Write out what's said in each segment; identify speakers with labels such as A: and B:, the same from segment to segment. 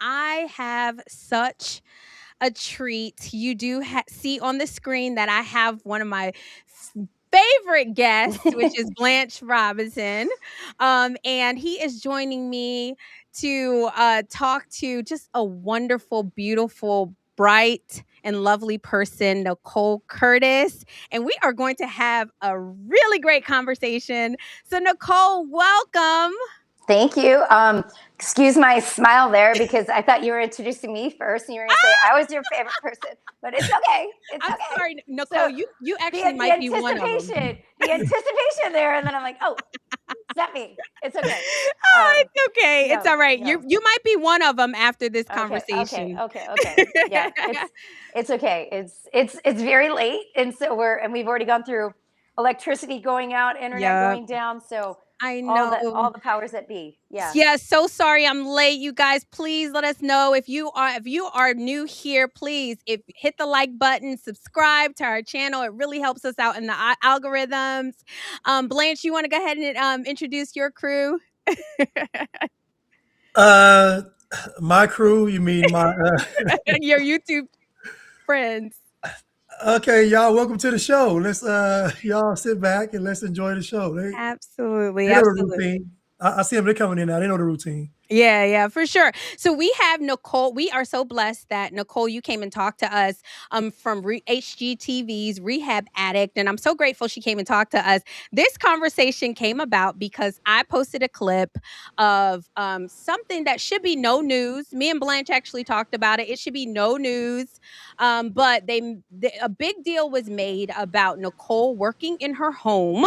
A: I have such a treat. You do see on the screen that I have one of my favorite guests, which is Blanche Robinson. And he is joining me to talk to just a wonderful, beautiful, bright, and lovely person, Nicole Curtis. And we are going to have a really great conversation. So, Nicole, welcome.
B: Thank you. Excuse my smile there because I thought you were introducing me first, and you were going to say I was your favorite person, but it's okay. It's
A: I'm
B: okay.
A: sorry, Nicole.
B: So
A: You
B: the
A: actually
B: the
A: might be one of them.
B: anticipation there, and then I'm like, oh, it's not me. It's okay.
A: Oh,
B: Um,
A: it's okay. It's
B: no,
A: all right.
B: no.
A: You might be one of them after this
B: Okay.
A: conversation.
B: Okay. Yeah, it's okay. It's very late, and so we've already gone through electricity going out, internet
A: Yep,
B: going down, so
A: I
B: all
A: know.
B: the powers that be. Yeah.
A: Yeah, so sorry I'm late. You guys, please let us know if you are new here, please if hit the like button, subscribe to our channel. It really helps us out in the algorithms. Blanche, you want to go ahead and introduce your crew?
C: Uh, my crew, you mean my
A: Your YouTube friends.
C: okay, y'all, welcome to the show. Let's y'all sit back and let's enjoy the show.
A: Absolutely,
C: They know the
A: absolutely.
C: routine. I see them, they're coming in now. They know the routine.
A: Yeah, for sure. So we have Nicole. We are so blessed that Nicole, you came and talked to us from HGTV's Rehab Addict, and I'm so grateful she came and talked to us. This conversation came about because I posted a clip of something that should be no news. Me and Blanche actually talked about it. It should be no news, but a big deal was made about Nicole working in her home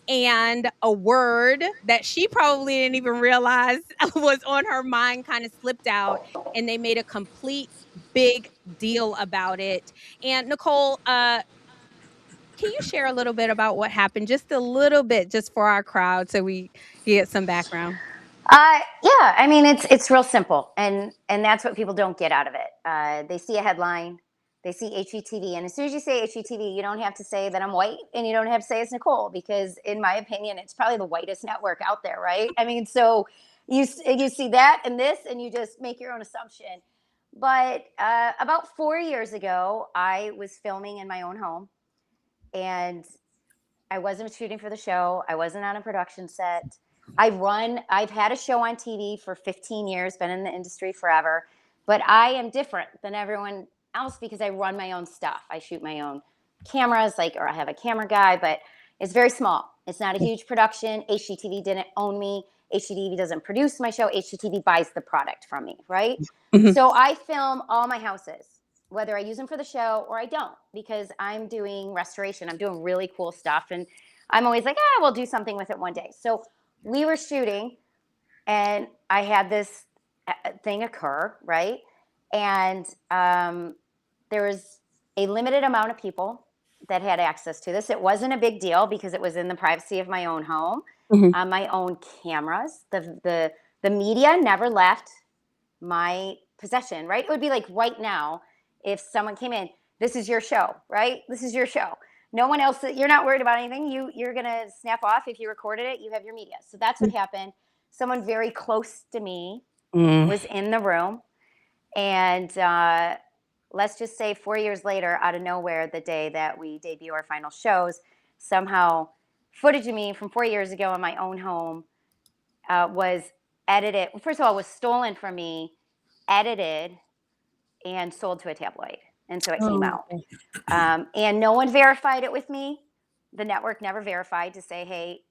A: and a word that she probably didn't even realize was on her mind kind of slipped out, and they made a complete big deal about it. And Nicole, can you share a little bit about what happened, just a little bit, just for our crowd, so we get some background?
B: Yeah, I mean it's real simple, and that's what people don't get out of it. They see a headline, they see HGTV, and as soon as you say HGTV, you don't have to say that I'm white, and you don't have to say it's Nicole, because in my opinion, it's probably the whitest network out there, right? I mean, so you see that and this, and you just make your own assumption. But about 4 years ago, I was filming in my own home, and I wasn't shooting for the show. I wasn't on a production set. I've had a show on TV for 15 years, been in the industry forever, but I am different than everyone else because I run my own stuff. I shoot my own cameras, or I have a camera guy, but it's very small. It's not a huge production. HGTV didn't own me. HGTV doesn't produce my show. HGTV buys the product from me, right?
A: Mhm.
B: So I film all my houses, whether I use them for the show or I don't, because I'm doing restoration. I'm doing really cool stuff. And I'm always like, we'll do something with it one day. So we were shooting, and I had this thing occur, right? And there was a limited amount of people that had access to this. It wasn't a big deal because it was in the privacy of my own home,
A: Mhm.
B: on my own cameras. The media never left my possession, right? It would be like right now, if someone came in, this is your show, right? This is your show. No one else, you're not worried about anything. You're going to snap off. If you recorded it, you have your media. So that's what happened. Someone very close to me
A: Mm.
B: was in the room. And let's just say 4 years later, out of nowhere, the day that we debut our final shows, somehow footage of me from 4 years ago in my own home was edited. First of all, was stolen from me, edited, and sold to a tabloid. And so it came
A: Oh.
B: out. And no one verified it with me. The network never verified to say, hey,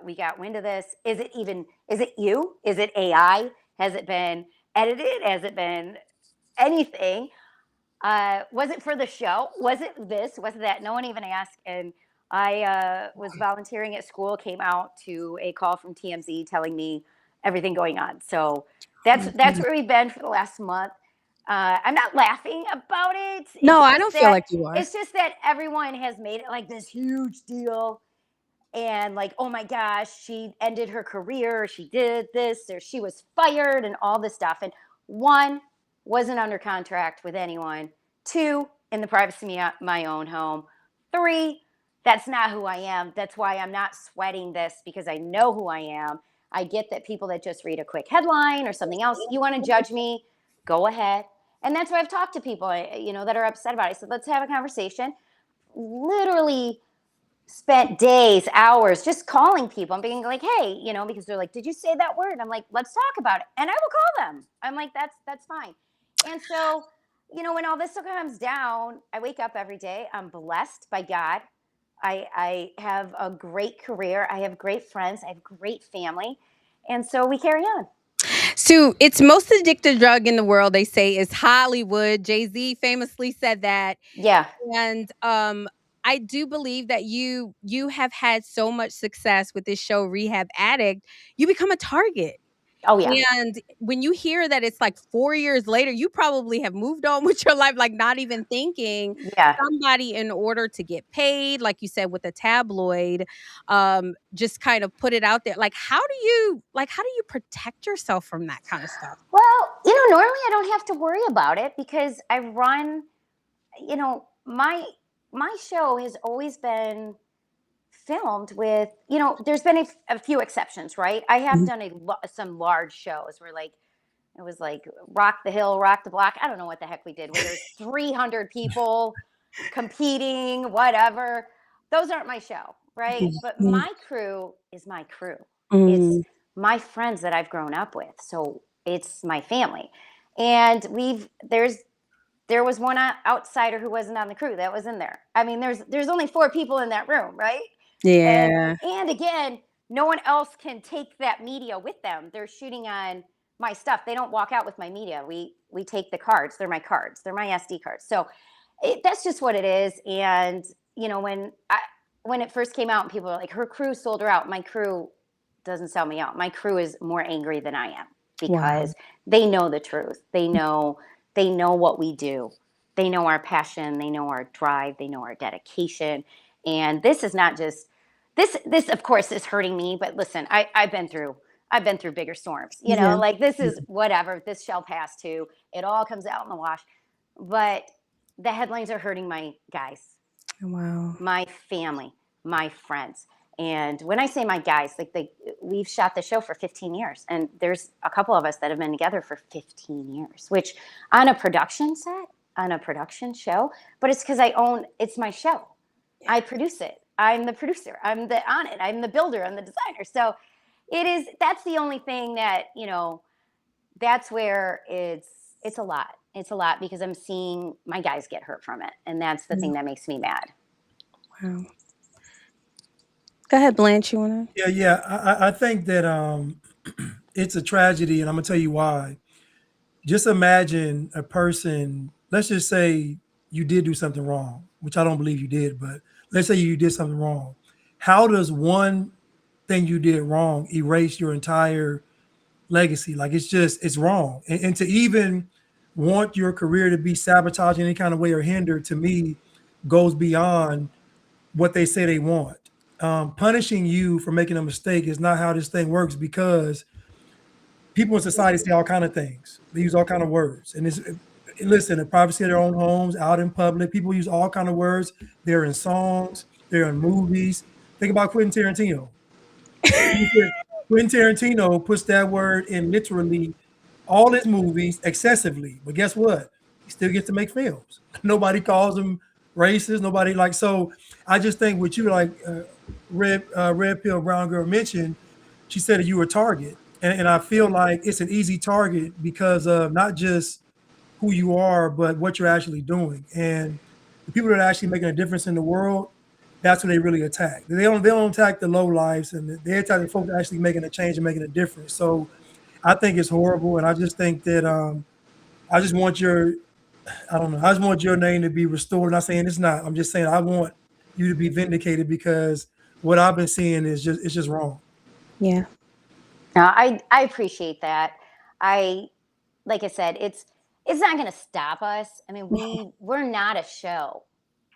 B: we got wind of this. Is it you? Is it AI? Has it been edited? Has it been anything? Was it for the show? Was it this? Was it that? No one even asked. And I was volunteering at school, came out to a call from TMZ telling me everything going on. So that's where we've been for the last month. I'm not laughing about it.
A: No, I don't feel like you are.
B: It's just that everyone has made it like this huge deal, and like, oh my gosh, she ended her career, or she did this, or she was fired, and all this stuff. And one, wasn't under contract with anyone. Two, in the privacy of my own home. Three, that's not who I am. That's why I'm not sweating this, because I know who I am. I get that people that just read a quick headline or something else, you want to judge me. go ahead. And that's why I've talked to people, that are upset about it. I said, let's have a conversation. Literally spent days, hours just calling people and being like, hey, because they're like, did you say that word? I'm like, let's talk about it. And I will call them. I'm like, that's fine. And so, when all this comes down, I wake up every day. I'm blessed by God. I have a great career. I have great friends. I have great family. And so we carry on.
A: So it's most addictive drug in the world, they say, is Hollywood. Jay-Z famously said that.
B: Yeah.
A: And I do believe that you have had so much success with this show, Rehab Addict, you become a target.
B: Oh, yeah.
A: And when you hear that it's like 4 years later, you probably have moved on with your life, like not even thinking.
B: Yeah.
A: Somebody, in order to get paid, like you said, with a tabloid, just kind of put it out there. Like, how do you protect yourself from that kind of stuff?
B: Well, normally I don't have to worry about it because I run, my show has always been filmed with, there's been a few exceptions, right? I have
A: Mhm.
B: done some large shows where like it was like Rock the Hill, Rock the Block. I don't know what the heck we did, where there's 300 people competing, whatever. Those aren't my show, right? But
A: Mhm.
B: my crew is my crew. It's
A: Mm.
B: my friends that I've grown up with. So it's my family. And there was one outsider who wasn't on the crew that was in there. I mean, there's only 4 people in that room, right? And
A: Yeah.
B: and again, no one else can take that media with them. They're shooting on my stuff. They don't walk out with my media. We take the cards. They're my cards. They're my SD cards. So that's just what it is. And when it first came out, and people were like, "Her crew sold her out." My crew doesn't sell me out. My crew is more angry than I am
A: Wow.
B: because they know the truth. They know what we do. They know our passion. They know our drive. They know our dedication. And this is not just this of course is hurting me, but listen, I've been through bigger storms.
A: Yeah.
B: Like this
A: Yeah.
B: is whatever. This shall pass too. It all comes out in the wash. But the headlines are hurting my guys,
A: Wow.
B: my family, my friends. And when I say my guys, like we've shot the show for 15 years, and there's a couple of us that have been together for 15 years, which on a production set, on a production show, but it's because it's my show. I produce it. I'm the producer. I'm on it. I'm the builder. I'm the designer. So that's the only thing that, that's where it's a lot. It's a lot because I'm seeing my guys get hurt from it. And that's the
A: Yeah.
B: thing that makes me mad.
A: Wow. Go ahead, Blanche. You wanna?
C: Yeah. I think that it's a tragedy, and I'm gonna tell you why. Just imagine a person. Let's just say you did do something wrong, which I don't believe you did, but let's say you did something wrong. How does one thing you did wrong erase your entire legacy? Like it's wrong, and to even want your career to be sabotaged in any kind of way or hindered, to me, goes beyond what they say they want. Punishing you for making a mistake is not how this thing works, because people in society say all kind of things. They use all kind of words, and listen, the privacy of their own homes, out in public, people use all kind of words. They're in songs, they're in movies. Think about Quentin Tarantino. Quentin Tarantino puts that word in literally all his movies excessively, but guess what? He still gets to make films. Nobody calls him racist. Nobody like so. I just think what you like, red pill brown girl mentioned. She said that you were a target, and I feel like it's an easy target because of not just who you are, but what you're actually doing. And the people that are actually making a difference in the world, that's what they really attack. They don't attack the low lives, and they attack the folks actually making a change and making a difference. So I think it's horrible, and I just think that I just want your I don't know. I just want your name to be restored. Not saying it's not. I'm just saying I want you to be vindicated, because what I've been seeing is just wrong.
A: Yeah.
B: No, I appreciate that. I Like I said, it's not going to stop us. I mean, we're not a show.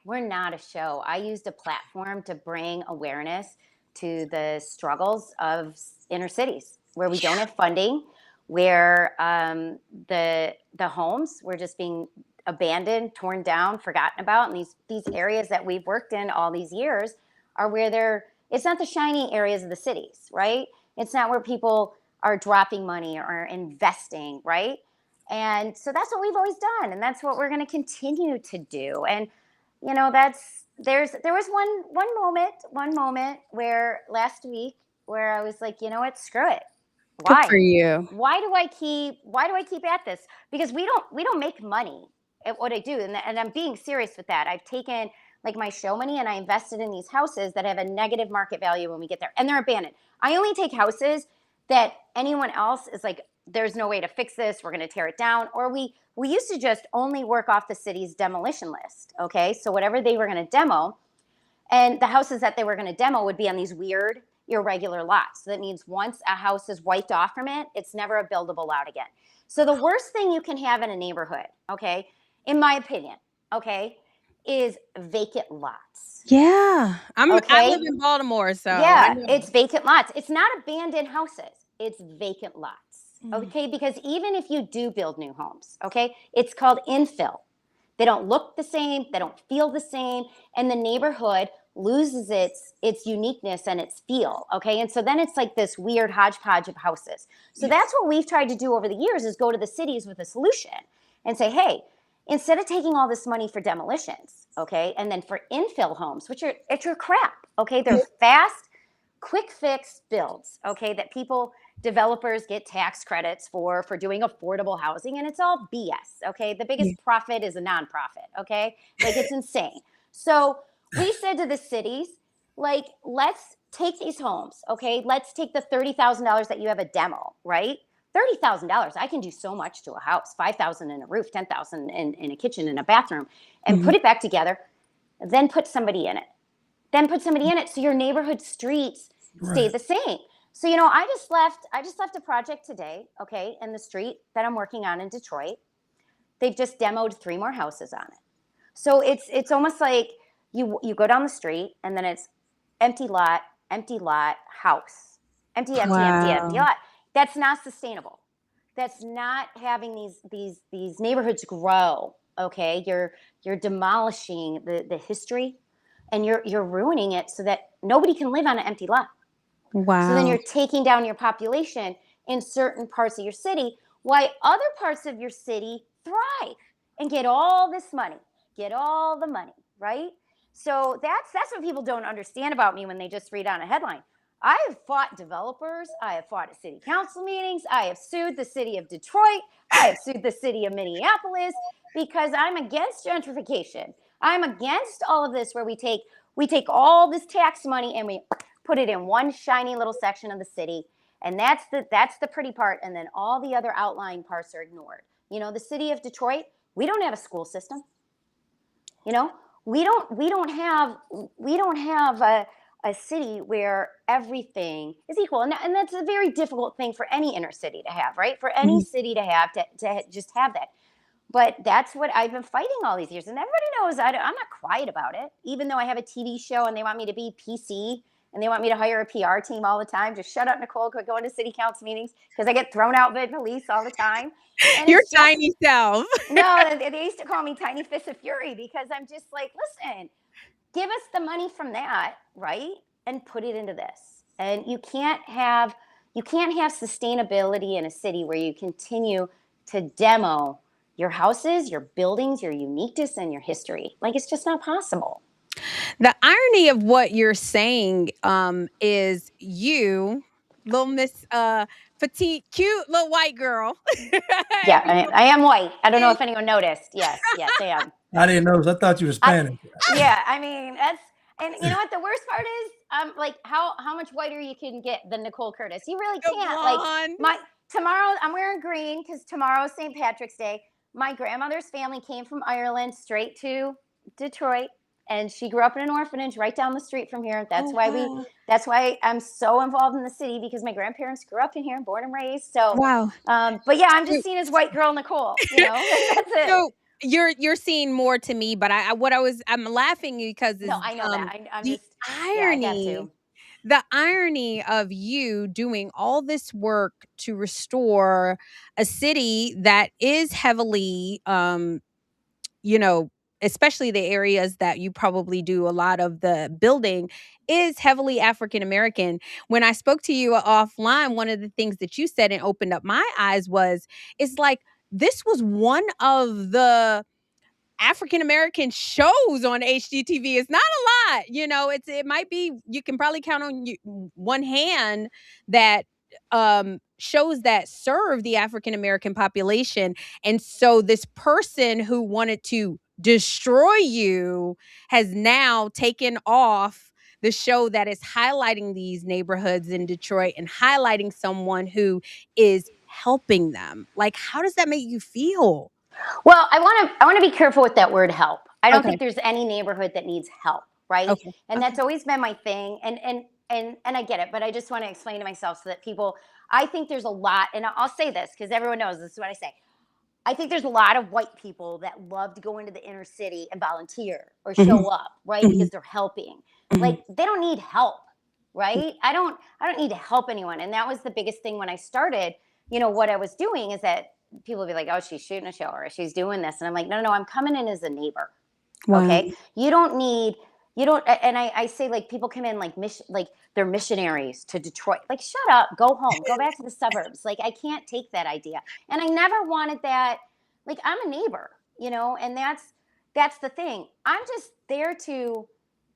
B: We're not a show. I used a platform to bring awareness to the struggles of inner cities where we don't have funding, where the homes were just being abandoned, torn down, forgotten about, and these areas that we've worked in all these years are where it's not the shiny areas of the cities, right? It's not where people are dropping money or investing, right? And so that's what we've always done, and that's what we're going to continue to do. And there was one moment where last week where I was like, you know what, screw it.
A: Good for
B: Why?
A: you.
B: Why do I keep at this? Because we don't make money at what I do, and I'm being serious with that. I've taken like my show money and I invested in these houses that have a negative market value when we get there, and they're abandoned. I only take houses that anyone else is like, there's no way to fix this, we're going to tear it down. Or we used to just only work off the city's demolition list. Okay, so whatever they were going to demo, and the houses that they were going to demo would be on these weird irregular lots. So that means once a house is wiped off from it, it's never a buildable lot again. So the worst thing you can have in a neighborhood, okay, in my opinion, okay, is vacant lots.
A: Yeah. I live
B: Okay,
A: in Baltimore, so I
B: yeah,
A: know.
B: it's vacant lots. It's not abandoned houses, it's vacant lots.
A: Mm.
B: Okay, because even if you do build new homes, okay, it's called infill. They don't look the same, they don't feel the same, and the neighborhood loses its uniqueness and its feel. Okay, and so then it's like this weird hodgepodge of houses. So
A: Yes.
B: that's what we've tried to do over the years, is go to the cities with a solution and say, hey, instead of taking all this money for demolitions, okay, and then for infill homes, which are it's your crap, okay, they're fast, quick fix builds, okay, that developers get tax credits for doing affordable housing, and it's all BS, okay? The
A: Yeah.
B: biggest profit is a nonprofit, okay? Like, it's insane. So we said to the cities, like, let's take these homes, okay? Let's take the $30,000 that you have a demo, right? $30,000, I can do so much to a house. 5,000 in a roof, 10,000 in a kitchen and a bathroom, and
A: Mhm.
B: put it back together. Then put somebody in it. So your neighborhood streets stay
C: Right.
B: the same. So I just left a project today, okay, in the street that I'm working on in Detroit. They've just demoed 3 more houses on it. So it's almost like you go down the street and then it's empty lot, house. Empty
A: Wow.
B: lot. That's not sustainable. That's not having these neighborhoods grow. Okay, you're demolishing the history, and you're ruining it so that nobody can live on an empty lot. So then
A: Wow.
B: you're taking down your population in certain parts of your city, while other parts of your city thrive and get all this money, get all the money, right? So that's what people don't understand about me when they just read on a headline. I have fought developers. I have fought at city council meetings. I have sued the city of Detroit. I have sued the city of Minneapolis because I'm against gentrification. I'm against all of this where we take all this tax money and we put it in one shiny little section of the city, and that's the pretty part, and then all the other outlying parts are ignored. The city of Detroit, we don't have a school system. You know, we don't have a city where everything is equal, and that's a very difficult thing for any inner city to have, right? For any
A: Mhm.
B: city to have to just have that. But that's what I've been fighting all these years, and everybody knows I'm not quiet about it. Even though I have a TV show and they want me to be PC and they want me to hire a PR team all the time, just shut up, Nicole, quit going to city council meetings because I get thrown out by police all the time, and
A: Your
B: it's just
A: tiny self.
B: no. They used to call me Tiny Fist of Fury because I'm just like, listen, give us the money from that, right, and put it into this. And you can't have sustainability in a city where you continue to demo your houses, your buildings, your uniqueness, and your history. Like, it's just not possible.
A: The irony of what you're saying, is you, little Miss, petite, cute little white girl.
B: Yeah,
A: If you
B: I am white. I don't know
A: don't
B: if anyone noticed. Yes, I am.
C: I didn't notice. I thought you were
B: I
C: Spanish.
B: Yeah, I mean, that's and you know what the worst part is? Like how much whiter you can get than Nicole Curtis. You really
A: the
B: can't. Like
A: blonde.
B: my tomorrow I'm wearing green because tomorrow's St. Patrick's Day. My grandmother's family came from Ireland straight to Detroit, and she grew up in an orphanage right down the street from here.
A: Oh, wow.
B: That's why I'm so involved in the city, because my grandparents grew up in here, born and raised. So
A: Wow.
B: but yeah, I'm
A: So
B: just seen as white girl Nicole, that's it.
A: so you're seeing more to me, but I'm laughing because
B: No,
A: is,
B: I know that. I'm
A: the
B: just yeah, I have
A: irony
B: to.
A: the irony of you doing all this work to restore a city that is heavily, you know, especially the areas that you probably do a lot of the building is heavily African American. When I spoke to you offline, one of the things that you said and opened up my eyes was it's like this was one of the African American shows on HGTV. It's not a lot, it might be, you can probably count on one hand that shows that serve the African American population. And so this person who wanted to destroy you has now taken off the show that is highlighting these neighborhoods in Detroit and highlighting someone who is helping them. Like, how does that make you feel?
B: Well, I want to be careful with that word help. I don't
A: Okay.
B: think there's any neighborhood that needs help, right?
A: Okay.
B: And that's always been my thing. And I get it, but I just want to explain to myself so that people. I think there's a lot, and I'll say this because everyone knows this is what I say. I think there's a lot of white people that love to go into the inner city and volunteer or show up, right? Because they're helping. Like, they don't need help, right? I don't need to help anyone. And that was the biggest thing when I started. What I was doing is that people would be like, oh, she's shooting a show or she's doing this. And I'm like, no, I'm coming in as a neighbor.
A: Wow.
B: Okay. And I say, like, people come in like they're missionaries to Detroit. Like, shut up, go home, go back to the suburbs. Like, I can't take that idea. And I never wanted that. Like, I'm a neighbor, and that's the thing. I'm just there to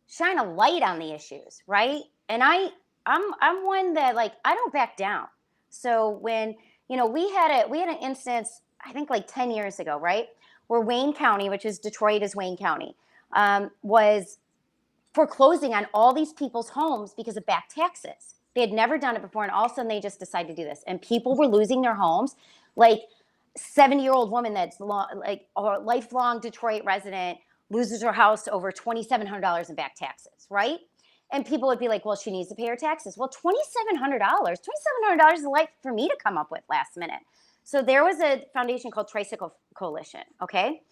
B: shine a light on the issues, right? And I'm one that, like, I don't back down. So when, we had an instance, I think like 10 years ago, right? Where Wayne County, which is Detroit is Wayne County, was foreclosing on all these people's homes because of back taxes. They had never done it before, and all of a sudden they just decided to do this. And people were losing their homes. Like, 70-year-old woman that's like a lifelong Detroit resident loses her house over $2,700 in back taxes, right? And people would be like, well, she needs to pay her taxes. Well, $2,700 is a lot for me to come up with last minute. So there was a foundation called Tricycle Coalition, okay?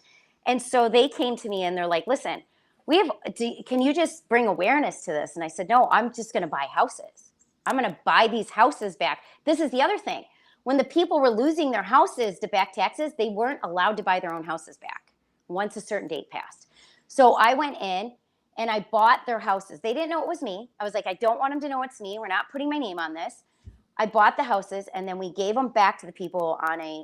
B: And so they came to me and they're like, listen, can you just bring awareness to this? And I said, no, I'm just going to buy houses. I'm going to buy these houses back. This is the other thing. When the people were losing their houses to back taxes, they weren't allowed to buy their own houses back once a certain date passed. So I went in and I bought their houses. They didn't know it was me. I was like, I don't want them to know it's me. We're not putting my name on this. I bought the houses, and then we gave them back to the people on a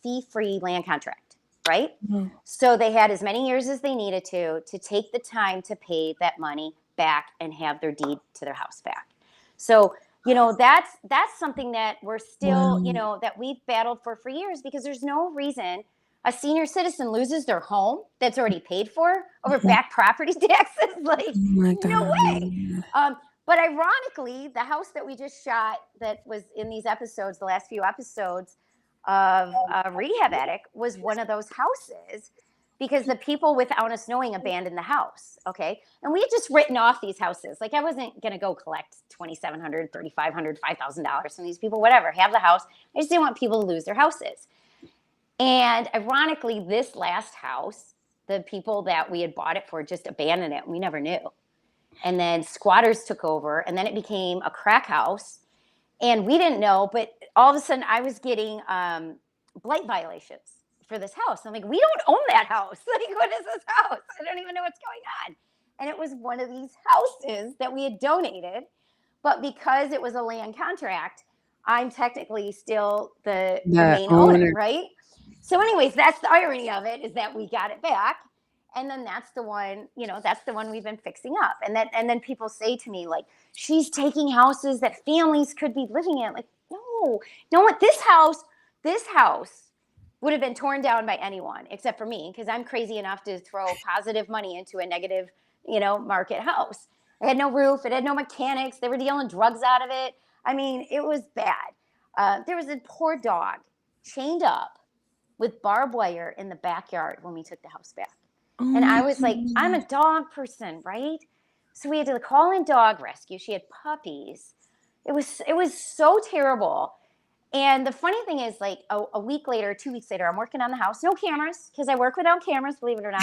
B: fee-free land contract, right? Mm-hmm. So they had as many years as they needed to take the time to pay that money back and have their deed to their house back. So, that's something that we're still, that we've battled for years, because there's no reason a senior citizen loses their home that's already paid for over back property taxes. Like, no way. But ironically, the house that we just shot that was in these episodes, the last few episodes of Rehab Addict, was one of those houses, because the people, without us knowing, abandoned the house. Okay. And we had just written off these houses. Like, I wasn't going to go collect $2,700, $3,500, $5,000 from these people, whatever, have the house. I just didn't want people to lose their houses. And ironically, this last house, the people that we had bought it for just abandoned it. We never knew. And then squatters took over, and then it became a crack house. And we didn't know, but all of a sudden I was getting blight violations for this house. I'm like, we don't own that house. Like, what is this house? I don't even know what's going on. And it was one of these houses that we had donated. But because it was a land contract, I'm technically still the main owner, right? So anyways, that's the irony of it, is that we got it back. And then that's the one, that's the one we've been fixing up. And then people say to me, like, she's taking houses that families could be living in. Like, no, this house would have been torn down by anyone except for me, because I'm crazy enough to throw positive money into a negative, market house. It had no roof. It had no mechanics. They were dealing drugs out of it. I mean, it was bad. There was a poor dog chained up with barbed wire in the backyard when we took the house back. And I was like, I'm a dog person, right? So we had to call in dog rescue. She had puppies. It was so terrible. And the funny thing is, like, a week later, 2 weeks later, I'm working on the house. No cameras, because I work without cameras, believe it or not.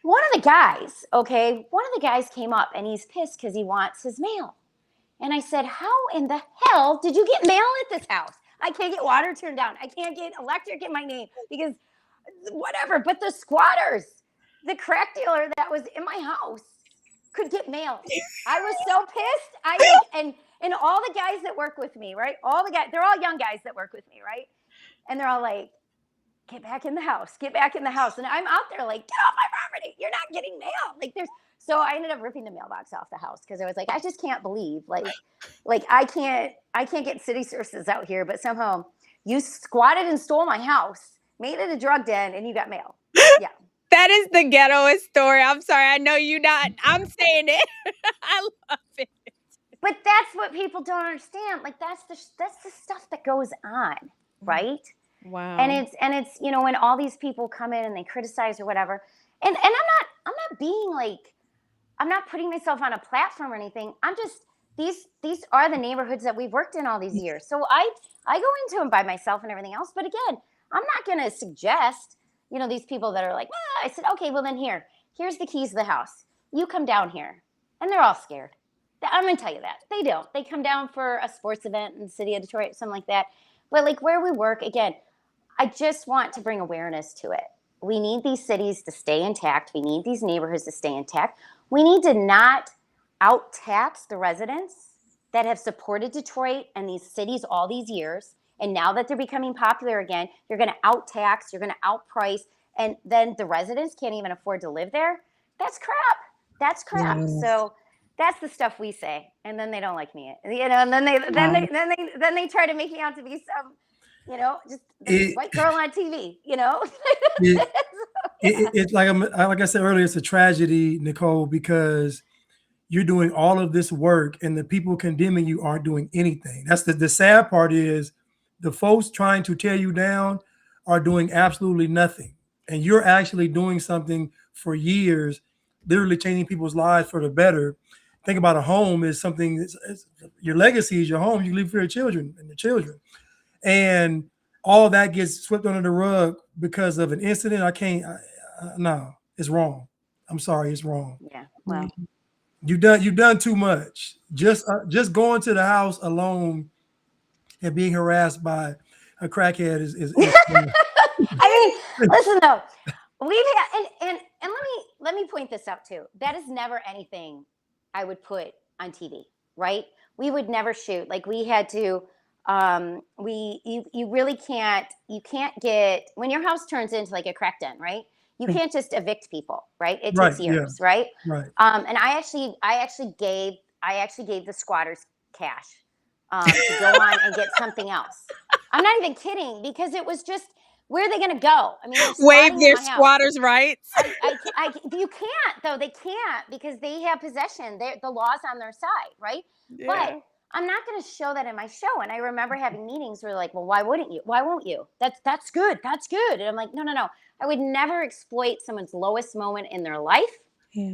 B: One of the guys came up, and he's pissed because he wants his mail. And I said, how in the hell did you get mail at this house? I can't get water turned down. I can't get electric in my name because whatever. But the squatters, the crack dealer that was in my house, could get mail. I was so pissed. And all the guys that work with me, right? All the guys, they're all young guys that work with me, right? And they're all like, get back in the house, get back in the house. And I'm out there like, get off my property. You're not getting mail. Like there's, so I ended up ripping the mailbox off the house because I was like, I just can't believe like I can't get city sources out here, but somehow you squatted and stole my house, made it a drug den, and you got mail. Yeah.
A: That is the ghettoest story. I'm sorry. I know you not. I'm saying it. I love it.
B: But that's what people don't understand. Like that's the stuff that goes on, right?
A: Wow.
B: And it's when all these people come in and they criticize or whatever, and I'm not being like, I'm not putting myself on a platform or anything. I'm just, these are the neighborhoods that we've worked in all these years. So I go into them by myself and everything else. But again, I'm not going to suggest these people that are like, I said, okay, well then here's the keys to the house. You come down here, and they're all scared. I'm going to tell you that they don't. They come down for a sports event in the city of Detroit, something like that. But like where we work, again, I just want to bring awareness to it. We need these cities to stay intact. We need these neighborhoods to stay intact. We need to not out tax the residents that have supported Detroit and these cities all these years. And now that they're becoming popular again, you're going to out tax, you're going to outprice, and then the residents can't even afford to live there. That's crap. That's crap.
A: Yes.
B: So that's the stuff we say, and then they don't like me. And then they try to make me out to be some, just
C: It,
B: white girl on TV.
C: it, it's like I said earlier, it's a tragedy, Nicole, because you're doing all of this work and the people condemning you aren't doing anything. That's the sad part is the folks trying to tear you down are doing absolutely nothing. And you're actually doing something for years, literally changing people's lives for the better. Think about a home is something, your legacy is your home. You leave for your children and your children. And all that gets swept under the rug because of an incident. No, it's wrong. I'm sorry, it's wrong.
B: Yeah. Well,
C: You've done too much. Just going to the house alone and being harassed by a crackhead is
B: I mean, listen though, we've had, and let me point this out too. That is never anything I would put on TV, right? We would never shoot. Like we had to. You really can't. You can't get, when your house turns into like a crack den, right? You can't just evict people, right? It
C: Right,
B: takes years,
C: yeah.
B: right?
C: right.
B: And I actually gave the squatters cash to go on and get something else. I'm not even kidding, because it was just, where are they going to go? I mean, they're
A: Waive
B: squatting in
A: their
B: my house.
A: squatters' rights.
B: You can't though. They can't, because they have possession. The law's on their side, right?
A: Yeah.
B: But I'm not going to show that in my show. And I remember having meetings where like, well, why wouldn't you? Why won't you? That's good. That's good. And I'm like, no. I would never exploit someone's lowest moment in their life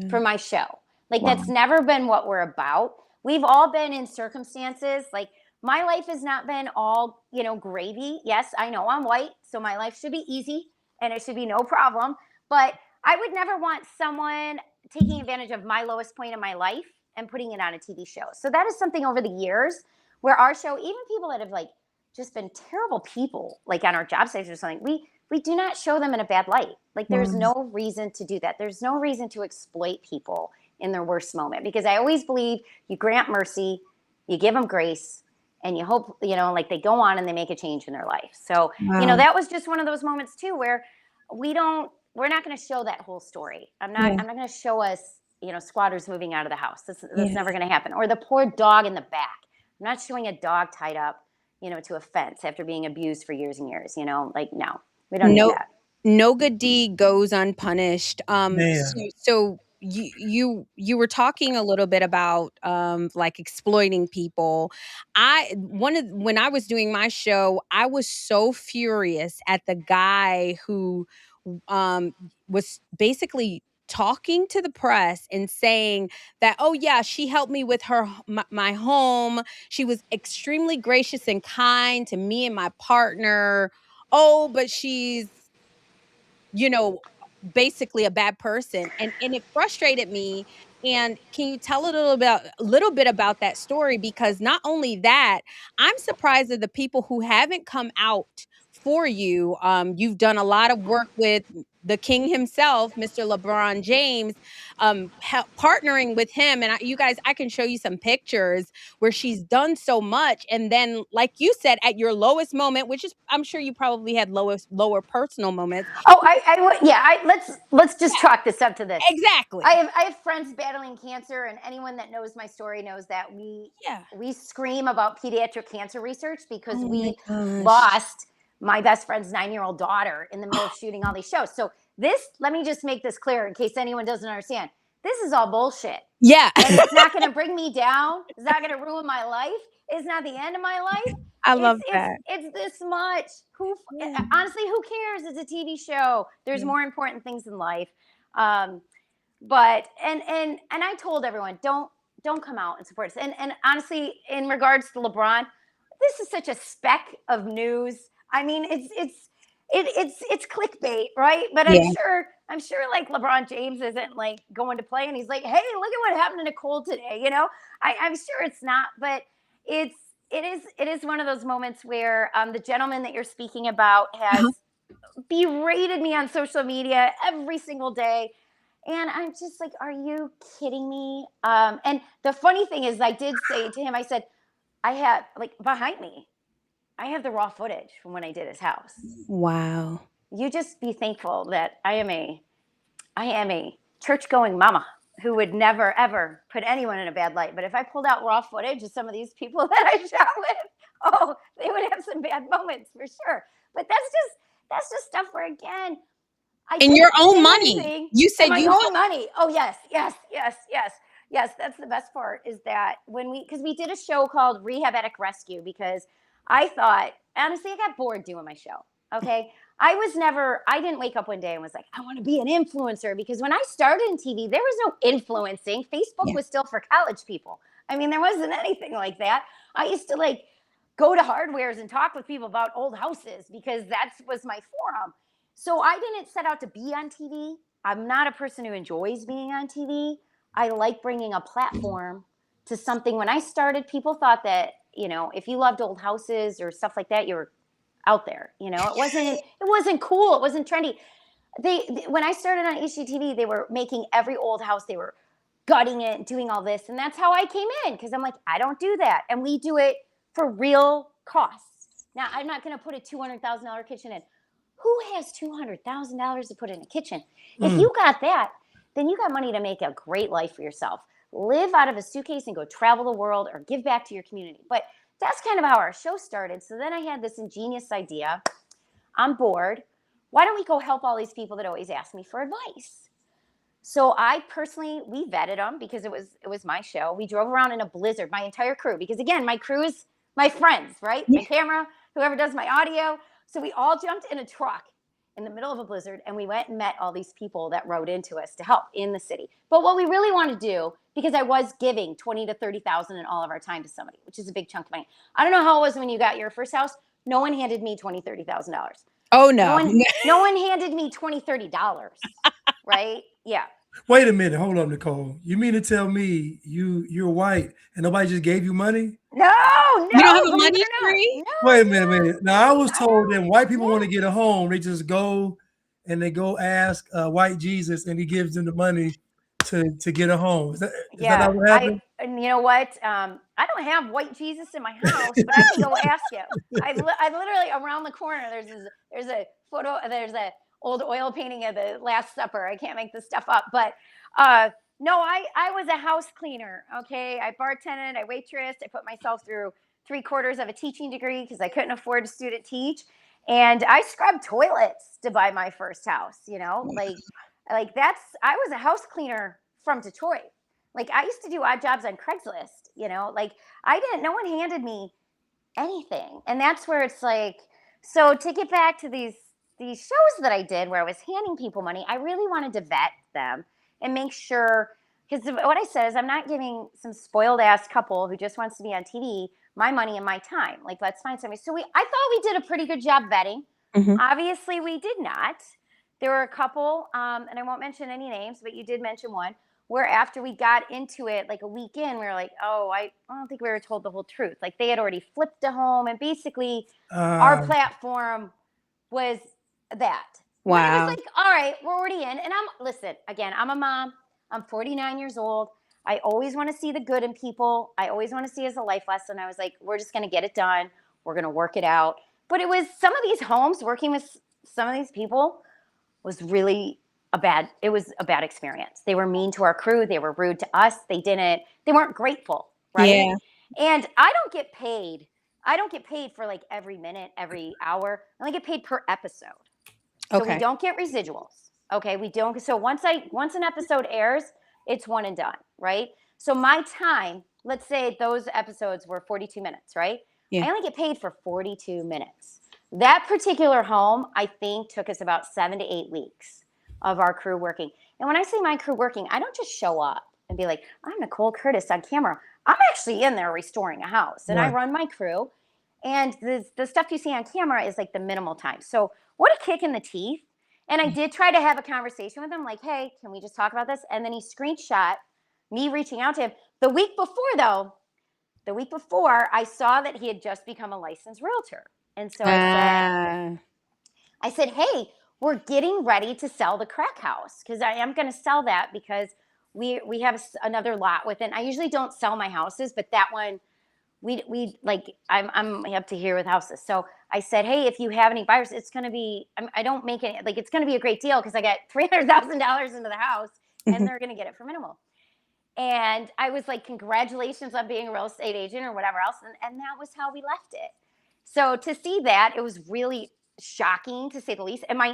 B: for my show. Like that's never been what we're about. We've all been in circumstances, like my life has not been all, gravy. Yes, I know I'm white, so my life should be easy and it should be no problem. But I would never want someone taking advantage of my lowest point in my life and putting it on a TV show. So that is something over the years where our show, even people that have like just been terrible people, like on our job sites or something, we do not show them in a bad light. Like there's no reason to do that. There's no reason to exploit people in their worst moment, because I always believe you grant mercy, you give them grace, and you hope, like they go on and they make a change in their life. So, that was just one of those moments too, where we're not going to show that whole story. I'm not going to show us, squatters moving out of the house. That's never going to happen. Or the poor dog in the back. I'm not showing a dog tied up, to a fence after being abused for years and years, like, no, we don't need that.
A: No good deed goes unpunished.
C: Man.
A: So you were talking a little bit about like exploiting people. When I was doing my show, I was so furious at the guy who was basically talking to the press and saying that, oh yeah, she helped me with my home. She was extremely gracious and kind to me and my partner. Oh, but she's, basically a bad person. And it frustrated me. And can you tell a little bit about that story? Because not only that, I'm surprised at the people who haven't come out for you. You've done a lot of work with the king himself, Mr. LeBron James, partnering with him. And you guys, I can show you some pictures where she's done so much. And then, like you said, at your lowest moment, which is, I'm sure you probably had lower personal moments.
B: Oh, I would, yeah. Let's just chalk this up to this.
A: Exactly.
B: I have friends battling cancer, and anyone that knows my story knows that we scream about pediatric cancer research because
A: Oh my
B: we
A: gosh.
B: lost my best friend's 9-year-old daughter in the middle of shooting all these shows. So let me just make this clear in case anyone doesn't understand. This is all bullshit.
A: Yeah.
B: And it's not going to bring me down. It's not going to ruin my life. It's not the end of my life.
A: I love that.
B: It's this much.
A: Yeah.
B: Honestly, who cares? It's a TV show. There's
A: Yeah.
B: more important things in life. But I told everyone, don't come out and support us. And honestly, in regards to LeBron, this is such a speck of news. I mean, it's clickbait, right? But
A: Yeah.
B: I'm sure like LeBron James isn't like going to play and he's like, hey, look at what happened to Nicole today. You know, I'm sure it's not, but it is one of those moments where the gentleman that you're speaking about has berated me on social media every single day. And I'm just like, are you kidding me? And the funny thing is, I did say to him, I said, I have, like, behind me, I have the raw footage from when I did his house.
A: Wow.
B: You just be thankful that I am a church-going mama who would never, ever put anyone in a bad light. But if I pulled out raw footage of some of these people that I shot with, oh, they would have some bad moments for sure. But that's just stuff where, again, I
A: In your own
B: do
A: money.
B: anything.
A: You said
B: My
A: you
B: own money. Oh, yes. That's the best part is that because we did a show called Rehab Addict Rescue because I thought, honestly, I got bored doing my show. Okay. I didn't wake up one day and was like, I want to be an influencer because when I started in TV, there was no influencing. Facebook was still for college people. I mean, there wasn't anything like that. I used to like go to hardwares and talk with people about old houses because that was my forum. So I didn't set out to be on TV. I'm not a person who enjoys being on TV. I like bringing a platform to something. When I started, people thought that, if you loved old houses or stuff like that, you were out there. It wasn't cool. It wasn't trendy. When I started on HGTV, they were making every old house. They were gutting it and doing all this. And that's how I came in because I'm like, I don't do that. And we do it for real costs. Now, I'm not going to put a $200,000 kitchen in. Who has $200,000 to put in a kitchen? If you got that, then you got money to make a great life for yourself. Live out of a suitcase and go travel the world or give back to your community. But that's kind of how our show started. So then I had this ingenious idea. I'm bored. Why don't we go help all these people that always ask me for advice? So we vetted them because it was my show. We drove around in a blizzard, my entire crew, because again, my crew is my friends, right? My camera, whoever does my audio. So we all jumped in a truck in the middle of a blizzard and we went and met all these people that rode into us to help in the city. But what we really want to do, because I was giving 20 to 30,000 in all of our time to somebody, which is a big chunk of money. I don't know how it was when you got your first house. No one handed me $20,000, $30,000.
A: Oh no.
B: No one handed me $20, $30, right? Yeah.
C: Wait a minute, hold up, Nicole. You mean to tell me you're white and nobody just gave you money?
B: No,
A: You don't have a
B: believe
A: money
B: it or not.
A: tree?
B: No,
C: Wait a minute. Now I was told that white people
B: Yeah.
C: want to get a home, they just go and they go ask white Jesus, and he gives them the money to get a home. Is that not what happened?
B: And you know what? I don't have white Jesus in my house, but I can go ask him. I literally around the corner. There's a photo. There's a old oil painting of the Last Supper. I can't make this stuff up, but no, I was a house cleaner. Okay, I bartended, I waitressed, I put myself through 3/4 of a teaching degree because I couldn't afford to student teach, and I scrubbed toilets to buy my first house. Like that's I was a house cleaner from Detroit. Like I used to do odd jobs on Craigslist. Like no one handed me anything, and that's where it's like. So to get back to these shows that I did where I was handing people money, I really wanted to vet them and make sure, because what I said is I'm not giving some spoiled ass couple who just wants to be on TV my money and my time. Like, let's find somebody. So I thought we did a pretty good job vetting. Obviously, we did not. There were a couple, and I won't mention any names, but you did mention one, where after we got into it, like a week in, we were like, oh, I don't think we were told the whole truth. Like they had already flipped a home, and basically our platform was that. But it was
A: Wow.
B: like, all right, we're already in. And listen, again, I'm a mom. I'm 49 years old. I always want to see the good in people. I always want to see as a life lesson. I was like, we're just going to get it done. We're going to work it out. But it was some of these homes, working with some of these people was really it was a bad experience. They were mean to our crew. They were rude to us. They weren't grateful, right?
A: Yeah.
B: And I don't get paid. I don't get paid for like every minute, every hour. I only get paid per episode. So we
A: Okay.
B: don't get residuals. Okay, we don't. So once an episode airs, it's one and done, right? So my time, let's say those episodes were 42 minutes, right?
A: Yeah.
B: I only get paid for 42 minutes. That particular home, I think, took us about 7 to 8 weeks of our crew working. And when I say my crew working, I don't just show up and be like, I'm Nicole Curtis on camera. I'm actually in there restoring a house, and I
C: Right.
B: run my crew. And the stuff you see on camera is like the minimal time. So what a kick in the teeth. And I did try to have a conversation with him, like, hey, can we just talk about this? And then he screenshot me reaching out to him. The week before, I saw that he had just become a licensed realtor. And so
A: Ah.
B: I said, hey, we're getting ready to sell the crack house, because I am going to sell that, because we have another lot within. I usually don't sell my houses, but that one, we like, I'm up to here with houses. So I said, hey, if you have any buyers, it's going to be, I don't make it, like, it's going to be a great deal, because I got $300,000 into the house, and they're going to get it for minimal. And I was like, congratulations on being a real estate agent or whatever else. And that was how we left it. So to see that, it was really shocking, to say the least. And my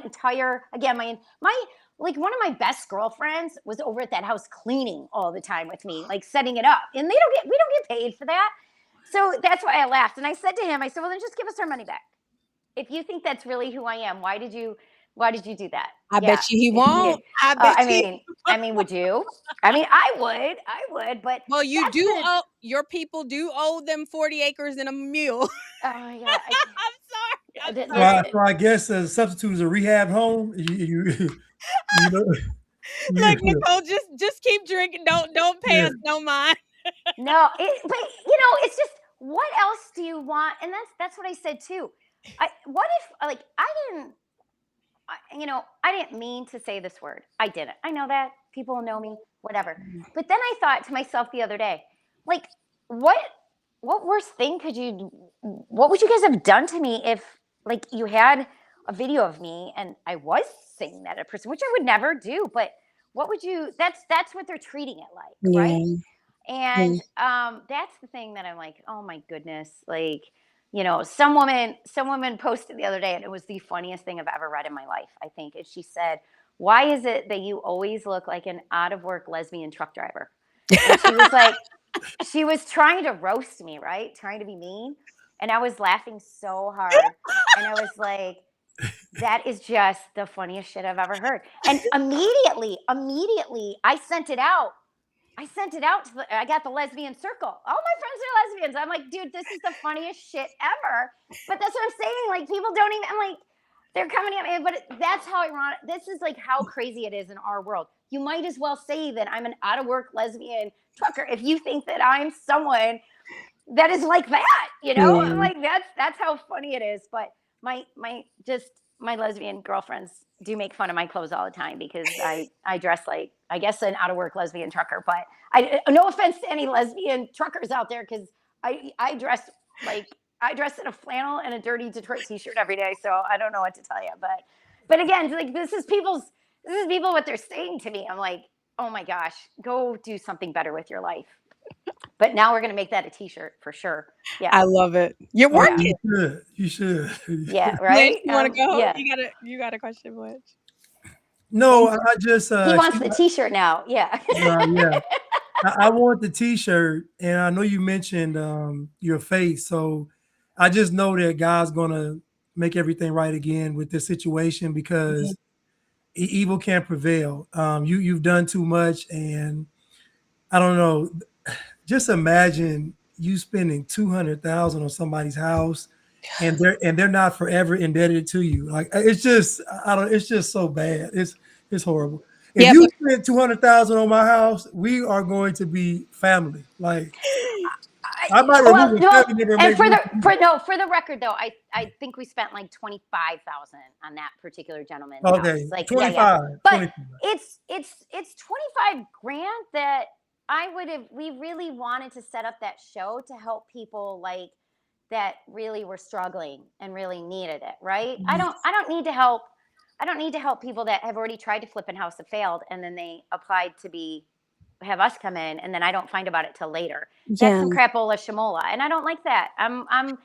B: like, one of my best girlfriends was over at that house cleaning all the time with me, like setting it up. And we don't get paid for that. So that's why I laughed. And I said to him, I said, well, then just give us our money back. If you think that's really who I am, why did you do that?
A: I
B: Yeah,
A: bet you he
B: if you
A: won't.
B: did.
A: I bet
B: Would you? I mean, I would, but
A: Well, you
B: that's
A: do
B: what
A: owe your people do owe them 40 acres and a mule.
B: yeah.
A: I'm sorry. I'm
C: So
A: sorry.
C: I guess a substitute is a rehab home. You know,
A: Look,
C: you,
A: Nicole, just keep drinking. Don't pay
C: yeah.
A: us no mind.
B: No, but it's just, what else do you want? And that's what I said too. What if, like, I didn't mean to say this word. I didn't. I know that people know me, whatever. But then I thought to myself the other day, like, what worse thing what would you guys have done to me if, like, you had a video of me and I was saying that at a person, which I would never do, but what would you, that's what they're treating it like, right?
A: Yeah.
B: And that's the thing that I'm like, oh my goodness, like, some woman posted the other day, and it was the funniest thing I've ever read in my life, I think. And she said, why is it that you always look like an out of work lesbian truck driver? And she was like, she was trying to roast me, right? Trying to be mean. And I was laughing so hard. And I was like, that is just the funniest shit I've ever heard. And immediately, I sent it out. I got the lesbian circle. All my friends are lesbians. I'm like, dude, this is the funniest shit ever. But that's what I'm saying. Like, people don't even, I'm like, they're coming at me. But that's how ironic. This is like how crazy it is in our world. You might as well say that I'm an out of work lesbian trucker if you think that I'm someone that is like that. I'm like, that's how funny it is. But my lesbian girlfriends do make fun of my clothes all the time, because I dress like, I guess, an out of work lesbian trucker. But no offense to any lesbian truckers out there, because I dress in a flannel and a dirty Detroit t-shirt every day. So I don't know what to tell you. But again, like, this is people what they're saying to me. I'm like, oh my gosh, go do something better with your life. But now we're gonna make that a t-shirt for sure. Yeah.
A: I love it. You're
C: Oh,
A: working.
C: you should.
B: Yeah,
A: Blanche,
B: right.
A: you want to go?
B: Yeah.
A: You got a question, Blanche?
C: No, I just
B: He wants the t-shirt now. Yeah.
C: yeah. I want the t-shirt, and I know you mentioned your face, so I just know that God's gonna make everything right again with this situation, because evil can't prevail. You've done too much, and I don't know. Just imagine you spending 200,000 on somebody's house, and they're not forever indebted to you. Like, it's just, I don't. It's just so bad. It's horrible. If you spend 200,000 on my house, we are going to be family. Like, I might remove
B: Well,
C: a
B: no,
C: family member and
B: and
C: make room for you.
B: for the record though, I think we spent like 25,000 on that particular gentleman's house.
C: Okay,
B: Like, yeah, yeah.
C: 25,
B: But
C: 25.
B: it's 25 grand that we really wanted to set up that show to help people like that really were struggling and really needed it, right? I don't need to help people that have already tried to flip a house that failed and then they applied to be have us come in and then I don't find about it till later. That's
A: Yeah.
B: some crapola shamola, and I don't like that. And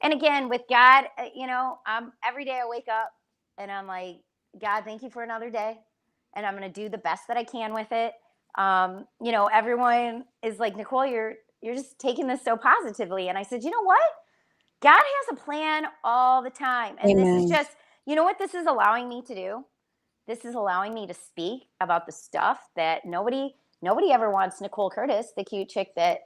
B: again with God, every day I wake up and I'm like, God, thank you for another day, and I'm gonna do the best that I can with it. Everyone is like, Nicole, you're just taking this so positively, and I said, you know what? God has a plan all the time, and this is
A: Amen.
B: just, you know what, this is allowing me to do. This is allowing me to speak about the stuff that nobody ever wants Nicole Curtis, the cute chick that,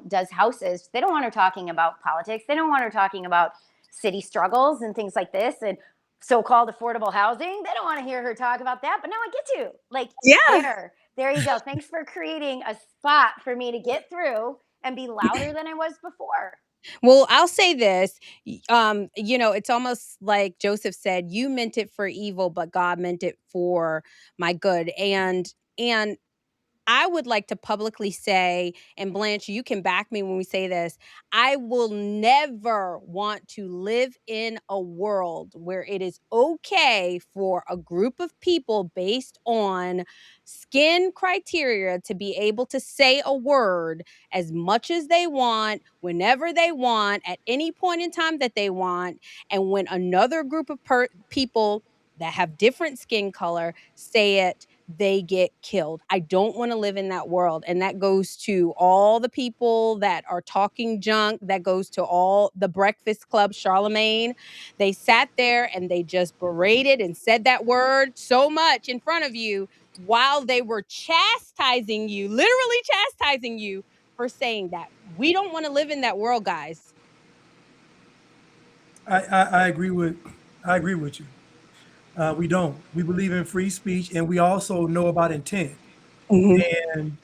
B: does houses. They don't want her talking about politics. They don't want her talking about city struggles and things like this and so-called affordable housing. They don't want to hear her talk about that, but now I get to. Like,
A: Yeah.
B: there you go. Thanks for creating a spot for me to get through and be louder than I was before.
A: Well, I'll say this, it's almost like Joseph said, "You meant it for evil, but God meant it for my good." And I would like to publicly say, and Blanche, you can back me when we say this, I will never want to live in a world where it is okay for a group of people based on skin criteria to be able to say a word as much as they want, whenever they want, at any point in time that they want. And when another group of people that have different skin color say it, they get killed. I don't want to live in that world. And that goes to all the people that are talking junk. That goes to all the Breakfast Club, Charlemagne. They sat there and they just berated and said that word so much in front of you while they were chastising you, literally chastising you for saying that. We don't want to live in that world, guys.
C: I agree with you. We don't. We believe in free speech, and we also know about intent.
A: Mhm.
C: And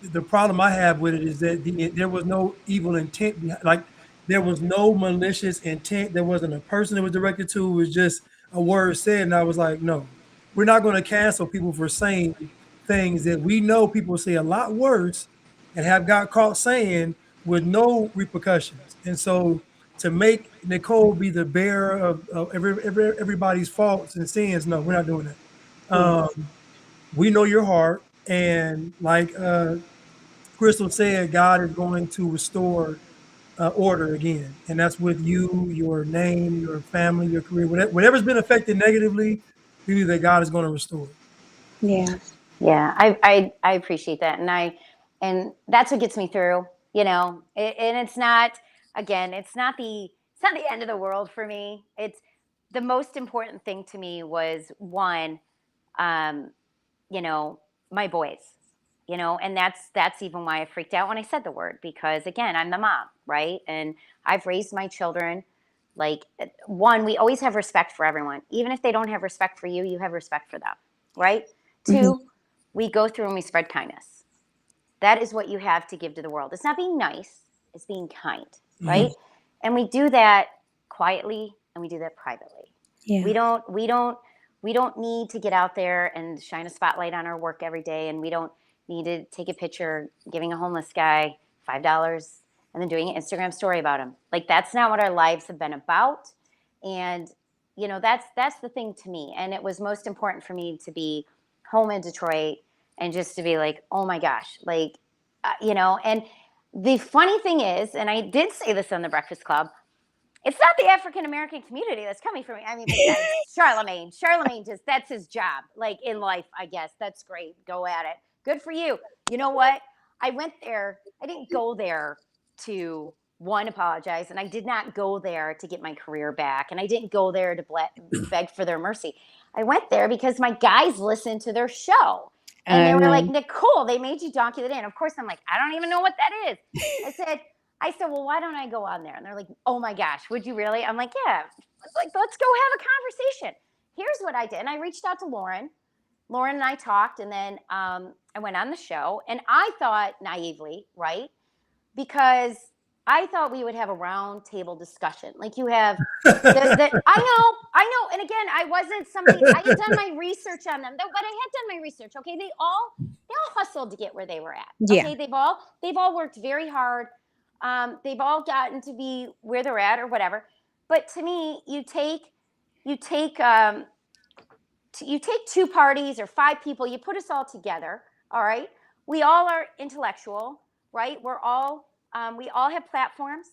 C: the problem I have with it is that there was no evil intent behind, like there was no malicious intent. There wasn't a person it was directed to. It was just a word said, and I was like, no, we're not going to cancel people for saying things that we know people say a lot worse and have got caught saying with no repercussions. And so to make Nicole be the bearer of everybody's faults and sins, no, we're not doing that.
A: Yeah.
C: We know your heart, and like Crystal said, God is going to restore order again, and that's with you, your name, your family, your career, whatever's been affected negatively. We believe that God is going to restore it.
A: Yeah.
B: Yeah, I appreciate that, and that's what gets me through. And it's not, again, it's not the end of the world for me. It's the most important thing to me was one, um, you know, my boys, and that's even why I freaked out when I said the word, because again, I'm the mom, right? And I've raised my children like, one, we always have respect for everyone. Even if they don't have respect for you, you have respect for them, right?
A: Mhm.
B: Two, we go through and we spread kindness. That is what you have to give to the world. It's not being nice, it's being kind,
C: Mhm.
B: right? And we do that quietly and we do that privately.
A: Yeah.
B: We don't need to get out there and shine a spotlight on our work every day, and we don't need to take a picture giving a homeless guy $5 and then doing an Instagram story about him. Like, that's not what our lives have been about. And that's the thing to me. And it was most important for me to be home in Detroit and just to be like, oh my gosh, like, and the funny thing is, and I did say this on the Breakfast Club, it's not the African American community that's coming for me. I mean, besides Charlemagne. Charlemagne that's his job, like, in life, I guess. That's great. Go at it. Good for you. You know what? I went there. I didn't go there to, one, apologize, and I did not go there to get my career back, and I didn't go there to beg for their mercy. I went there because my guys listened to their show. And they were like,
A: Amen.
B: Nicole, they made you donkey the day. And of course, I'm like, I don't even know what that is. I said, well, why don't I go on there? And they're like, oh my gosh, would you really? I'm like, yeah. Like, let's go have a conversation. Here's what I did. And I reached out to Lauren. Lauren and I talked, and then I went on the show. And I thought naively, right? Because I thought we would have a round table discussion. Like you have the I know. And again, I wasn't somebody, I had done my research on them, but I had done my research. Okay. They all hustled to get where they were at.
A: Yeah.
B: Okay. They've all worked very hard. They've all gotten to be where they're at or whatever. But to me, you take you take two parties or five people, you put us all together. All right. We all are intellectual, right? We all have platforms,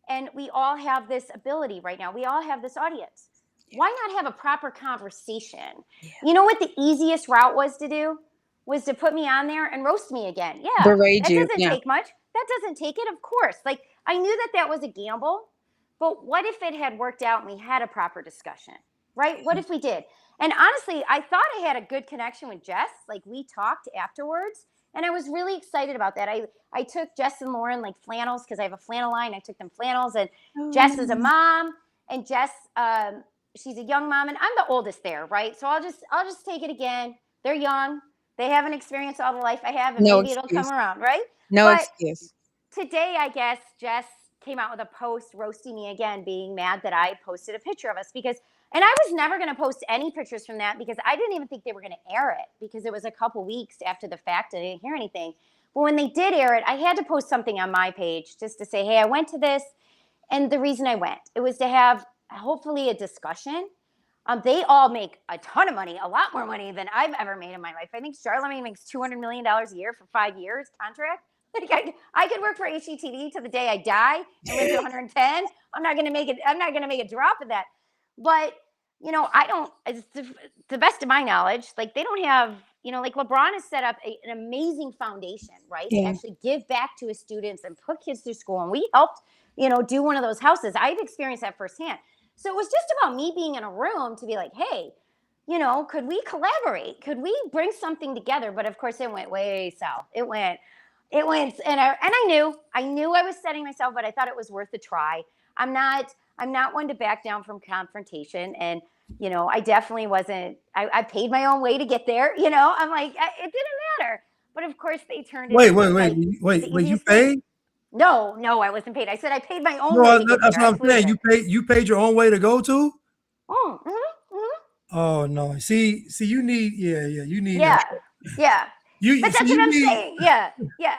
B: and we all have this ability right now. We all have this audience. Why not have a proper conversation?
A: Yeah.
B: You know what the easiest route was to do? Was to put me on there and roast me again. Yeah,
A: Berate
B: that
A: you.
B: doesn't
A: Yeah.
B: take much. That doesn't take it, of course. Like, I knew that that was a gamble, but what if it had worked out and we had a proper discussion, right? What if we did? And honestly, I thought I had a good connection with Jess. Like, we talked afterwards, and I was really excited about that. I took Jess and Lauren like flannels because I have a flannel line. I took them flannels, and Jess is a mom, and Jess, she's a young mom, and I'm the oldest there, right? So I'll just take it again. They're young. They haven't experienced all the life I have, and
A: No
B: maybe it'll come
A: excuse.
B: around, right?
A: No
B: But
A: excuse.
B: today, I guess Jess came out with a post roasting me again, being mad that I posted a picture of us because, and I was never going to post any pictures from that because I didn't even think they were going to air it because it was a couple weeks after the fact. I didn't hear anything. But when they did air it, I had to post something on my page just to say, hey, I went to this. And the reason I went, it was to have hopefully a discussion. They all make a ton of money, a lot more money than I've ever made in my life. I think Charlamagne makes $200 million a year for 5 years contract. Like I could work for HGTV to the day I die and live to 110. I'm not gonna make it. I'm not gonna make a drop of that. But I don't. It's the best of my knowledge. Like they don't have. Like LeBron has set up an amazing foundation, right, to
A: Yeah.
B: actually give back to his students and put kids through school. And we helped, do one of those houses. I've experienced that firsthand. So it was just about me being in a room to be like, hey, could we collaborate? Could we bring something together? But of course, it went way south. And I knew I was setting myself, but I thought it was worth a try. I'm not one to back down from confrontation, and I definitely wasn't. I paid my own way to get there. I'm like, it didn't matter. But of course, they turned it
C: Wait,
B: into
C: wait, wait,
B: like the
C: wait. You
B: easiest thing.
C: paid?
B: No, no, I wasn't paid. I said I paid my own way
C: No,
B: to get
C: that's
B: there.
C: what
B: I
C: I'm
B: flew
C: saying.
B: there.
C: You paid your own way to go to?
B: Oh, mm-hmm.
C: Oh no. See, you need, you need
B: Yeah, yeah.
C: you
B: But
C: see
B: that's what
C: you
B: I'm
C: need
B: saying. Yeah, yeah.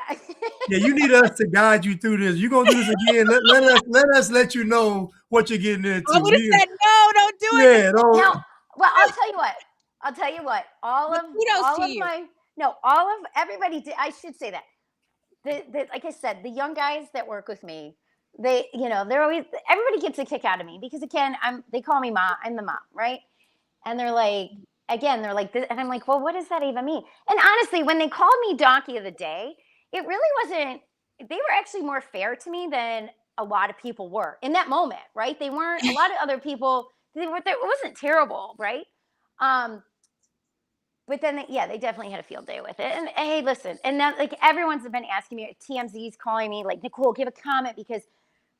C: you need us to guide you through this. You're gonna do this again. Let us let you know what you're getting
A: I
C: into.
A: would have said no. Don't do it.
C: Yeah,
B: No,
C: don't.
B: well, I'll tell you what. I'll tell you what. All
A: But
B: of
A: kudos
B: all
A: to
B: of
A: you.
B: my no, all of everybody did. I should say that. Like I said, the young guys that work with me, they're always, everybody gets a kick out of me because again, they call me mom. I'm the mom, right? And they're like, again, they're like, and I'm like, well, what does that even mean? And honestly, when they called me Donkey of the Day, it really wasn't. They were actually more fair to me than a lot of people were in that moment, right? They weren't. A lot of other people, they were. It wasn't terrible, right? Um, but then, yeah, they definitely had a field day with it. And hey, listen, and now like everyone's been asking me, TMZ's calling me, like, Nicole, give a comment because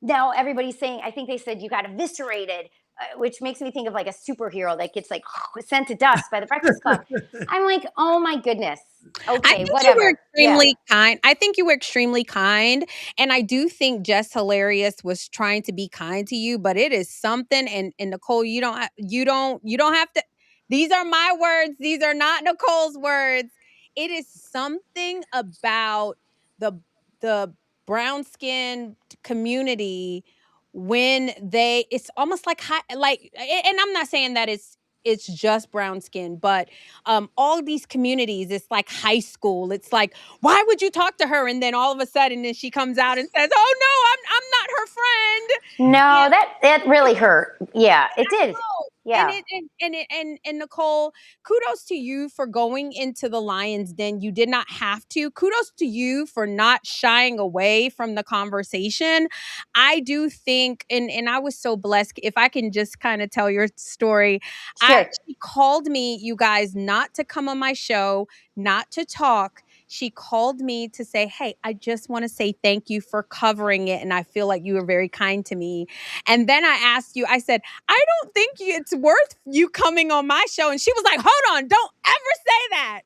B: now everybody's saying, I think they said you got eviscerated, which makes me think of like a superhero that gets like sent to dust by the Breakfast Club. I'm like, oh my goodness.
A: I
B: Okay,
A: think you were
B: whatever. Yeah,
A: extremely kind. I think you were extremely kind, and I do think Jess Hilarious was trying to be kind to you, but it is something. And Nicole, you don't have to. These are my words. These are not Nicole's words. It is something about the the brown skin community when it's almost like and I'm not saying that it's just brown skin, but all these communities, it's like high school. It's like, why would you talk to her? And then all of a sudden, then she comes out and says, "Oh no, I'm not her friend."
B: no, that really hurt. Yeah, it did.
A: Oh, and
B: Yeah,
A: and Nicole, kudos to you for going into the lion's den. You did not have to. Kudos to you for not shying away from the conversation. I do think, and I was so blessed. If I can just kind of tell your story,
B: sure.
A: she called me, you guys, not to come on my show, not to talk. She called me to say, "Hey, I just want to say thank you for covering it, and I feel like you were very kind to me." And then I asked you, I said, "I don't think it's worth you coming on my show." And she was like, "Hold on, don't ever say that.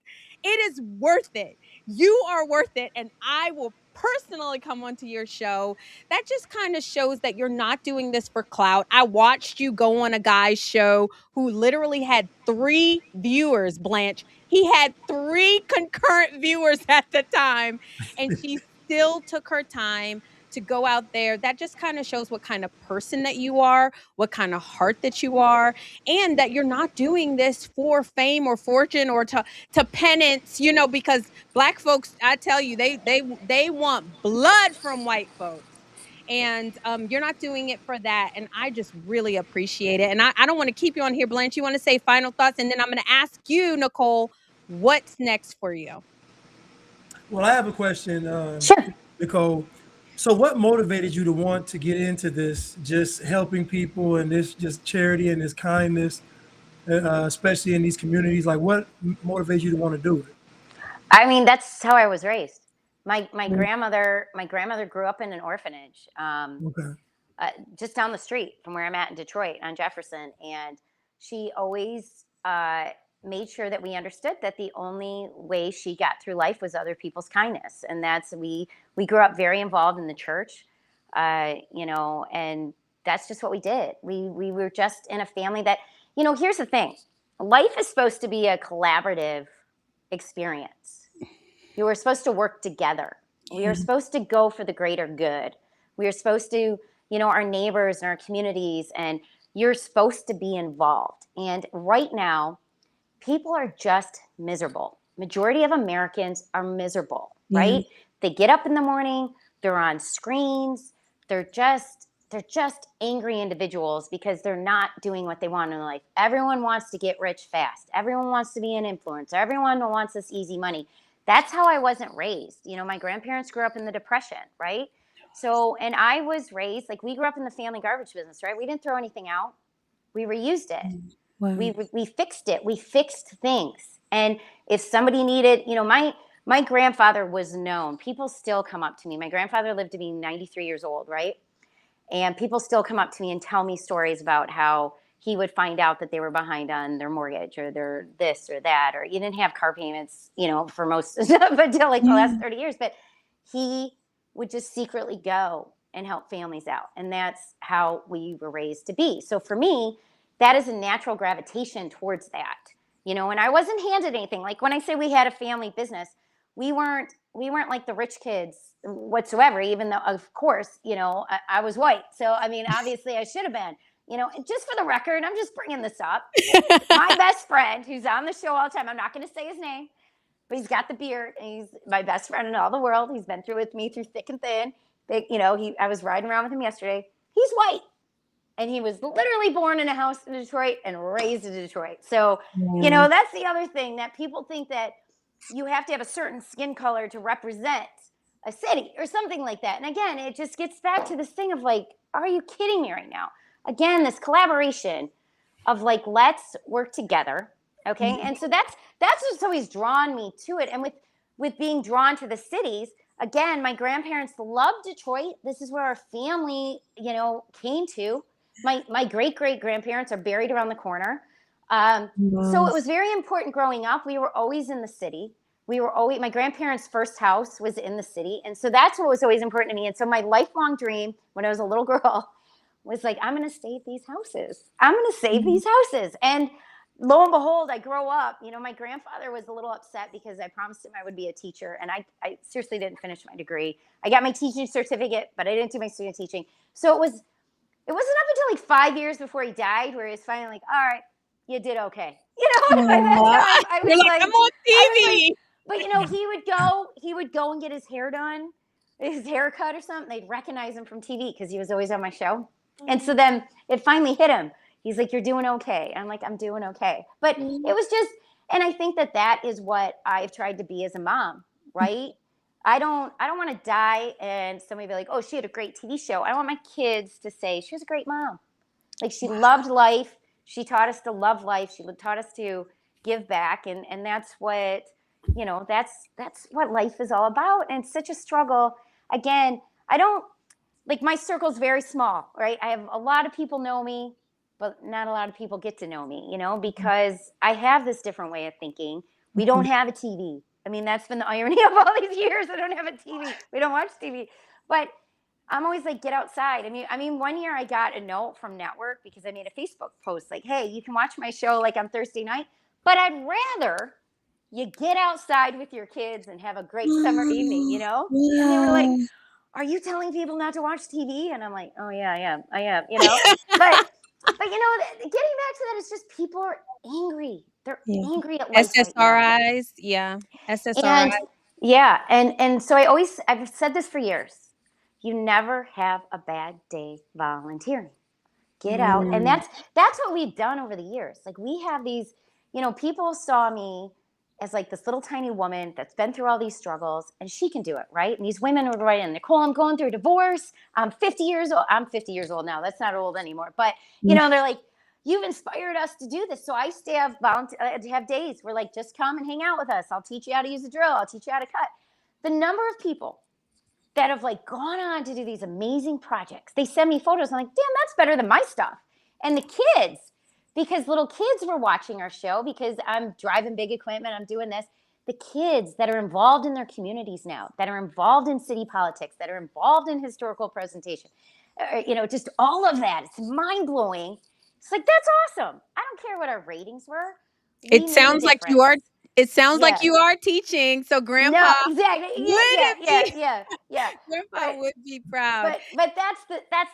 A: It is worth it. You are worth it, and I will personally come onto your show, that just kind of shows that you're not doing this for clout. I watched you go on a guy's show who literally had 3 viewers, Blanche. He had 3 concurrent viewers at the time, and she still took her time to go out there. That just kind of shows what kind of person that you are, what kind of heart that you are, and that you're not doing this for fame or fortune or to penance, because Black folks, I tell you, they want blood from white folks. And you're not doing it for that. And I just really appreciate it. And I don't want to keep you on here, Blanche. You want to say final thoughts? And then I'm going to ask you, Nicole, what's next for you?
C: Well, I have a question,
B: Sure.
C: Nicole. So, what motivated you to want to get into this, just helping people and this just charity and this kindness, especially in these communities? Like, what motivates you to want to do it?
B: I mean, that's how I was raised. My
C: Mm.
B: grandmother grew up in an orphanage,
C: Okay.
B: just down the street from where I'm at in Detroit on Jefferson, and she always made sure that we understood that the only way she got through life was other people's kindness, and that's we grew up very involved in the church, and that's just what we did. We were just in a family that, here's the thing, life is supposed to be a collaborative experience. You were supposed to work together. We are
C: Mhm.
B: supposed to go for the greater good. We are supposed to, our neighbors and our communities, and you're supposed to be involved. And right now, people are just miserable. Majority of Americans are miserable,
A: Yeah.
B: right? They get up in the morning, they're on screens, they're just angry individuals because they're not doing what they want in life. Everyone wants to get rich fast. Everyone wants to be an influencer. Everyone wants this easy money. That's how I wasn't raised. My grandparents grew up in the Depression, right? So, and I was raised, like, we grew up in the family garbage business, right? We didn't throw anything out. We reused it.
A: Wow.
B: We fixed it. We fixed things. And if somebody needed, my grandfather was known. People still come up to me. My grandfather lived to be 93 years old, right? And people still come up to me and tell me stories about how he would find out that they were behind on their mortgage or their this or that, or you didn't have car payments, for most of until like the last 30 years. But he would just secretly go and help families out. And that's how we were raised to be. So for me, that is a natural gravitation towards that. And I wasn't handed anything. Like when I say we had a family business, we weren't like the rich kids whatsoever, even though of course, I was white. So I mean, obviously I should have been, just for the record, I'm just bringing this up. My best friend who's on the show all the time, I'm not going to say his name, but he's got the beard and he's my best friend in all the world. He's been through with me through thick and thin. I was riding around with him yesterday. He's white. And he was literally born in a house in Detroit and raised in Detroit. So,
A: Yeah.
B: that's the other thing, that people think that you have to have a certain skin color to represent a city or something like that. And again, it just gets back to this thing of like, are you kidding me right now? Again, this collaboration of like, let's work together. Okay. And so that's what's always drawn me to it. And with being drawn to the cities, again, my grandparents loved Detroit. This is where our family, came to. My great great grandparents are buried around the corner. So it was very important growing up. We were always in the city. My grandparents' first house was in the city. And so that's what was always important to me. And so my lifelong dream when I was a little girl was like, I'm going to save these houses. I'm going to save these houses. And lo and behold, I grow up. My grandfather was a little upset because I promised him I would be a teacher. And I seriously didn't finish my degree. I got my teaching certificate, but I didn't do my student teaching. So it wasn't up until like 5 years before he died where he was finally like, all right, you did okay. And by that
A: Aw.
B: time
A: You're like, I'm on
B: I was like,
A: TV.
B: but he would go and get his hair done, his haircut or something. They'd recognize him from TV because he was always on my show. And so then it finally hit him. He's like, you're doing okay. I'm like, I'm doing okay. But it was just, and I think that is what I've tried to be as a mom, right? I don't want to die and somebody be like, oh, she had a great TV show. I want my kids to say she was a great mom. Like she loved life. She taught us to love life. She taught us to give back. And that's what, that's what life is all about. And it's such a struggle. Again, I don't, like my circle's very small, right? I have a lot of people know me, but not a lot of people get to know me, because I have this different way of thinking. We don't have a TV. I mean, that's been the irony of all these years. I don't have a TV. We don't watch TV. But I'm always like, get outside. I mean, one year I got a note from network because I made a Facebook post like, hey, you can watch my show like on Thursday night, but I'd rather you get outside with your kids and have a great summer evening, you know? And they were like,
A: Wow.
B: are you telling people not to watch TV? And I'm like, oh yeah, I am, you know? But getting back to that, it's just people are angry. They're
A: Yeah.
B: angry at life right now.
A: SSRIs, yeah. SSRI.
B: And yeah, and so I've said this for years. You never have a bad day volunteering. Get out. And
A: Mm.
B: that's what we've done over the years. Like we have these, people saw me as like this little tiny woman that's been through all these struggles and she can do it, right? And these women would write in, Nicole, I'm going through a divorce. I'm 50 years old. I'm 50 years old now. That's not old anymore. But they're like, you've inspired us to do this. So I stay have days where like, just come and hang out with us. I'll teach you how to use a drill. I'll teach you how to cut. The number of people that have like gone on to do these amazing projects. They send me photos. I'm like, damn, that's better than my stuff. And the kids, because little kids were watching our show, because I'm driving big equipment, I'm doing this. The kids that are involved in their communities now, that are involved in city politics, that are involved in historical presentation, just all of that. It's mind blowing. It's like, that's awesome. I don't care what our ratings were. We
A: It
B: made a
A: sounds like you are
B: difference.
A: it sounds like
B: Yeah.
A: you are teaching, so grandpa
B: No, exactly.
A: would be
B: Yeah.
A: grandpa
B: But
A: would be proud.
B: but that's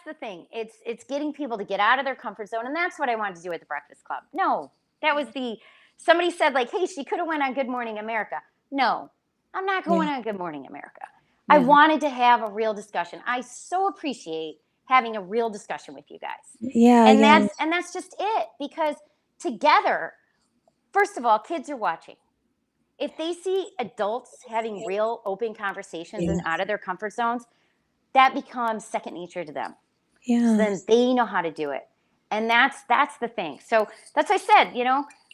B: the thing. It's getting people to get out of their comfort zone, and that's what I wanted to do at the Breakfast Club. No, that was somebody said like, hey, she could have went on Good Morning America. No, I'm not going
A: Yeah.
B: on Good Morning America. I
A: Yeah.
B: wanted to have a real discussion. I so appreciate having a real discussion with you guys,
A: Yeah,
B: and
A: yeah.
B: that's just it. Because together, first of all, kids are watching. If they see adults having real open conversations
A: Yeah.
B: and out of their comfort zones, that becomes second nature to them. So
A: Yeah.
B: then they know how to do it. And that's the thing. So that's what I said,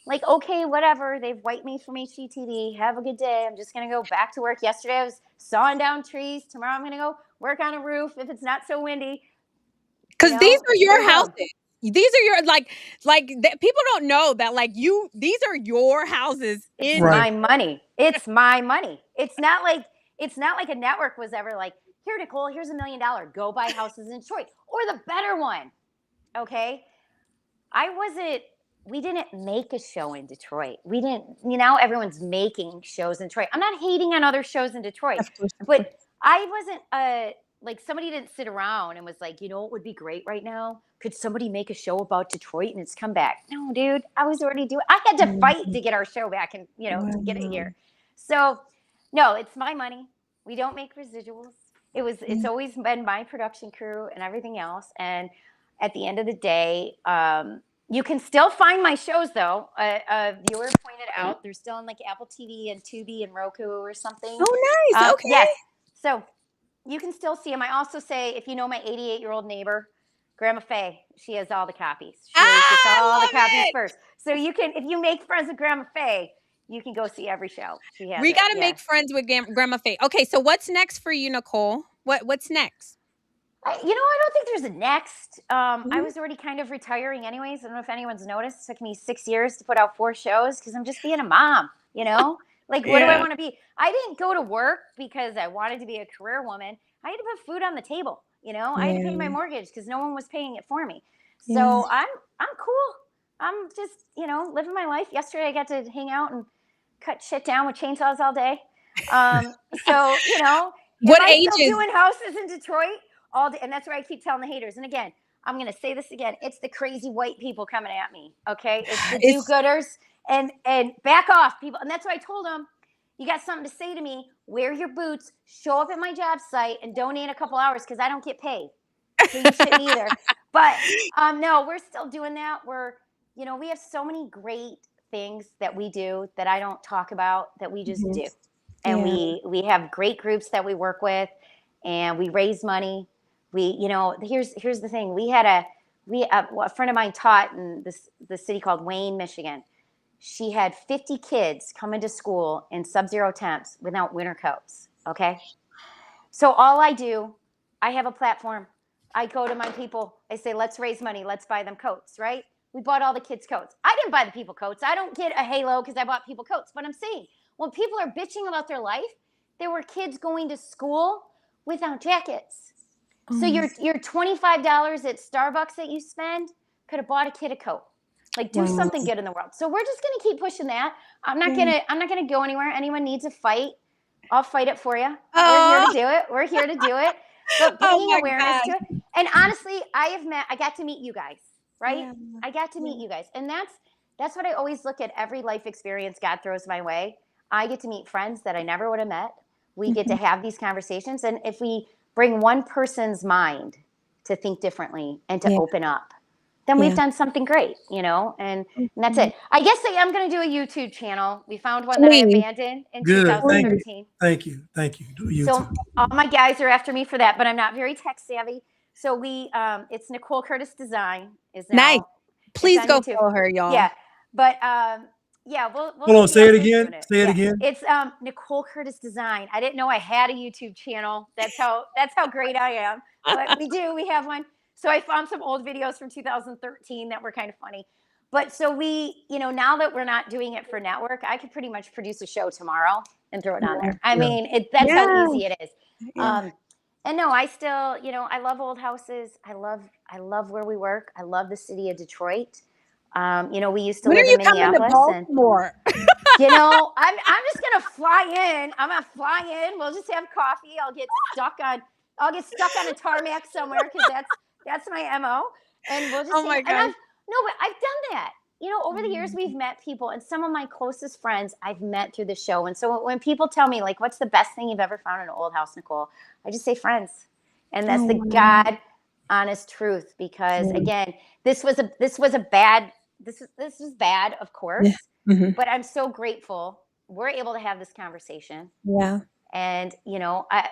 B: like, okay, whatever. They've wiped me from HGTV. Have a good day. I'm just going to go back to work. Yesterday I was sawing down trees. Tomorrow I'm going to go work on a roof if it's not so windy.
A: Because these are
B: They're
A: your
B: dumb.
A: houses. These are your people don't know that these are your houses
B: It's
A: in
C: Right.
B: my money. It's my money. It's not like a network was ever like, here, Nicole, here's $1 million. Go buy houses in Detroit. Or the better one. Okay. We didn't make a show in Detroit. We didn't, everyone's making shows in Detroit. I'm not hating on other shows in Detroit,
A: Of course, of course.
B: but I wasn't like, somebody didn't sit around and was like, what would be great right now? Could somebody make a show about Detroit and its comeback? No, dude, I was already doing. I had to fight to get our show back and to get it
A: Wow.
B: here. So, no, it's my money. We don't make residuals. It's
A: Yeah.
B: always been my production crew and everything else. And at the end of the day, you can still find my shows though. A viewer pointed out they're still on like Apple TV and Tubi and Roku or something.
A: Oh, nice. Okay.
B: Yes, so you can still see them. I also say, if you know my 88-year-old neighbor, Grandma Faye, she has all the copies. She always gets
A: I
B: all the
A: love
B: copies
A: it.
B: first. So you can, if you make friends with Grandma Faye, you can go see every show. She has
A: We
B: it.
A: got to
B: Yeah.
A: make friends with Grandma Faye. Okay, so what's next for you, Nicole? What's next?
B: I don't think there's a next. I
A: Mhm.
B: was already kind of retiring anyways. I don't know if anyone's noticed. It took me 6 years to put out 4 shows because I'm just being a mom, Like, what do I
A: Yeah.
B: want to be? I didn't go to work because I wanted to be a career woman. I had to put food on the table, I had to pay my
A: Yeah.
B: mortgage because no one was paying it for me.
A: Yeah.
B: So I'm cool. I'm just, living my life. Yesterday I got to hang out and cut shit down with chainsaws all day. So, am
A: What
B: I still
A: ages?
B: doing houses in Detroit all day? And that's where I keep telling the haters. And again, I'm going to say this again. It's the crazy white people coming at me. Okay. It's the
A: It's
B: do-gooders and back off, people. And that's why I told them, you got something to say to me, wear your boots, show up at my job site and donate a couple hours because I don't get paid. So you shouldn't either. But no, we're still doing that. We have so many great things that we do that I don't talk about, that we just
A: Mhm.
B: do. And
A: Yeah.
B: we have great groups that we work with, and we raise money. Here's the thing. A friend of mine taught in the city called Wayne, Michigan. She had 50 kids come into school in sub-zero temps without winter coats. Okay. So all I do, I have a platform. I go to my people. I say, let's raise money. Let's buy them coats, right? We bought all the kids coats. I didn't buy the people coats. I don't get a halo because I bought people coats. But I'm saying, When people are bitching about their life, there were kids going to school without jackets. So your $25 at Starbucks that you spend could have bought a kid a coat. Like, do something good in the world. So we're just gonna keep pushing that. I'm not gonna go anywhere. Anyone needs a fight, I'll fight it for you. We're here to do it. We're here to do it. But
A: Oh
B: bringing
A: my
B: awareness to
A: gosh.
B: it. And honestly, I got to meet you guys, right?
A: Yeah.
B: I got to meet you guys. And that's what I always look at. Every life experience God throws my way, I get to meet friends that I never would have met. We get to have these conversations. And if we bring one person's mind to think differently and to
A: Yeah.
B: open up, then we've done something great, and that's it. I guess I am going to do a YouTube channel. We found one that I
A: Please.
B: abandoned in
C: Good. Thank you.
B: 2013.
C: Thank you. Thank you. Do you
B: So
C: too.
B: all my guys are after me for that, but I'm not very tech savvy. So it's Nicole Curtis Design is
A: Nice.
B: now, it's
A: Please
B: on
A: go
B: YouTube.
A: follow her, y'all.
B: Yeah, but yeah, we'll
C: Hold on.
B: see
C: Say it
B: after
C: again.
B: doing it.
C: Say it
B: Yeah.
C: again.
B: It's Nicole Curtis Design. I didn't know I had a YouTube channel. That's how great I am. But we do. We have one. So I found some old videos from 2013 that were kind of funny. But so now that we're not doing it for network, I could pretty much produce a show tomorrow and throw it on there. I
C: Yeah.
B: mean, that's how
A: Yeah.
B: easy it is.
A: Yeah.
B: And no, I still, I love old houses. I love where we work. I love the city of Detroit. We used to
A: When are
B: live
A: you
B: in
A: coming to
B: Minneapolis, and
A: Baltimore?
B: I'm just gonna fly in. I'm gonna fly in. We'll just have coffee. I'll get stuck on a tarmac somewhere because that's my MO. And we'll just
A: Oh
B: hang.
A: my
B: And
A: gosh.
B: but I've done that. Over the years we've met people, and some of my closest friends I've met through the show. And so when people tell me like, "What's the best thing you've ever found in an old house, Nicole?" I just say friends, and that's
A: Oh,
B: the
A: wow.
B: God honest truth. Because
A: Yeah.
B: again, this was bad. This is bad, of
A: Yeah.
B: course.
A: Mhm.
B: But I'm so grateful we're able to have this conversation.
A: Yeah.
B: And,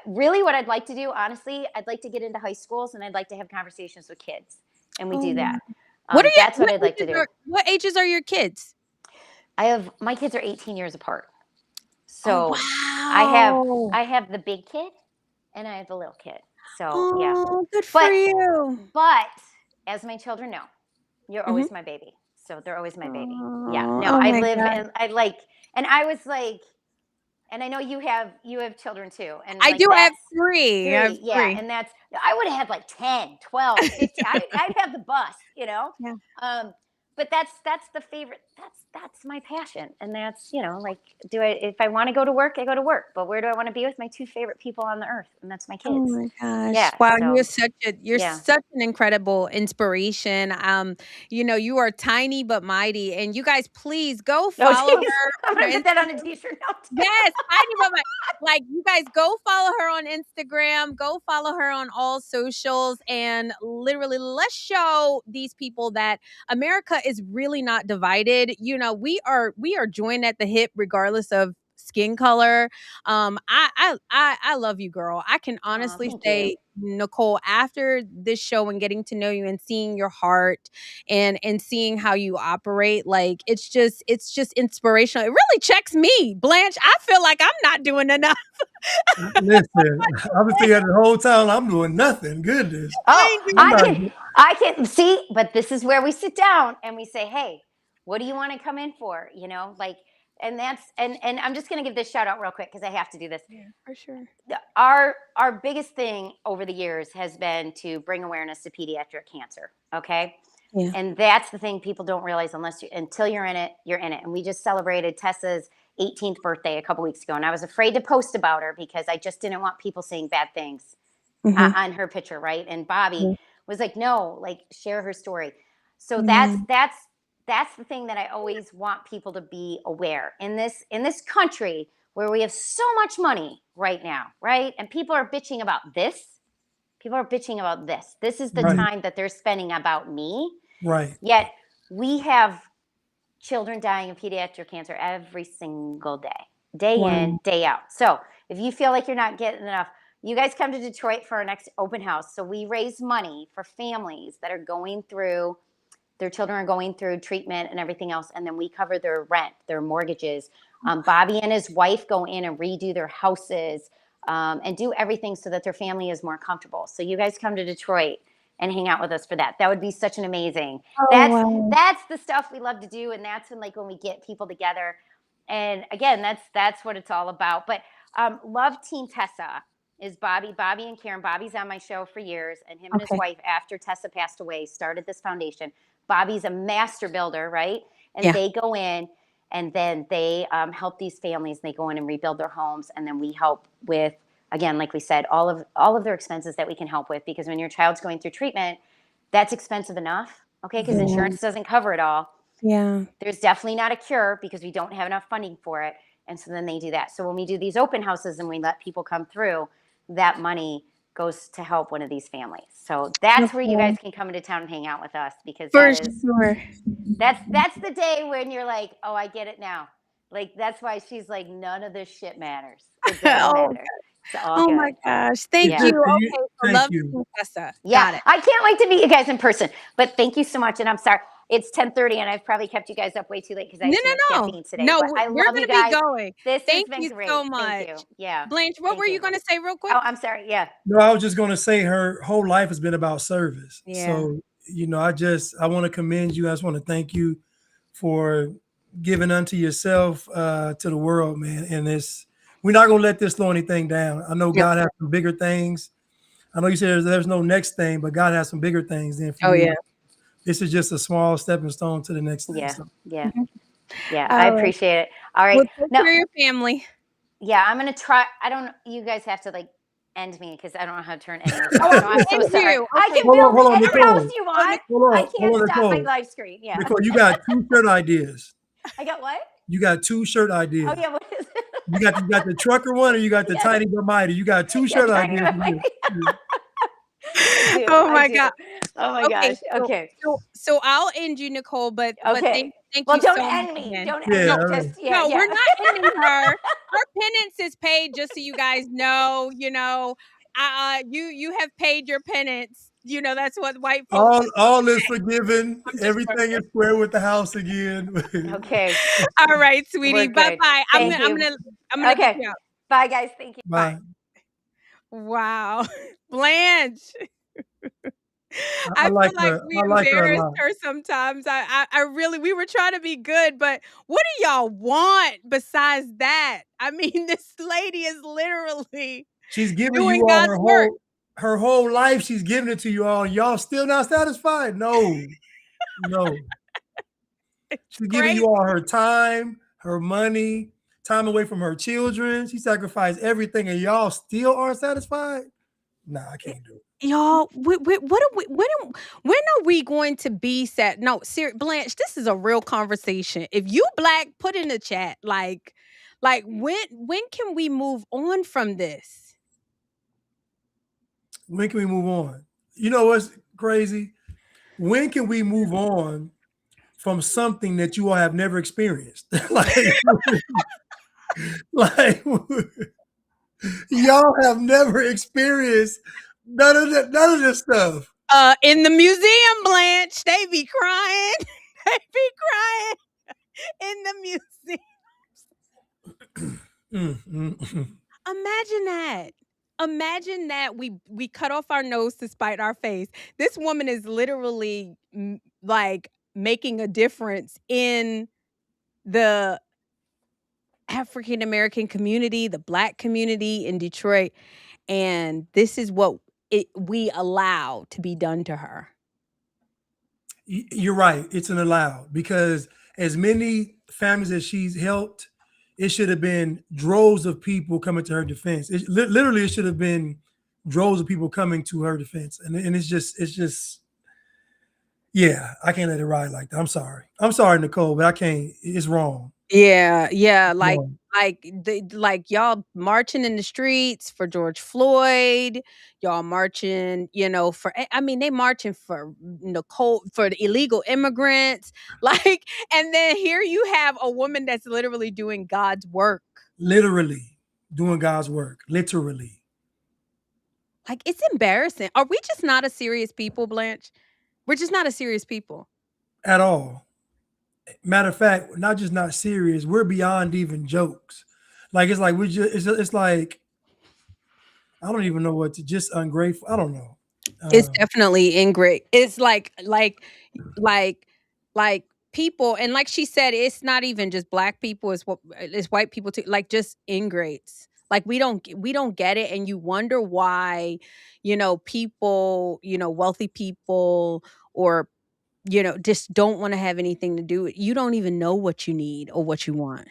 B: really what I'd like to do, honestly, I'd like to get into high schools and I'd like to have conversations with kids. And we
A: Oh,
B: do
A: wow.
B: that. That's what I'd like to do.
A: What ages are your kids?
B: My kids are 18 years apart.
A: Oh,
B: So
A: wow.
B: I have the big kid and I have the little kid. So yeah.
A: Oh, good for
B: But,
A: you.
B: but as my children know, you're
A: Mhm.
B: always my baby. So they're always my baby. Yeah.
A: Oh,
B: No,
A: oh
B: I
A: my
B: live
A: god.
B: and I was like, and I know you have children too. And
A: I
B: like
A: do have
B: that's
A: 3. I have
B: 3. Yeah.
A: 3.
B: And I would have had like 10, 12, 15. I'd have the bus.
A: Yeah.
B: But that's the favorite. That's my passion. And that's, like, if I want to go to work, I go to work. But where do I want to be with my 2 favorite people on the earth? And that's my
A: Oh
B: kids.
A: my gosh.
B: Yeah.
A: Wow,
B: So
A: you're
B: yeah.
A: such an incredible inspiration. You are tiny but mighty. And you guys, please go
B: Oh,
A: follow
B: geez.
A: her
B: I'm
A: on her
B: gonna put that on a t-shirt now too.
A: Yes, tiny but mighty. Like, you guys go follow her on Instagram, go follow her on all socials, and literally let's show these people that America is really not divided. We are joined at the hip regardless of skin color. I love you, girl. I can
B: Oh,
A: honestly
B: thank you.
A: say, Nicole, after this show and getting to know you and seeing your heart and seeing how you operate, like, it's just inspirational. It really checks me, Blanche. I feel like I'm not doing enough.
C: Listen, I've been thinking the whole time I'm doing nothing. Goodness.
B: Oh,
A: I ain't
C: I'm
A: doing
C: not.
B: I can see, but this is where we sit down and we say, "Hey, what do you want to come in for?" Like, and that's and I'm just gonna give this shout out real quick because I have to do this.
A: Yeah, for sure.
B: Our biggest thing over the years has been to bring awareness to pediatric cancer. Okay.
A: Yeah.
B: And that's the thing people don't realize until you're in it, you're in it. And we just celebrated Tessa's 18th birthday a couple weeks ago. And I was afraid to post about her because I just didn't want people saying bad things
A: Mhm.
B: on her picture, right? And Bobby
A: Yeah.
B: was like, no, like, share her story. So
A: Yeah.
B: that's the thing that I always want people to be aware in this country where we have so much money right now, right? And people are bitching about this. People are bitching about this. This is the
C: Right.
B: time that they're spending about me.
C: Right.
B: Yet we have children dying of pediatric cancer every single day
A: Wow.
B: in, day out. So if you feel like you're not getting enough, you guys come to Detroit for our next open house. So we raise money for families that are their children are going through treatment and everything else. And then we cover their rent, their mortgages. Bobby and his wife go in and redo their houses and do everything so that their family is more comfortable. So you guys come to Detroit and hang out with us for that. That would be such an amazing.
A: Oh,
B: That's
A: wow.
B: that's the stuff we love to do, and that's when we get people together. And again, that's what it's all about. But love Team Tessa is Bobby and Karen. Bobby's on my show for years, and him and his
A: Okay.
B: wife, after Tessa passed away, started this foundation. Bobby's a master builder, right? And
A: Yeah.
B: they go in and then they help these families. They go in and rebuild their homes, and then we help with, again, like we said, all of their expenses that we can help with, because when your child's going through treatment, that's expensive enough, okay? Because
A: Yeah.
B: insurance doesn't cover it all.
A: Yeah.
B: There's definitely not a cure because we don't have enough funding for it. And so then they do that. So when we do these open houses and we let people come through, that money goes to help one of these families. So that's where you guys
A: Okay.
B: can come into town and hang out with us, because
A: For
B: that is
A: sure.
B: that's the day when you're like, oh, I get it now. Like, that's why she's like, none of this shit matters. It doesn't
A: Oh,
B: matter. It's all
A: oh my
B: good.
A: gosh. Thank
B: Yeah.
A: you. Okay, so
C: Thank
A: love
C: you.
A: you, Tessa.
B: Yeah,
A: Got it.
B: I can't wait to meet you guys in person. But thank you so much. And I'm sorry, it's 10:30 and I've probably kept you guys up way too late because I
A: No,
B: had too much
A: no, no.
B: caffeine today.
A: No,
B: But I
A: we're
B: love you
A: gonna be
B: guys.
A: going.
B: This has
A: Thank
B: been
A: you
B: great.
A: so
B: Thank you.
A: much.
B: Yeah.
A: Blanche, what
B: Thank
A: were you
B: you.
A: gonna say real quick?
B: Oh, I'm sorry. Yeah.
C: No, I was just going to say her whole life has been about service.
A: Yeah.
C: So, I want to commend you. I just want to thank you for giving unto yourself to the world, man. And we're not going to let this slow anything down. I know
A: Yep.
C: God has some bigger things. I know you said there's no next thing, but God has some bigger things than for
A: Oh yeah.
C: you. This is just a small stepping stone to the next thing.
B: Yeah.
C: So,
B: Yeah.
A: Mhm.
B: Yeah. I
A: All right.
B: appreciate it. All right.
A: Well, take
B: Now,
A: care of your family.
B: yeah, I'm going to try. I don't, you guys have to like end me because I don't know how to turn end this
A: Oh,
B: off.
A: I'm
B: So I'm
A: gonna
B: so
A: end
B: sorry.
A: you.
B: I
A: Okay.
B: can build
C: hold on,
B: any house
C: Nicole.
B: you
A: Oh,
B: want. I
C: Hold
B: can't
C: on,
B: stop my
C: Nicole.
B: live screen. Yeah.
C: Nicole, you got two shirt ideas.
B: I got what?
C: You got two shirt
B: Oh,
C: ideas.
B: yeah. What is it?
C: You got the trucker one, or you got the
B: Yes.
C: tiny but mighty. You got two
B: Yeah,
C: shirt
B: tiny
C: ideas.
B: but mighty. I do.
A: oh
B: I
A: my
B: do.
A: God.
B: Oh my
A: Okay,
B: gosh. Okay.
A: so I'll end you, Nicole, but
B: Okay.
A: thank
B: Well,
A: you
B: don't
A: so much
B: end me.
A: again.
B: Don't end
C: Yeah,
A: No,
B: me.
C: all right.
B: Just yeah,
A: no, we're
B: yeah.
A: not ending her. Her penance is paid, just so you guys know, you have paid your penance. That's what white folks
C: All is forgiven.
A: I'm just
C: Everything is square with the house again.
B: Okay.
A: all right, sweetie.
B: We're
A: Bye
B: good.
A: bye.
B: Thank you.
A: I'm gonna get
B: Okay.
A: you out.
B: Bye guys. Thank you.
A: Bye.
C: Bye.
A: Wow. Blanche.
C: I
A: I
C: like
A: feel like
C: her.
A: we
C: I like her a
A: embarrassed
C: lot.
A: her sometimes. I really, we were trying to be good, but what do y'all want besides that? I mean, this lady is literally
C: She's giving
A: doing
C: you all
A: God's work.
C: her whole life. She's giving it to you all. Y'all still not satisfied? No, no. She's giving
A: Crazy.
C: you all her time, her money, time away from her children. She sacrificed everything, and y'all still aren't satisfied? Nah, I can't do it.
A: Y'all, what are we when are we going to be set? No, Blanche, this is a real conversation. If you black, put in the chat. Like when can we move on from this?
C: When can we move on? You know what's crazy? When can we move on from something that you all have never experienced? like y'all have never experienced none of this stuff.
A: In the museum, Blanche, they be crying. They be crying in the museum. Imagine that. Imagine that we cut off our nose to spite our face. This woman is literally like making a difference in the African American community, the black community in Detroit, and this is what we allow to be done to her.
C: You're right. It's an allowed because as many families as she's helped, it should have been droves of people coming to her defense. Literally, it should have been droves of people coming to her defense, and it's just yeah. I can't let it ride like that. I'm sorry, Nicole, but I can't. It's wrong.
A: Yeah, yeah,
C: It's wrong.
A: like y'all marching in the streets for George Floyd, y'all marching, for I mean, they marching for Nicole for the illegal immigrants, like, and then here you have a woman that's literally doing God's work.
C: Literally doing God's work. Literally.
A: Like, it's embarrassing. Are we just not a serious people, Blanche? We're just not a serious people.
C: At all. Matter of fact, not just not serious, we're beyond even jokes. Like it's like we just it's like I don't even know what to just ungrateful. I don't know.
A: It's definitely ingrate. It's like like people, and like she said, it's not even just black people, it's white people too, like just ingrates. Like we don't get it, and you wonder why, people, wealthy people, or just don't want to have anything to do with. You don't even know what you need or what you want.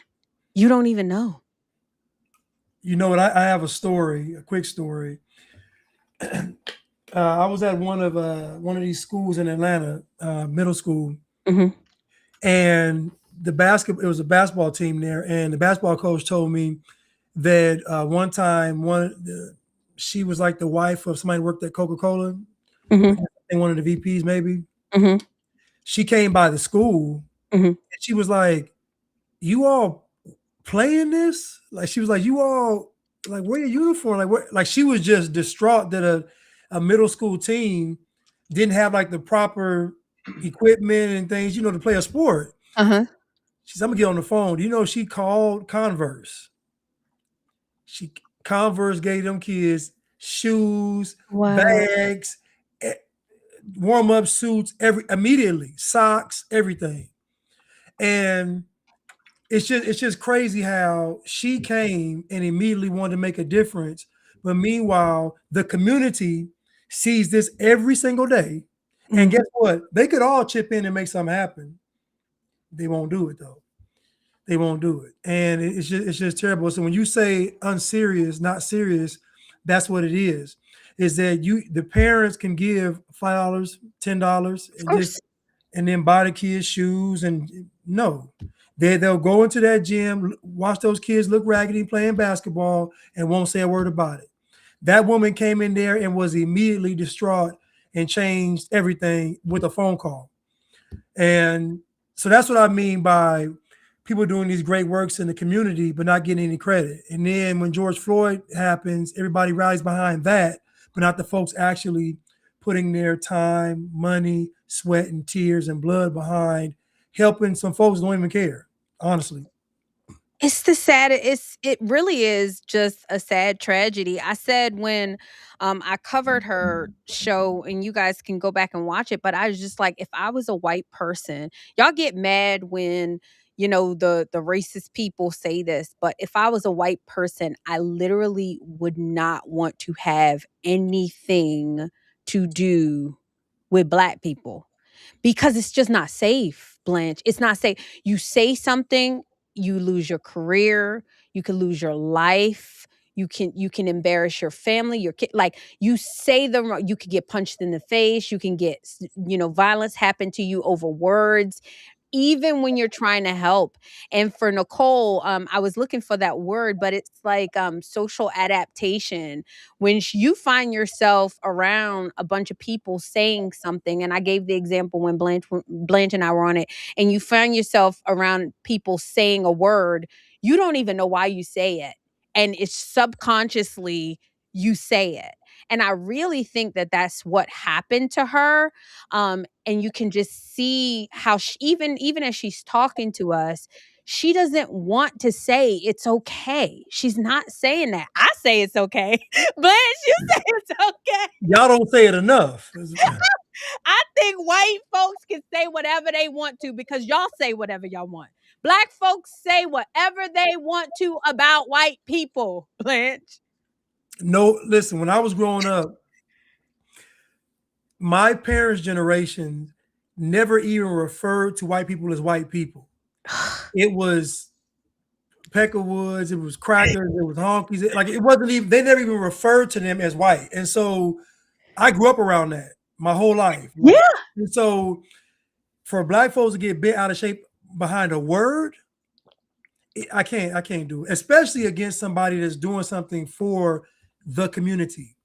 A: You don't even know.
C: You know what? I have a story, a quick story. I was at one of these schools in Atlanta, middle school,
A: Mhm.
C: and it was a basketball team there, and the basketball coach told me that one time she was like the wife of somebody who worked at Coca-Cola,
A: Mhm.
C: and one of the VPs maybe.
A: Mhm.
C: She came by the school
A: Mhm.
C: and she was like, "You all playing this?" Like she was like, "You all like wear your uniform?" Like what? Like she was just distraught that a middle school team didn't have like the proper equipment and things, to play a sport.
A: Uh-huh.
C: She said, "I'm gonna get on the phone." You know, she called Converse. She Converse gave them kids shoes,
A: Wow.
C: bags, warm up suits, immediately socks, everything. And it's just crazy how she came and immediately wanted to make a difference. But meanwhile, the community sees this every single day. And
A: Mhm.
C: guess what? They could all chip in and make something happen. They won't do it though. They won't do it. And it's just terrible. So when you say unserious, not serious, that's what it is. Is that the parents can give $5, $10
A: Of
C: and just
A: course.
C: and then buy the kids shoes and no. They'll go into that gym, watch those kids look raggedy playing basketball and won't say a word about it. That woman came in there and was immediately distraught and changed everything with a phone call. And so that's what I mean by people doing these great works in the community, but not getting any credit. And then when George Floyd happens, everybody rallies behind that, but not the folks actually putting their time, money, sweat, and tears and blood behind helping some folks who don't even care, honestly.
A: It really is just a sad tragedy. I said when I covered her show, and you guys can go back and watch it, but I was just like, if I was a white person, y'all get mad when the racist people say this, but if I was a white person, I literally would not want to have anything to do with black people, because it's just not safe, Blanche. It's not safe. You say something, you lose your career, you can lose your life, you can embarrass your family, your kid. Like, you say the wrong, you could get punched in the face, you can get violence happen to you over words, even when you're trying to help. And for Nicole, I was looking for that word, but it's like social adaptation. When you find yourself around a bunch of people saying something, and I gave the example when Blanche and I were on it, and you find yourself around people saying a word, you don't even know why you say it, and it's subconsciously you say it. And I really think that that's what happened to her. And you can just see how even as she's talking to us, she doesn't want to say it's okay. She's not saying that. I say it's okay. Blanche, you say it's okay.
C: Y'all don't say it enough.
A: I think white folks can say whatever they want to because y'all say whatever y'all want. Black folks say whatever they want to about white people, Blanche.
C: No, listen, when I was growing up, my parents' generation never even referred to white people as white people. It was Peckerwoods, it was crackers, it was honkies. Like it wasn't even they never even referred to them as white. And so I grew up around that my whole life.
A: Yeah.
C: Like, and so for black folks to get bent out of shape behind a word, I can't do it, especially against somebody that's doing something for the community.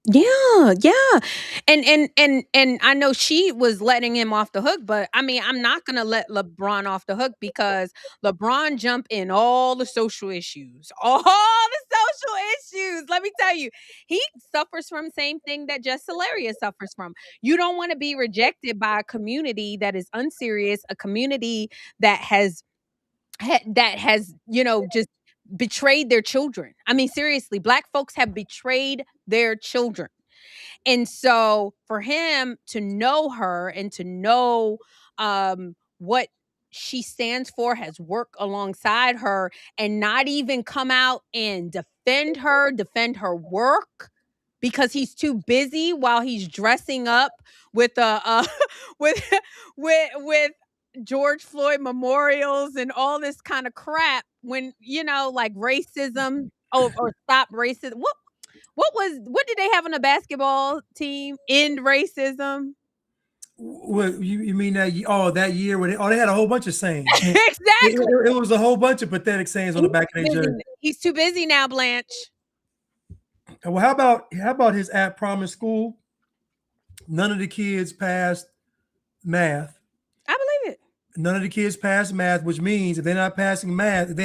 A: Yeah, yeah. And I know she was letting him off the hook, but I mean, I'm not gonna let LeBron off the hook because LeBron jumped in all the social issues. All the social issues. Let me tell you, he suffers from the same thing that Jess Solaria suffers from. You don't want to be rejected by a community that is unserious, a community that has just betrayed their children. I mean, seriously, black folks have betrayed their children. And so for him to know her and to know what she stands for has worked alongside her and not even come out and defend her work because he's too busy while he's dressing up with a with with George Floyd memorials and all this kind of crap when like racism or stop racism. What did they have on the basketball team? End racism.
C: What you mean that? Oh, that year when they had a whole bunch of sayings.
A: Exactly.
C: It was a whole bunch of pathetic sayings on the back of their jersey.
A: He's too busy now, Blanche.
C: Well, how about his at promise school? None of the kids passed math.
A: I believe it.
C: None of the kids passed math, which means if they're not passing math, if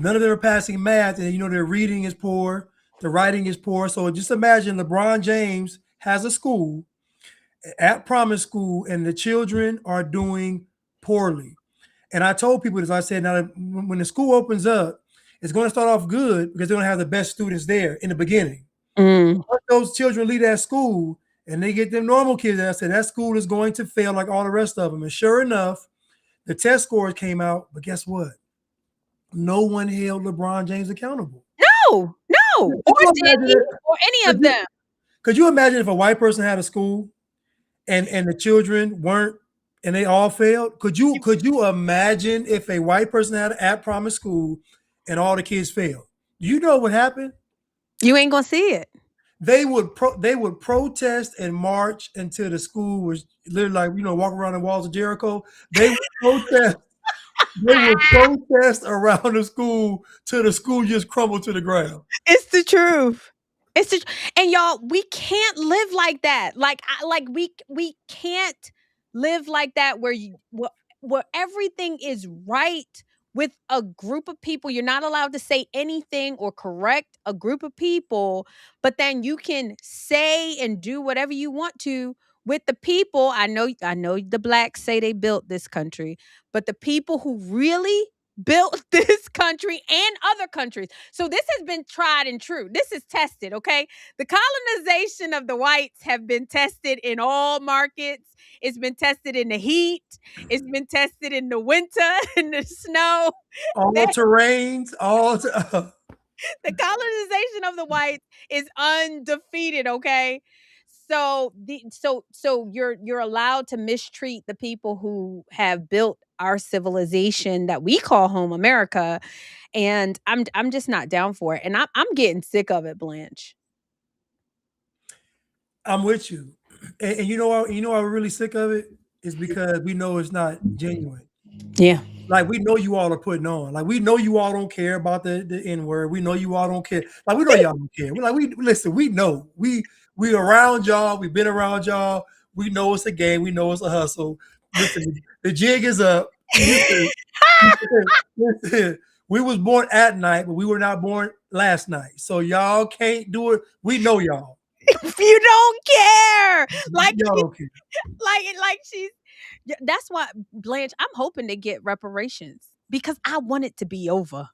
C: none of them are passing math, and their reading is poor, the writing is poor. So just imagine LeBron James has a school, at promise school, and the children are doing poorly. And I told people this. I said, now when the school opens up, it's going to start off good because they're going to have the best students there in the beginning. Once those children leave that school and they get them normal kids, I said that school is going to fail like all the rest of them. And sure enough, the test scores came out. But guess what? No one held LeBron James accountable.
A: No, or Cindy, or any of them.
C: Could you imagine if a white person had a school and the children weren't, and they all failed? Could you imagine if a white person had an at promise school and all the kids failed? You know what happened?
A: You ain't gonna see it.
C: They would protest and march until the school was literally like walk around the walls of Jericho. They would protest. They would protest around the school till the school just crumbled to the ground.
A: It's the truth. And y'all, we can't live like that. We can't live like that where everything is right with a group of people. You're not allowed to say anything or correct a group of people, but then you can say and do whatever you want to with the people. I know the blacks say they built this country, but the people who really built this country and other countries. So this has been tried and true. This is tested, okay? The colonization of the whites have been tested in all markets. It's been tested in the heat. It's been tested in the winter, in the snow.
C: All terrains,
A: the colonization of the whites is undefeated, okay? So you're allowed to mistreat the people who have built our civilization that we call home, America, and I'm just not down for it, and I'm getting sick of it, Blanche.
C: I'm with you, and I'm really sick of it is because we know it's not genuine.
A: Yeah.
C: Like we know you all are putting on. Like we know you all don't care about the N-word. We know you all don't care. Like we know y'all don't care. Listen. We know we around y'all. We've been around y'all. We know it's a game. We know it's a hustle. Listen, the jig is up. Listen, we was born at night, but we were not born last night. So y'all can't do it. We know y'all.
A: You don't care. Like
C: y'all don't care.
A: Like she's. That's why, Blanche, I'm hoping to get reparations because I want it to be over.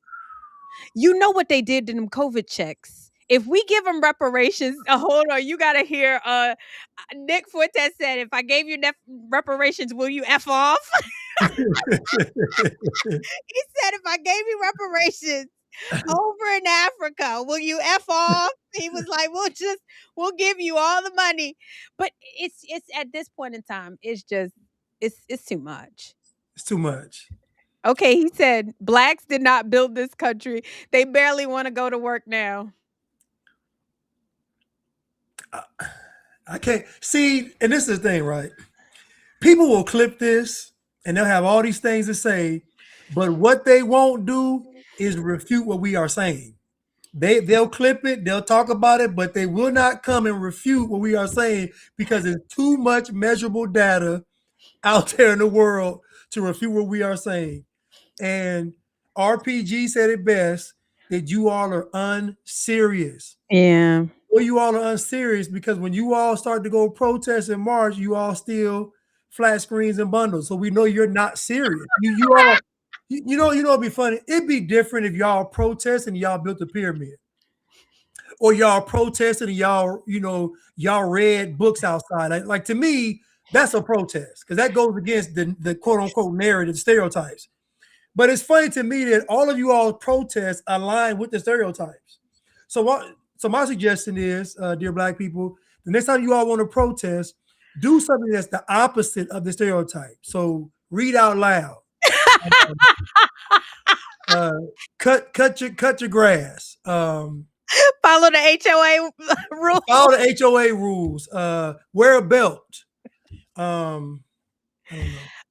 A: You know what they did to them COVID checks. If we give them reparations, hold on, you got to hear Nick Fortes said, if I gave you reparations, will you F off? He said, if I gave you reparations over in Africa, will you F off? He was like, we'll give you all the money. But it's at this point in time, it's just, it's too much.
C: It's too much.
A: Okay, he said blacks did not build this country. They barely want to go to work now.
C: I can't see, and this is the thing, right? People will clip this and they'll have all these things to say, but what they won't do is refute what we are saying. They'll clip it, they'll talk about it, but they will not come and refute what we are saying because there's too much measurable data out there in the world to refute what we are saying. And RPG said it best that you all are unserious.
A: Yeah.
C: Well, you all are unserious because when you all start to go protest in March, you all steal flat screens and bundles. So we know you're not serious. You all, it'd be funny. It'd be different if y'all protest and y'all built a pyramid. Or y'all protested and y'all read books outside. Like to me, That's a protest because that goes against the quote unquote narrative stereotypes. But it's funny to me that all of you all protests align with the stereotypes. So what? So my suggestion is, dear Black people, the next time you all want to protest, do something that's the opposite of the stereotype. So read out loud. Uh, cut your grass.
A: Follow the HOA rule.
C: Follow the HOA rules. Wear a belt. I don't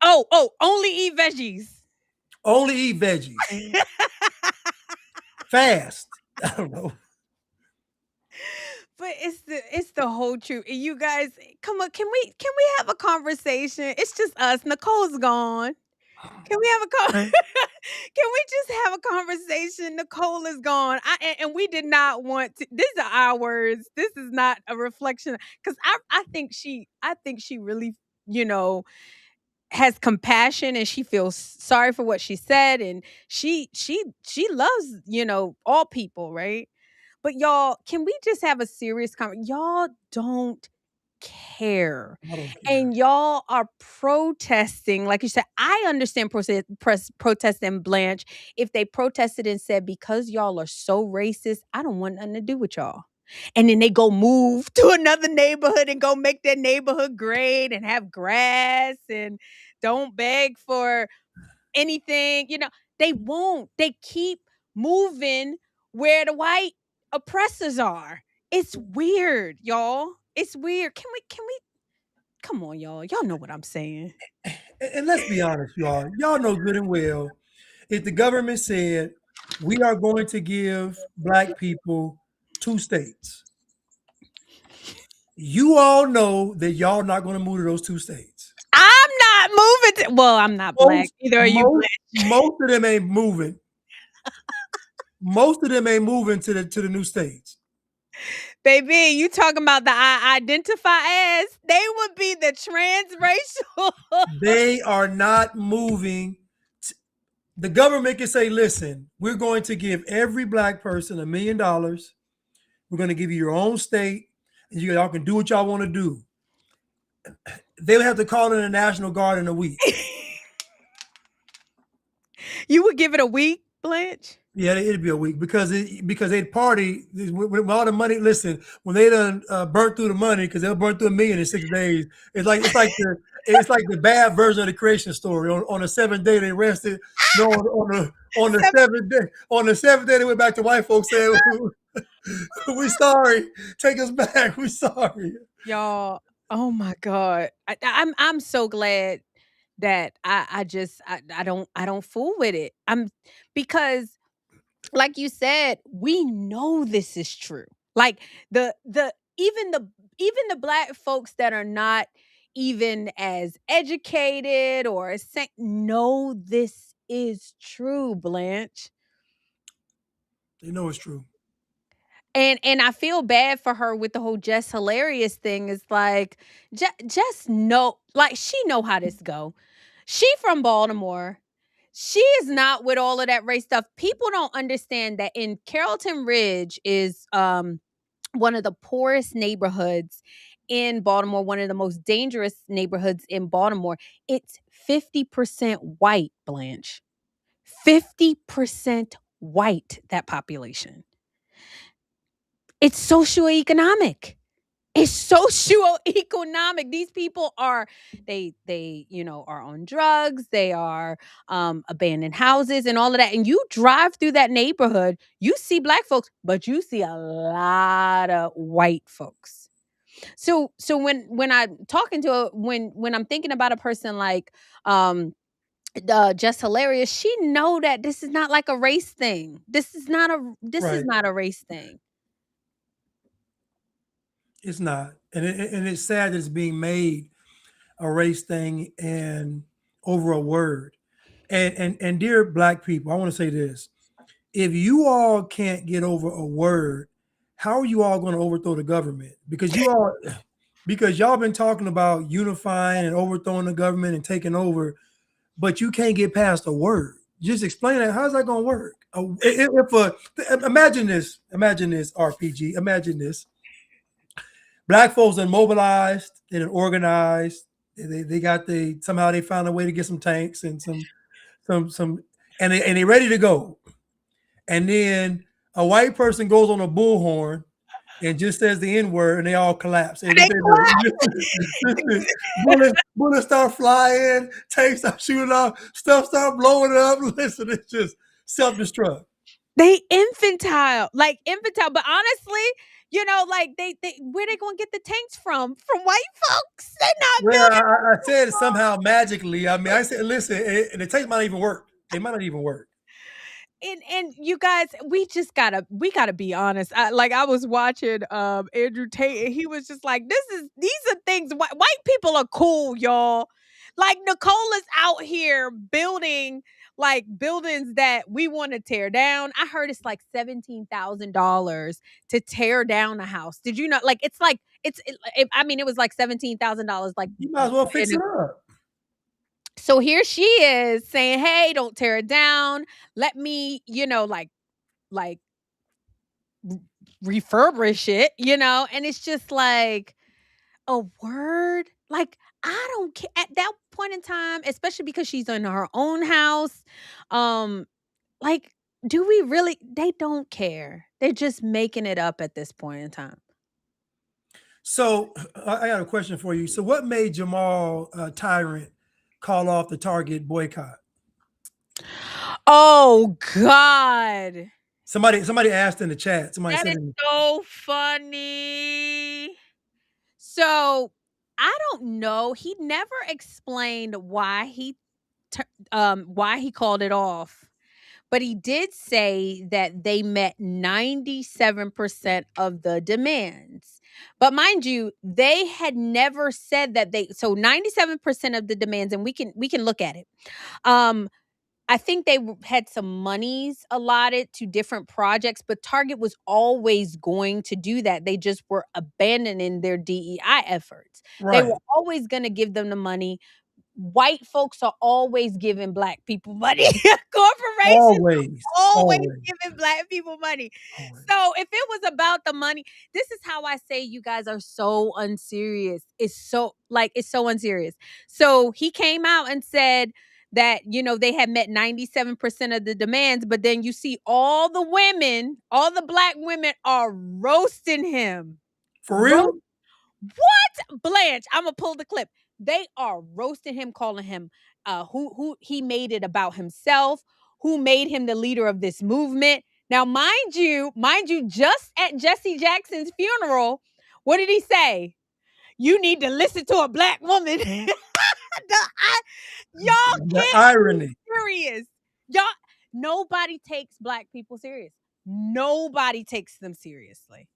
C: know.
A: Oh, only eat veggies.
C: Only eat veggies. Fast. I don't know.
A: But it's the whole truth. And you guys, come on, can we have a conversation? It's just us. Nicole's gone. Can we have a can we just have a conversation? Nicole is gone. And we did not want to. These are our words. This is not a reflection because I think she really, you know, has compassion and she feels sorry for what she said and she loves, you know, all people, right? But y'all, can we just have a serious conversation? Y'all don't care.
C: I don't care.
A: And y'all are protesting. Like you said, I understand protesting, Blanche, if they protested and said, because y'all are so racist, I don't want nothing to do with y'all. And then they go move to another neighborhood and go make their neighborhood great and have grass and don't beg for anything. You know, they won't. They keep moving where the white oppressors are. It's weird, y'all. It's weird. Can we come on, y'all. Y'all know what I'm saying.
C: And let's be honest, y'all. Y'all know good and well if the government said we are going to give Black people 2 states, you all know that y'all not going to move to those 2 states.
A: I'm not moving to, well, I'm not Black. Either are you Black.
C: Most of them ain't moving. Most of them ain't moving to the new states.
A: Baby, you talking about the I identify as? They would be the transracial.
C: They are not moving. The government can say, listen, we're going to give every Black person $1 million. We're going to give you your own state, and y'all can do what y'all want to do. They would have to call in the National Guard in a week.
A: You would give it a week, Blanche?
C: Yeah, it'd be a week because they'd party with all the money. Listen, when they done burnt through the money, because they'll burn through $1 million in 6 days. It's like the bad version of the creation story. On the 7th day they rested. No, on the seventh day they went back to white folks saying, "We sorry, take us back. We sorry."
A: Y'all, oh my God, I'm so glad that I don't fool with it. Because like you said, we know this is true. Like the even the Black folks that are not even as educated or as know this is true, Blanche.
C: They know it's true.
A: And I feel bad for her with the whole Jess Hilarious thing. It's like just know, like she know how this go. She from Baltimore. She is not with all of that race stuff. People don't understand that in Carrollton Ridge is one of the poorest neighborhoods in Baltimore, one of the most dangerous neighborhoods in Baltimore. It's 50% white, Blanche. 50% white, that population. It's socioeconomic. It's socioeconomic. These people are they are on drugs. They are abandoned houses and all of that. And you drive through that neighborhood, you see Black folks, but you see a lot of white folks. So when I'm talking to when I'm thinking about a person like Just Hilarious, she know that this is not like a race thing. This is not a race thing.
C: It's not, and it's sad that it's being made a race thing and over a word. And dear Black people, I want to say this: if you all can't get over a word, how are you all going to overthrow the government? Because y'all been talking about unifying and overthrowing the government and taking over, but you can't get past a word. Just explain that. How's that going to work? Imagine this, RPG. Imagine this. Black folks are mobilized and organized. They got somehow they found a way to get some tanks and some and they ready to go. And then a white person goes on a bullhorn and just says the N word, and they all collapse. And
A: They
C: listen, bullets start flying, tanks start shooting off, stuff start blowing up. Listen, it's just self destruct.
A: They infantile, like infantile. But honestly, you know, like they where they gonna get the tanks from? From white folks? They're not
C: Well,
A: building.
C: I said somehow magically. I mean, I said, listen, and the tanks might not even work. They might not even work.
A: And you guys, we gotta be honest. I was watching Andrew Tate, and he was just like, these are things white people are cool, y'all. Like Nicole is out here building like buildings that we want to tear down. I heard it's like $17,000 to tear down a house. Did you know? Like I mean, it was like $17,000. Like,
C: You might as well fix it up.
A: so here she is saying, "Hey, don't tear it down. Let me, like refurbish it, And it's just like a word. Like, I don't care at that point in time, especially because she's in her own house. Um, like, do we really? They don't care. They're just making it up at this point in time.
C: So I got a question for you. So what made Jamal Tyrant call off the Target boycott?
A: Oh God.
C: Somebody asked in the chat. Somebody
A: That
C: said,
A: is so funny. So, I don't know. He never explained why he called it off. But he did say that they met 97% of the demands. But mind you, they had never said that so 97% of the demands, and we can look at it. Um I think they had some monies allotted to different projects, but Target was always going to do that. They just were abandoning their DEI efforts. They were
C: right,
A: always going to give them the money. White folks are always giving black people money. Corporations
C: always,
A: always
C: always,
A: giving black people money.
C: always.
A: So if it was about the money, this is how I say you guys are so unserious. It's so unserious. So he came out and said that they had met 97% of the demands, but then you see all the black women are roasting him.
C: For real?
A: What? Blanche, I'm gonna pull the clip. They are roasting him, calling him who he made it about himself, who made him the leader of this movement. Now, mind you, just at Jesse Jackson's funeral, what did he say? You need to listen to a black woman. Y'all
C: The
A: can't
C: irony.
A: be serious. Y'all, nobody takes black people serious. Nobody takes them seriously.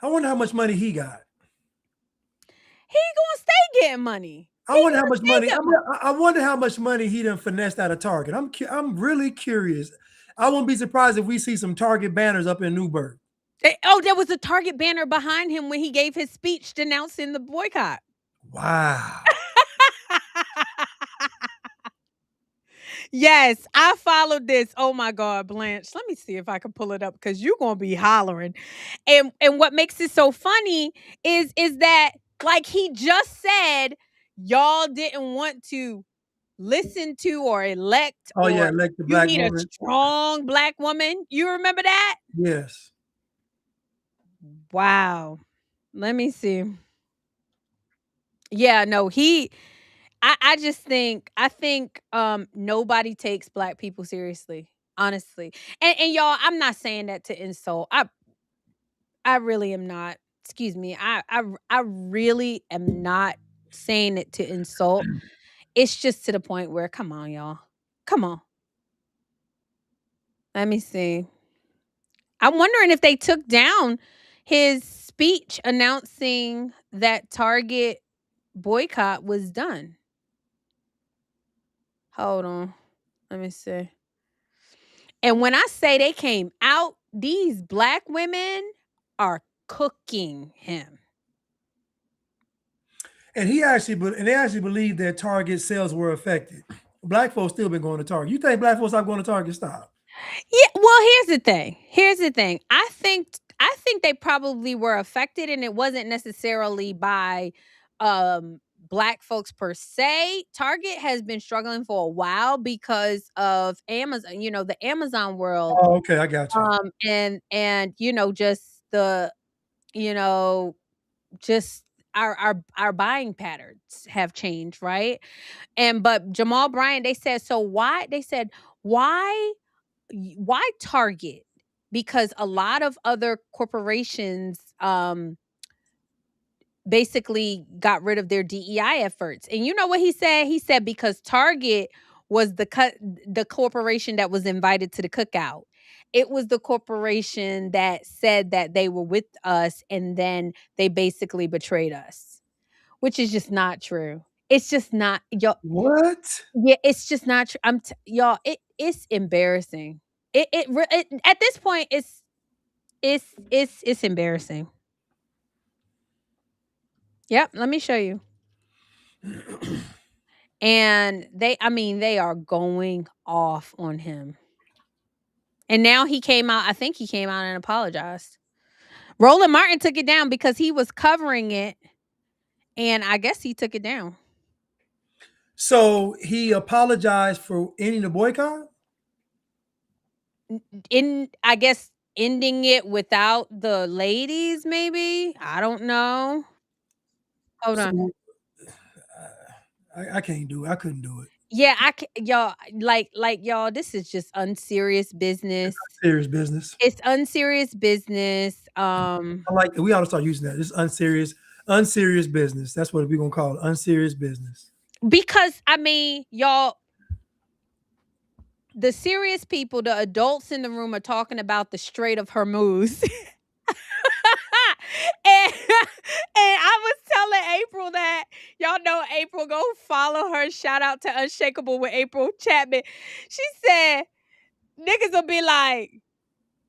C: I wonder how much money he got.
A: He gonna stay getting money.
C: I wonder how much money. I wonder how much money he done finessed out of Target. I'm really curious. I wouldn't be surprised if we see some Target banners up in Newburgh.
A: There was a Target banner behind him when he gave his speech denouncing the boycott.
C: Wow.
A: Yes, I followed this. Oh my God, Blanche. Let me see if I can pull it up because you're gonna be hollering. And what makes it so funny is that like he just said, y'all didn't want to listen to or elect
C: Oh yeah,
A: or
C: elect the
A: you
C: black
A: need a
C: woman.
A: strong black woman. You remember that?
C: Yes.
A: Wow. Let me see. Yeah, no, I think nobody takes black people seriously, honestly. And y'all, I'm not saying that to insult. I really am not. Excuse me. I really am not saying it to insult. It's just to the point where come on, y'all. Come on. Let me see. I'm wondering if they took down his speech announcing that Target boycott was done. Hold on. Let me see. And when I say they came out, these black women are cooking him.
C: And they actually believed that Target sales were affected. Black folks still been going to Target. You think black folks stop going to Target? Stop.
A: Yeah, well, here's the thing. I think they probably were affected and it wasn't necessarily by Black folks per se. Target has been struggling for a while because of Amazon, the Amazon world.
C: Oh, okay, I got you.
A: And just the, you know, just our buying patterns have changed, right? But Jamal Bryant, they said, so why? They said, why why Target? Because a lot of other corporations basically got rid of their DEI efforts. And you know what he said? He said because Target was the corporation that was invited to the cookout. It was the corporation that said that they were with us and then they basically betrayed us, which is just not true. It's just not y'all.
C: What?
A: Yeah, it's just not true. Y'all. It's embarrassing. It at this point it's embarrassing. Yep, let me show you. And they are going off on him. And now he came out, I think he came out and apologized. Roland Martin took it down because he was covering it, and I guess he took it down.
C: So he apologized for ending the boycott?
A: I guess ending it without the ladies, maybe? I don't know. Hold on.
C: So I can't do it. I couldn't do it.
A: Yeah, y'all, y'all, this is just unserious business.
C: Serious business.
A: It's unserious business.
C: I like that. We ought to start using that. It's unserious business. That's what we're gonna call it. Unserious business.
A: Because y'all, the serious people, the adults in the room are talking about the Strait of Hormuz. and, I was telling April that, y'all know April, go follow her. Shout out to Unshakable with April Chapman. She said, niggas will be like,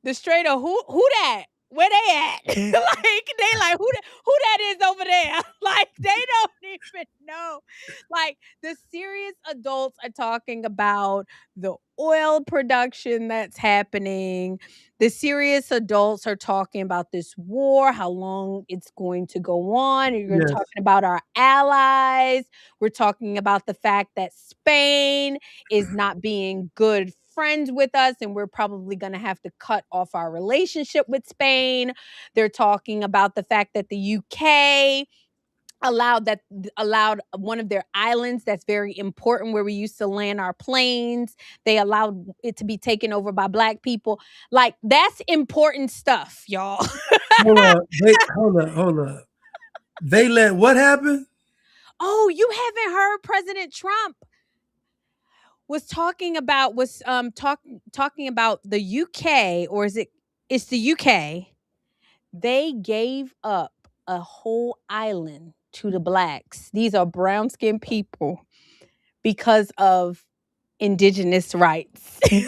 A: the Strait of who that? Where they at? Like, they like, who that is over there? Like, they don't even know. Like, the serious adults are talking about the oil production that's happening. The serious adults are talking about this war, how long it's going to go on. You're
C: Yes.
A: talking about our allies. We're talking about the fact that Spain is not being good friends with us, and we're probably going to have to cut off our relationship with Spain. They're talking about the fact that the UK allowed one of their islands that's very important where we used to land our planes. They allowed it to be taken over by Black people. Like, that's important stuff, y'all.
C: Hold up. They let what happen?
A: Oh, you haven't heard President Trump was talking about talking about the UK, or it's the UK. They gave up a whole island to the Blacks. These are brown-skinned people because of indigenous rights. Like,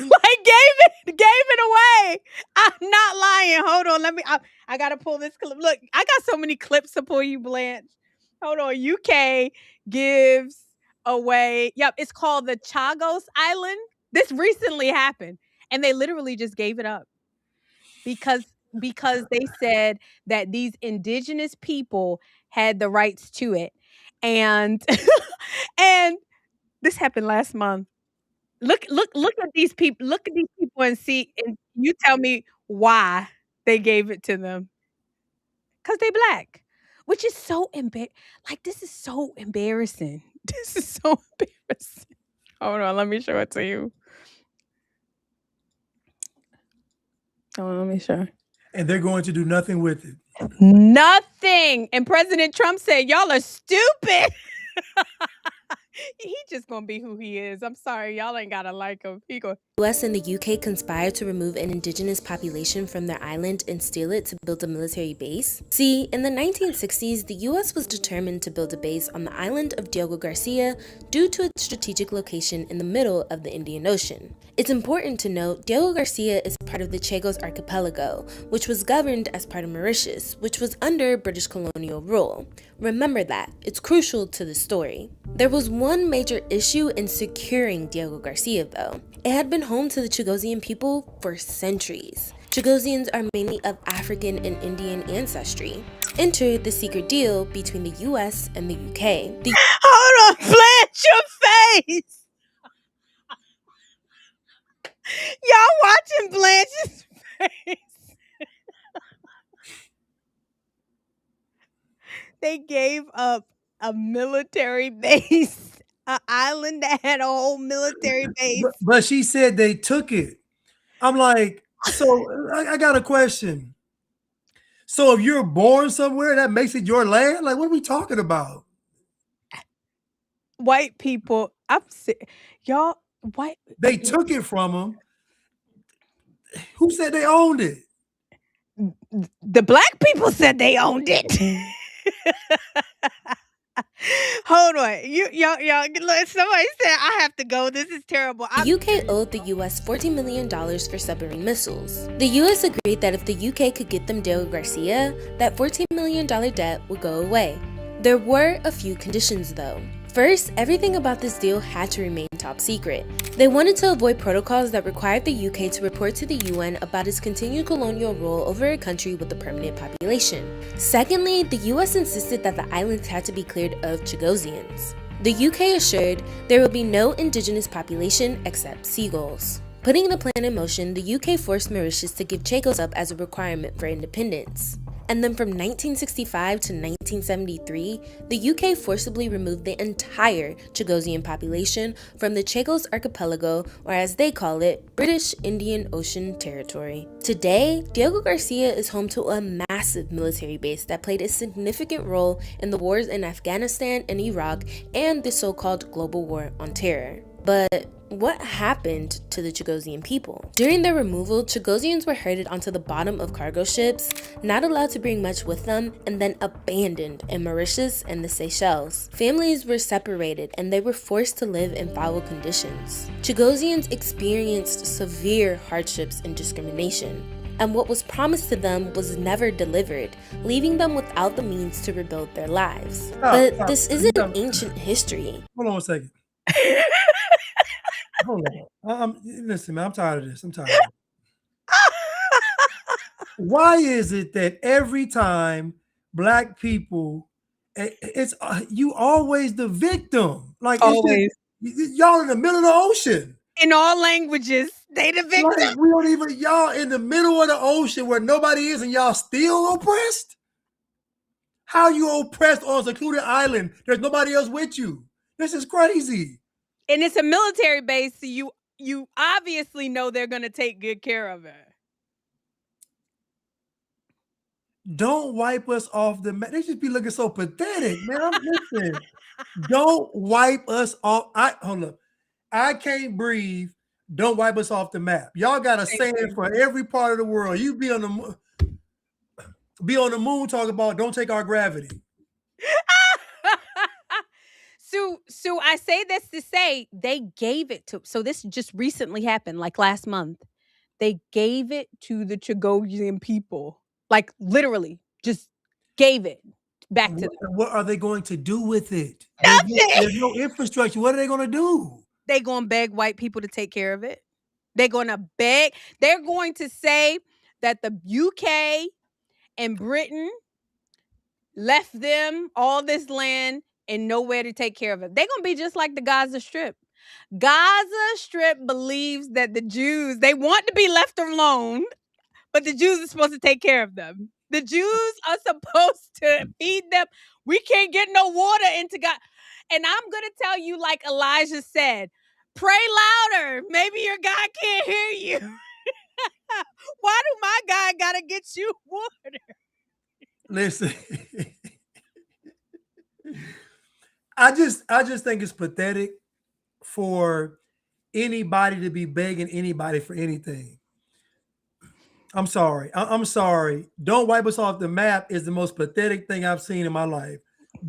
A: gave it away. I'm not lying. Hold on, I gotta pull this clip. Look, I got so many clips to pull you, Blanche. Hold on. UK gives away. Yep, it's called the Chagos Island. This recently happened, and they literally just gave it up because they said that these indigenous people had the rights to it. And and this happened last month. Look at these people. Look at these people and see, and you tell me why they gave it to them. Cuz they Black. Which is so this is so embarrassing. This is so embarrassing. Hold on, let me show it to you. Hold on, let me show.
C: And they're going to do nothing with it.
A: Nothing. And President Trump said, y'all are stupid. He just gonna be who he is. I'm sorry, y'all ain't gotta like him. He go.
D: The US and the UK conspired to remove an indigenous population from their island and steal it to build a military base. See, in the 1960s, the US was determined to build a base on the island of Diego Garcia due to its strategic location in the middle of the Indian Ocean. It's important to note Diego Garcia is part of the Chagos Archipelago, which was governed as part of Mauritius, which was under British colonial rule. Remember that, it's crucial to the story. There was one major issue in securing Diego Garcia though. It had been home to the Chagosian people for centuries. Chagosians are mainly of African and Indian ancestry. Enter the secret deal between the US and the UK.
A: Hold on, Blanche your face. Y'all watching Blanche's face. They gave up a military base, an island that had a whole military base.
C: But she said they took it. I'm like, so I got a question. So if you're born somewhere, that makes it your land? Like, what are we talking about?
A: White people, y'all, white.
C: They took it from them. Who said they owned it?
A: The black people said they owned it. Hold on, y'all. Look, somebody said I have to go. This is terrible.
D: The UK owed the US $14 million for submarine missiles. The US agreed that if the UK could get them Diego Garcia, that $14 million debt would go away. There were a few conditions though. First, everything about this deal had to remain top secret. They wanted to avoid protocols that required the UK to report to the UN about its continued colonial rule over a country with a permanent population. Secondly, the US insisted that the islands had to be cleared of Chagosians. The UK assured there would be no indigenous population except seagulls. Putting the plan in motion, the UK forced Mauritius to give Chagos up as a requirement for independence. And then from 1965 to 1973, the UK forcibly removed the entire Chagosian population from the Chagos Archipelago, or as they call it, British Indian Ocean Territory. Today, Diego Garcia is home to a massive military base that played a significant role in the wars in Afghanistan and Iraq and the so-called global war on terror. But what happened to the Chagosian people? During their removal, Chagosians were herded onto the bottom of cargo ships, not allowed to bring much with them, and then abandoned in Mauritius and the Seychelles. Families were separated and they were forced to live in foul conditions. Chagosians experienced severe hardships and discrimination, and what was promised to them was never delivered, leaving them without the means to rebuild their lives. But this isn't ancient history.
C: Hold on a second. Hold on. Listen, man, I'm tired of this. Why is it that every time black people, it's you always the victim? Like,
A: Always.
C: Y'all in the middle of the ocean.
A: In all languages, they the victim.
C: Like, we don't even, y'all in the middle of the ocean where nobody is and y'all still oppressed? How you oppressed on a secluded island? There's nobody else with you. This is crazy.
A: And it's a military base, so you obviously know they're going to take good care of it.
C: Don't wipe us off the map. They just be looking so pathetic, man. Listen, don't wipe us off. Hold up. I can't breathe. Don't wipe us off the map. Y'all got a saying for every part of the world. You be on the moon talking about don't take our gravity.
A: So I say this to say they gave it to. So this just recently happened, like last month. They gave it to the Chagosian people, like literally, just gave it back to them.
C: What are they going to do with it?
A: Nothing.
C: There's no infrastructure. What are they going to do?
A: They're going to beg white people to take care of it. They're going to beg. They're going to say that the UK and Britain left them all this land and nowhere to take care of it. They're going to be just like the Gaza Strip. Gaza Strip believes that the Jews, they want to be left alone, but the Jews are supposed to take care of them. The Jews are supposed to feed them. We can't get no water into God. And I'm going to tell you, like Elijah said, pray louder. Maybe your God can't hear you. Why do my God got to get you water?
C: Listen, I just think it's pathetic for anybody to be begging anybody for anything. I'm sorry. I'm sorry. Don't wipe us off the map is the most pathetic thing I've seen in my life.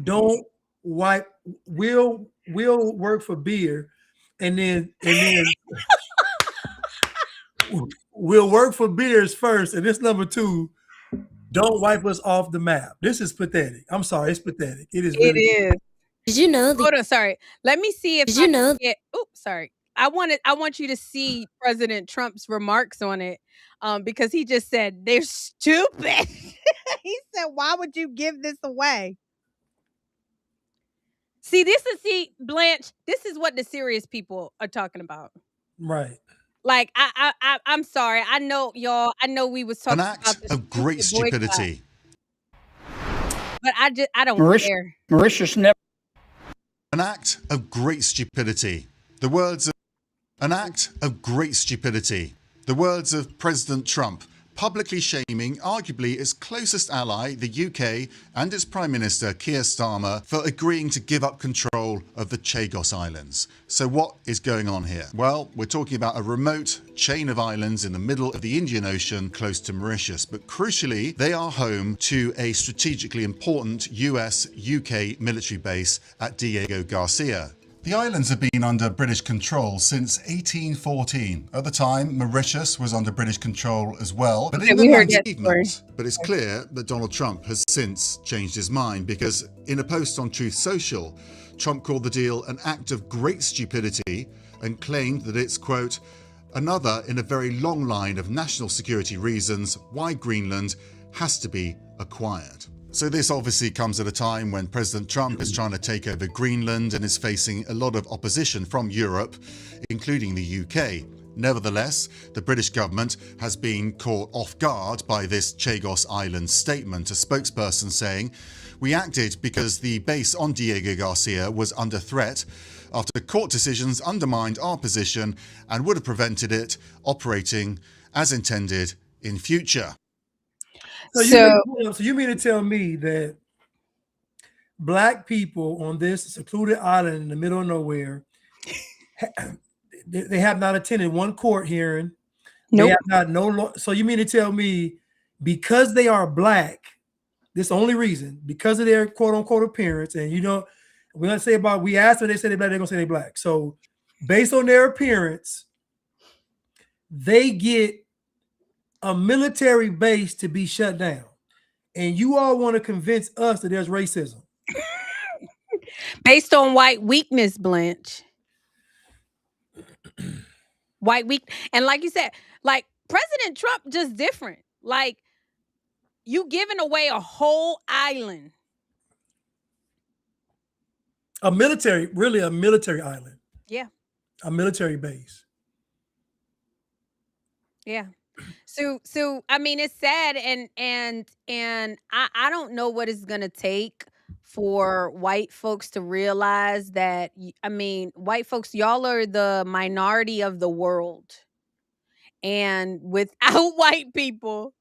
C: Don't wipe. We'll work for beer, and then we'll work for beers first, and this number two. Don't wipe us off the map. This is pathetic. I'm sorry. It's pathetic. It is.
A: It is.
D: Did you know?
A: Hold on. Sorry. Let me see if
D: Did you know?
A: Sorry. I want you to see President Trump's remarks on it, because he just said they're stupid. He said, "Why would you give this away?" See, Blanche. This is what the serious people are talking about.
C: Right.
A: Like I'm sorry. I know y'all. I know we was
E: An
A: talking
E: act
A: about the
E: of great
A: stupid boycott,
E: stupidity.
A: but I don't care.
F: Mauritius never.
E: An act of great stupidity. The words of an act of great stupidity. The words of President Trump, publicly shaming arguably its closest ally, the UK, and its Prime Minister, Keir Starmer, for agreeing to give up control of the Chagos Islands. So what is going on here? Well, we're talking about a remote chain of islands in the middle of the Indian Ocean close to Mauritius, but crucially, they are home to a strategically important US-UK military base at Diego Garcia. The islands have been under British control since 1814. At the time, Mauritius was under British control as well. But in the
A: We heard that story.
E: But it's clear that Donald Trump has since changed his mind, because in a post on Truth Social, Trump called the deal an act of great stupidity and claimed that it's, quote, another in a very long line of national security reasons why Greenland has to be acquired. So this obviously comes at a time when President Trump is trying to take over Greenland and is facing a lot of opposition from Europe, including the UK. Nevertheless, the British government has been caught off guard by this Chagos Island statement, a spokesperson saying, "We acted because the base on Diego Garcia was under threat after court decisions undermined our position and would have prevented it operating as intended in future."
C: So you mean to tell me that black people on this secluded island in the middle of nowhere, they have not attended one court hearing?
A: Nope.
C: They have not so you mean to tell me because they are black, this the only reason, because of their quote unquote appearance, and we're gonna say about we asked them, they say they're black, they're gonna say they're black. So based on their appearance, they get a military base to be shut down. And you all want to convince us that there's racism.
A: Based on white weakness, Blanche. White weak. And like you said, like President Trump just different. Like you giving away a whole island.
C: A military island.
A: Yeah.
C: A military base.
A: Yeah. So I mean it's sad, and I don't know what it's gonna take for white folks to realize that white folks, y'all are the minority of the world. And without white people,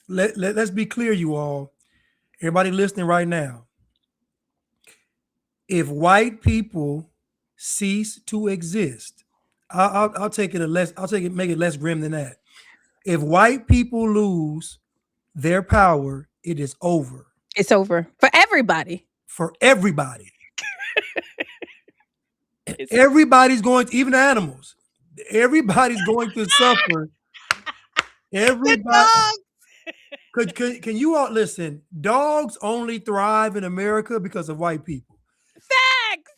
C: Let's be clear, you all. Everybody listening right now. If white people cease to exist, I'll take it make it less grim than that. If white people lose their power, it is over.
A: It's over for everybody.
C: For everybody. Everybody's going to, even the animals. Everybody's going to suffer. Everybody. Can you all listen? Dogs only thrive in America because of white people.
A: Facts.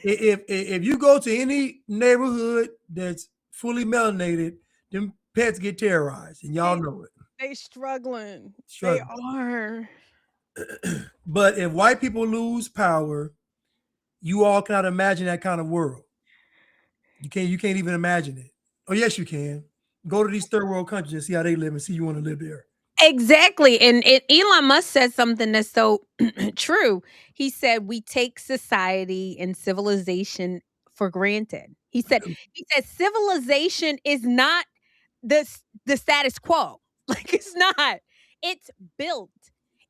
C: If you go to any neighborhood that's fully melanated, them pets get terrorized, and y'all know it.
A: They struggling. They are.
C: But if white people lose power, you all cannot imagine that kind of world. You can't even imagine it. Oh, yes, you can. Go to these third world countries and see how they live and see you want to live there.
A: Exactly. And Elon Musk said something that's so true. He said we take society and civilization for granted. He said civilization is not the status quo. Like it's not. It's built.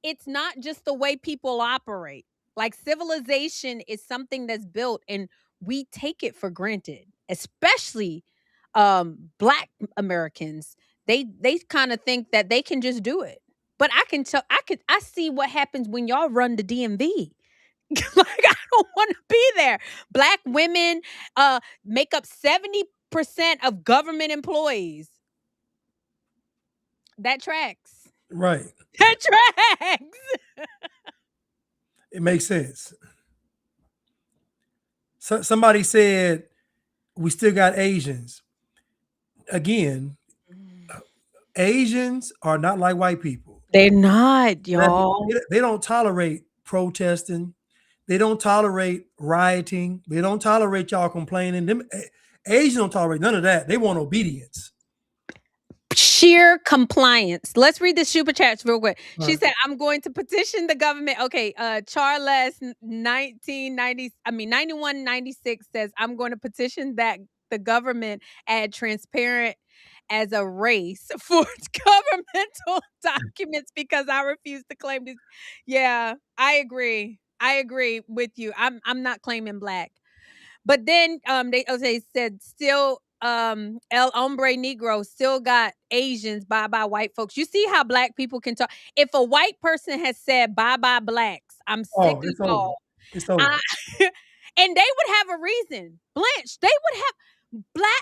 A: It's not just the way people operate. Like civilization is something that's built, and we take it for granted, especially Black Americans. They kind of think that they can just do it. But I see what happens when y'all run the DMV. Like I don't want to be there. Black women make up 70% of government employees. That tracks.
C: Right.
A: That tracks.
C: It makes sense. somebody said we still got Asians. Again, Asians are not like white people.
A: They're not, y'all.
C: They don't tolerate protesting. They don't tolerate rioting. They don't tolerate y'all complaining. Asians don't tolerate none of that. They want obedience.
A: Sheer compliance. Let's read the super chats real quick. She
C: Right.
A: said, "I'm going to petition the government." Okay, Charles 1990, 9196 says, "I'm going to petition that the government add transparent as a race for governmental documents because I refuse to claim this." Yeah, I agree. I agree with you. I'm not claiming black. But then they said still El Hombre Negro still got Asians, bye bye white folks. You see how black people can talk. If a white person has said bye bye blacks, I'm sick
C: Oh,
A: of
C: it's over.
A: y'all.
C: It's over.
A: I, and they would have a reason. Blanche, they would have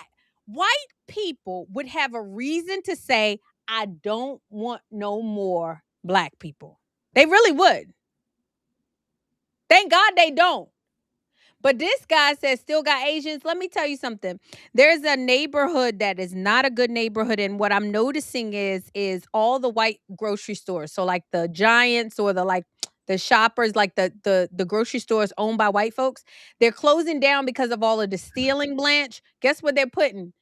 A: white people would have a reason to say, I don't want no more black people. They really would. Thank God they don't. But this guy says still got Asians. Let me tell you something. There's a neighborhood that is not a good neighborhood, and what I'm noticing is all the white grocery stores. So like the Giants or the Shoppers, like the grocery stores owned by white folks, they're closing down because of all of the stealing. Blanche, guess what they're putting?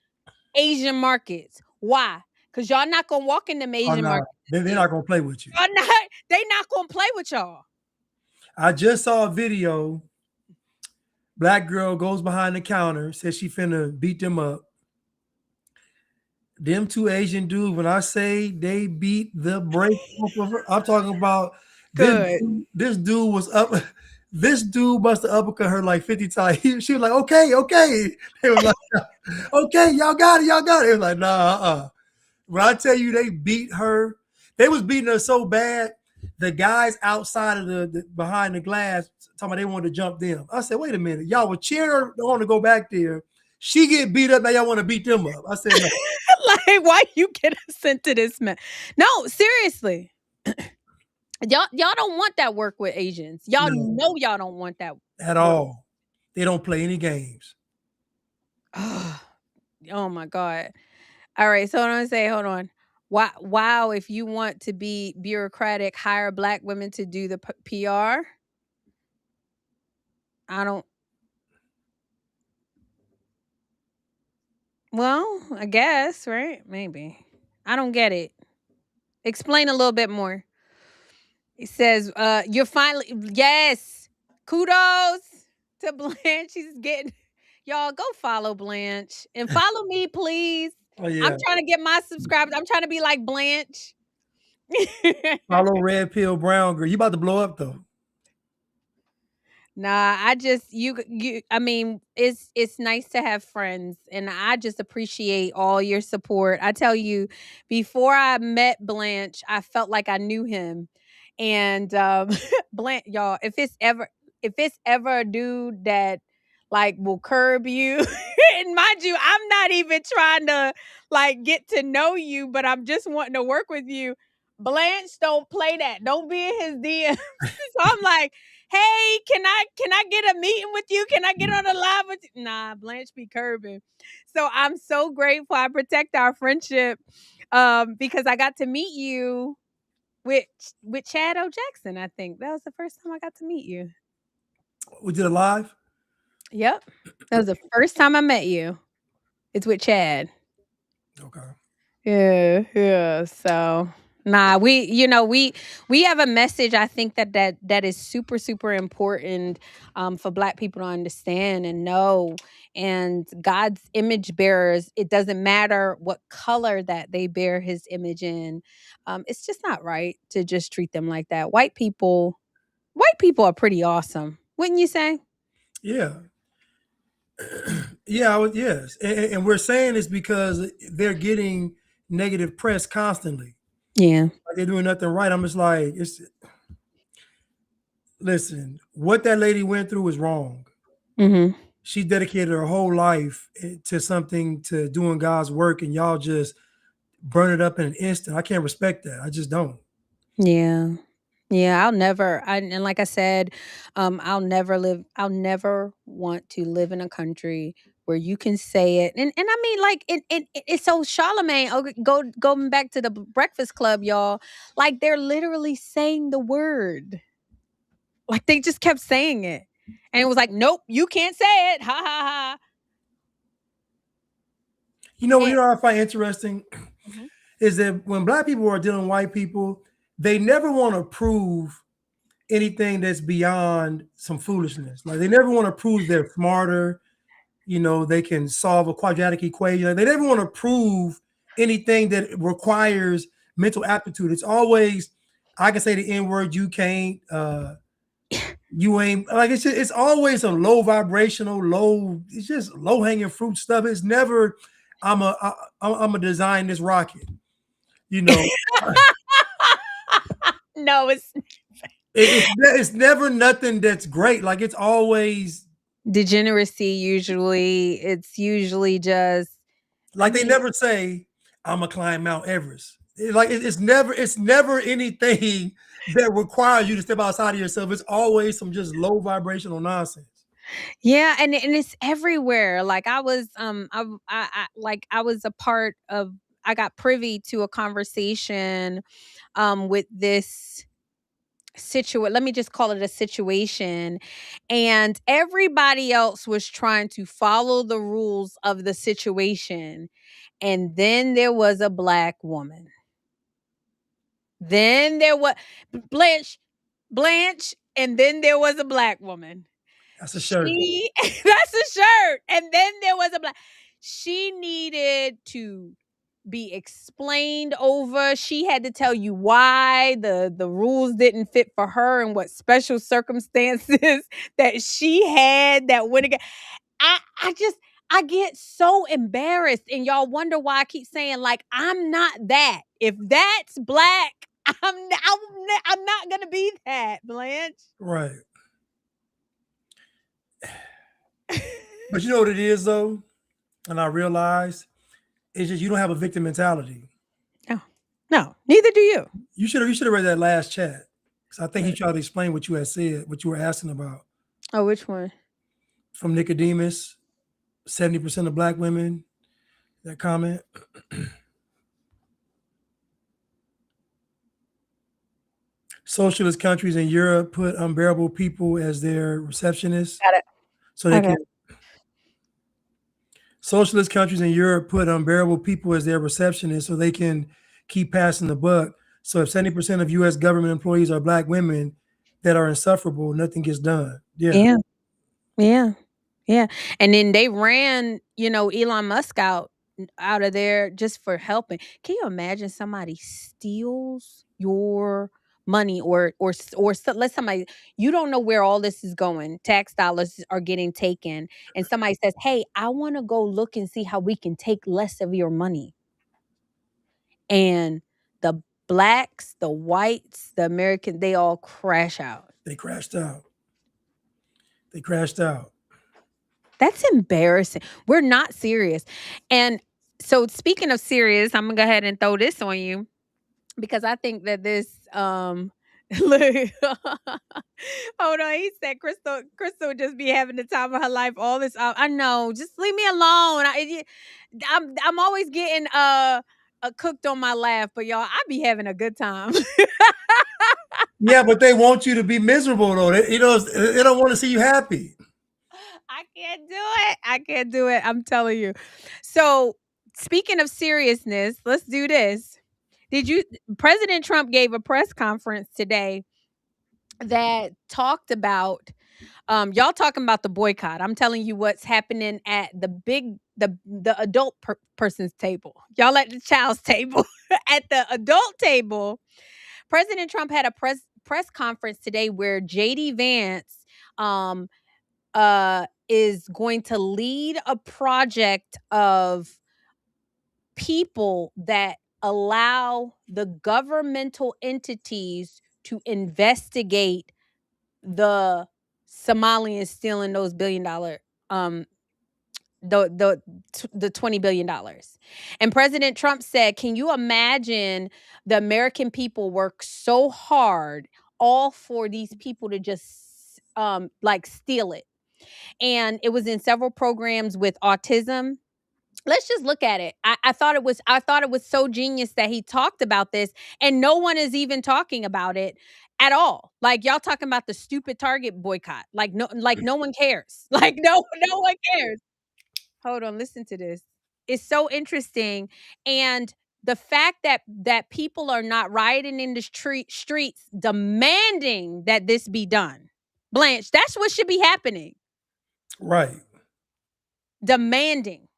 A: Asian markets. Why? Because y'all not gonna walk in them
C: Oh
A: Asian
C: no,
A: markets and
C: they're
A: steal.
C: not gonna play with you.
A: Y'all not. They not gonna play with y'all.
C: I just saw a video. Black girl goes behind the counter, says she finna beat them up. Them two Asian dudes, when I say they beat the brakes off of her, I'm talking about this.
A: Good.
C: This dude was up. This dude must have uppercut her like 50 times. She was like, okay, okay. They was like, okay, y'all got it, y'all got it. It was like, nah, When I tell you they beat her, they was beating her so bad. The guys outside of the behind the glass talking about they wanted to jump them. I said, wait a minute, y'all were cheering her on to go back there. She get beat up, now y'all want to beat them up. I said, no.
A: Like, why you get us sent to this man? No, seriously. Y'all don't want that work with Asians. Y'all
C: No.
A: know y'all don't want that
C: At
A: work.
C: all. They don't play any games.
A: Oh my God. All right. So hold on. Wow, if you want to be bureaucratic, hire black women to do the PR. I don't. Well, I guess, right? Maybe. I don't get it. Explain a little bit more. It says, you're finally, yes, kudos to Blanche. She's getting, y'all go follow Blanche and follow me, please.
C: Oh yeah.
A: I'm trying to get my subscribers. I'm trying to be like Blanche.
C: Follow Red Pill Brown Girl. You about to blow up though.
A: Nah, I just I mean, it's nice to have friends and I just appreciate all your support. I tell you, before I met Blanche, I felt like I knew him. And Blanche, y'all, if it's ever a dude that like will curb you, and mind you, I'm not even trying to like get to know you, but I'm just wanting to work with you. Blanche don't play that. Don't be in his DM. So I'm like, hey, can I get a meeting with you? Can I get on a live with you? Nah, Blanche be curbing. So I'm so grateful. I protect our friendship because I got to meet you with Chad O. Jackson. I think that was the first time I got to meet you.
C: We did a live.
A: Yep, that was the first time I met you. It's with Chad.
C: Okay.
A: Yeah. So, nah, we have a message. I think that is super super important for Black people to understand and know. And God's image bearers, it doesn't matter what color that they bear His image in. It's just not right to just treat them like that. White people are pretty awesome, wouldn't you say?
C: Yeah. Yeah, yes. And we're saying this because they're getting negative press constantly.
A: Yeah.
C: Like they're doing nothing right. I'm just like, listen, what that lady went through is wrong.
A: Mm-hmm.
C: She dedicated her whole life to something, to doing God's work, and y'all just burn it up in an instant. I can't respect that. I just don't.
A: Yeah. Yeah, and like I said, I'll never want to live in a country where you can say it. And I mean, like, it's so Charlemagne, going back to the Breakfast Club, y'all, like, they're literally saying the word. Like, they just kept saying it. And it was like, nope, you can't say it. Ha ha ha.
C: You
A: And,
C: know what I find interesting
A: mhm.
C: is that when black people are dealing with white people, they never want to prove anything that's beyond some foolishness. Like they never want to prove they're smarter. They can solve a quadratic equation. Like, they never want to prove anything that requires mental aptitude. It's always, I can say the N word, you can't, you ain't, like it's always a low vibrational, it's just low hanging fruit stuff. It's never, I'm a design this rocket. You know,
A: No,
C: it's never nothing that's great. Like it's always
A: degeneracy. It's usually just, I
C: like they
A: mean,
C: never say, I'm gonna climb Mount Everest. It's never anything that requires you to step outside of yourself. It's always some just low vibrational nonsense.
A: yeah, and it's everywhere. Like I was, like I was a part of. I got privy to a conversation, with this situation. Let me just call it a situation, and everybody else was trying to follow the rules of the situation, and then there was a black woman. Then there was Blanche, Blanche, and then there was a black woman.
C: That's a shirt.
A: She That's a shirt. And then there was a black. She needed to be explained over. She had to tell you why the rules didn't fit for her and what special circumstances that she had that went against. I get so embarrassed, and y'all wonder why I keep saying, like, I'm not that. If that's black, I'm not gonna be that, Blanche.
C: Right. But you know what it is though? And I realized it's just you don't have a victim mentality.
A: No, no, neither do you.
C: You should have read that last chat. Because I think he
A: What?
C: tried to explain what you had said, what you were asking about.
A: Oh, which one?
C: From Nicodemus, 70% of black women, that comment. Socialist countries in Europe put unbearable people as their receptionists
A: Got it.
C: so they
A: Okay.
C: can socialist countries in Europe put unbearable people as their receptionists so they can keep passing the buck. So if 70% of US government employees are black women that are insufferable, nothing gets done. Yeah.
A: Yeah. Yeah. Yeah. And then they ran, Elon Musk out of there just for helping. Can you imagine somebody steals your money, let somebody, you don't know where all this is going. Tax dollars are getting taken, and somebody says, "Hey, I want to go look and see how we can take less of your money." And the blacks, the whites, the American, they all crash out.
C: They crashed out. They crashed out.
A: That's embarrassing. We're not serious. And so, speaking of serious, I'm gonna go ahead and throw this on you because I think that this look, hold on. He said Crystal would just be having the time of her life. All this, I know. Just leave me alone. I'm always getting cooked on my laugh, but y'all, I be having a good time.
C: Yeah, but they want you to be miserable though. They don't want to see you happy.
A: I can't do it. I can't do it. I'm telling you. So, speaking of seriousness, let's do this. Did you President Trump gave a press conference today that talked about y'all talking about the boycott. I'm telling you what's happening at the adult person's table. Y'all at the child's table. At the adult table, President Trump had a press conference today where JD Vance um is going to lead a project of people that allow the governmental entities to investigate the Somalians stealing those $1 billion, um the $20 billion. And President Trump said, can you imagine the American people work so hard all for these people to just like steal it. And it was in several programs with autism. Let's just look at it. I thought it was so genius that he talked about this, and no one is even talking about it at all. Like, y'all talking about the stupid Target boycott. Like no one cares. Like no one cares. Hold on, listen to this. It's so interesting. And the fact that people are not rioting in the streets demanding that this be done. Blanche, that's what should be happening.
C: Right.
A: Demanding.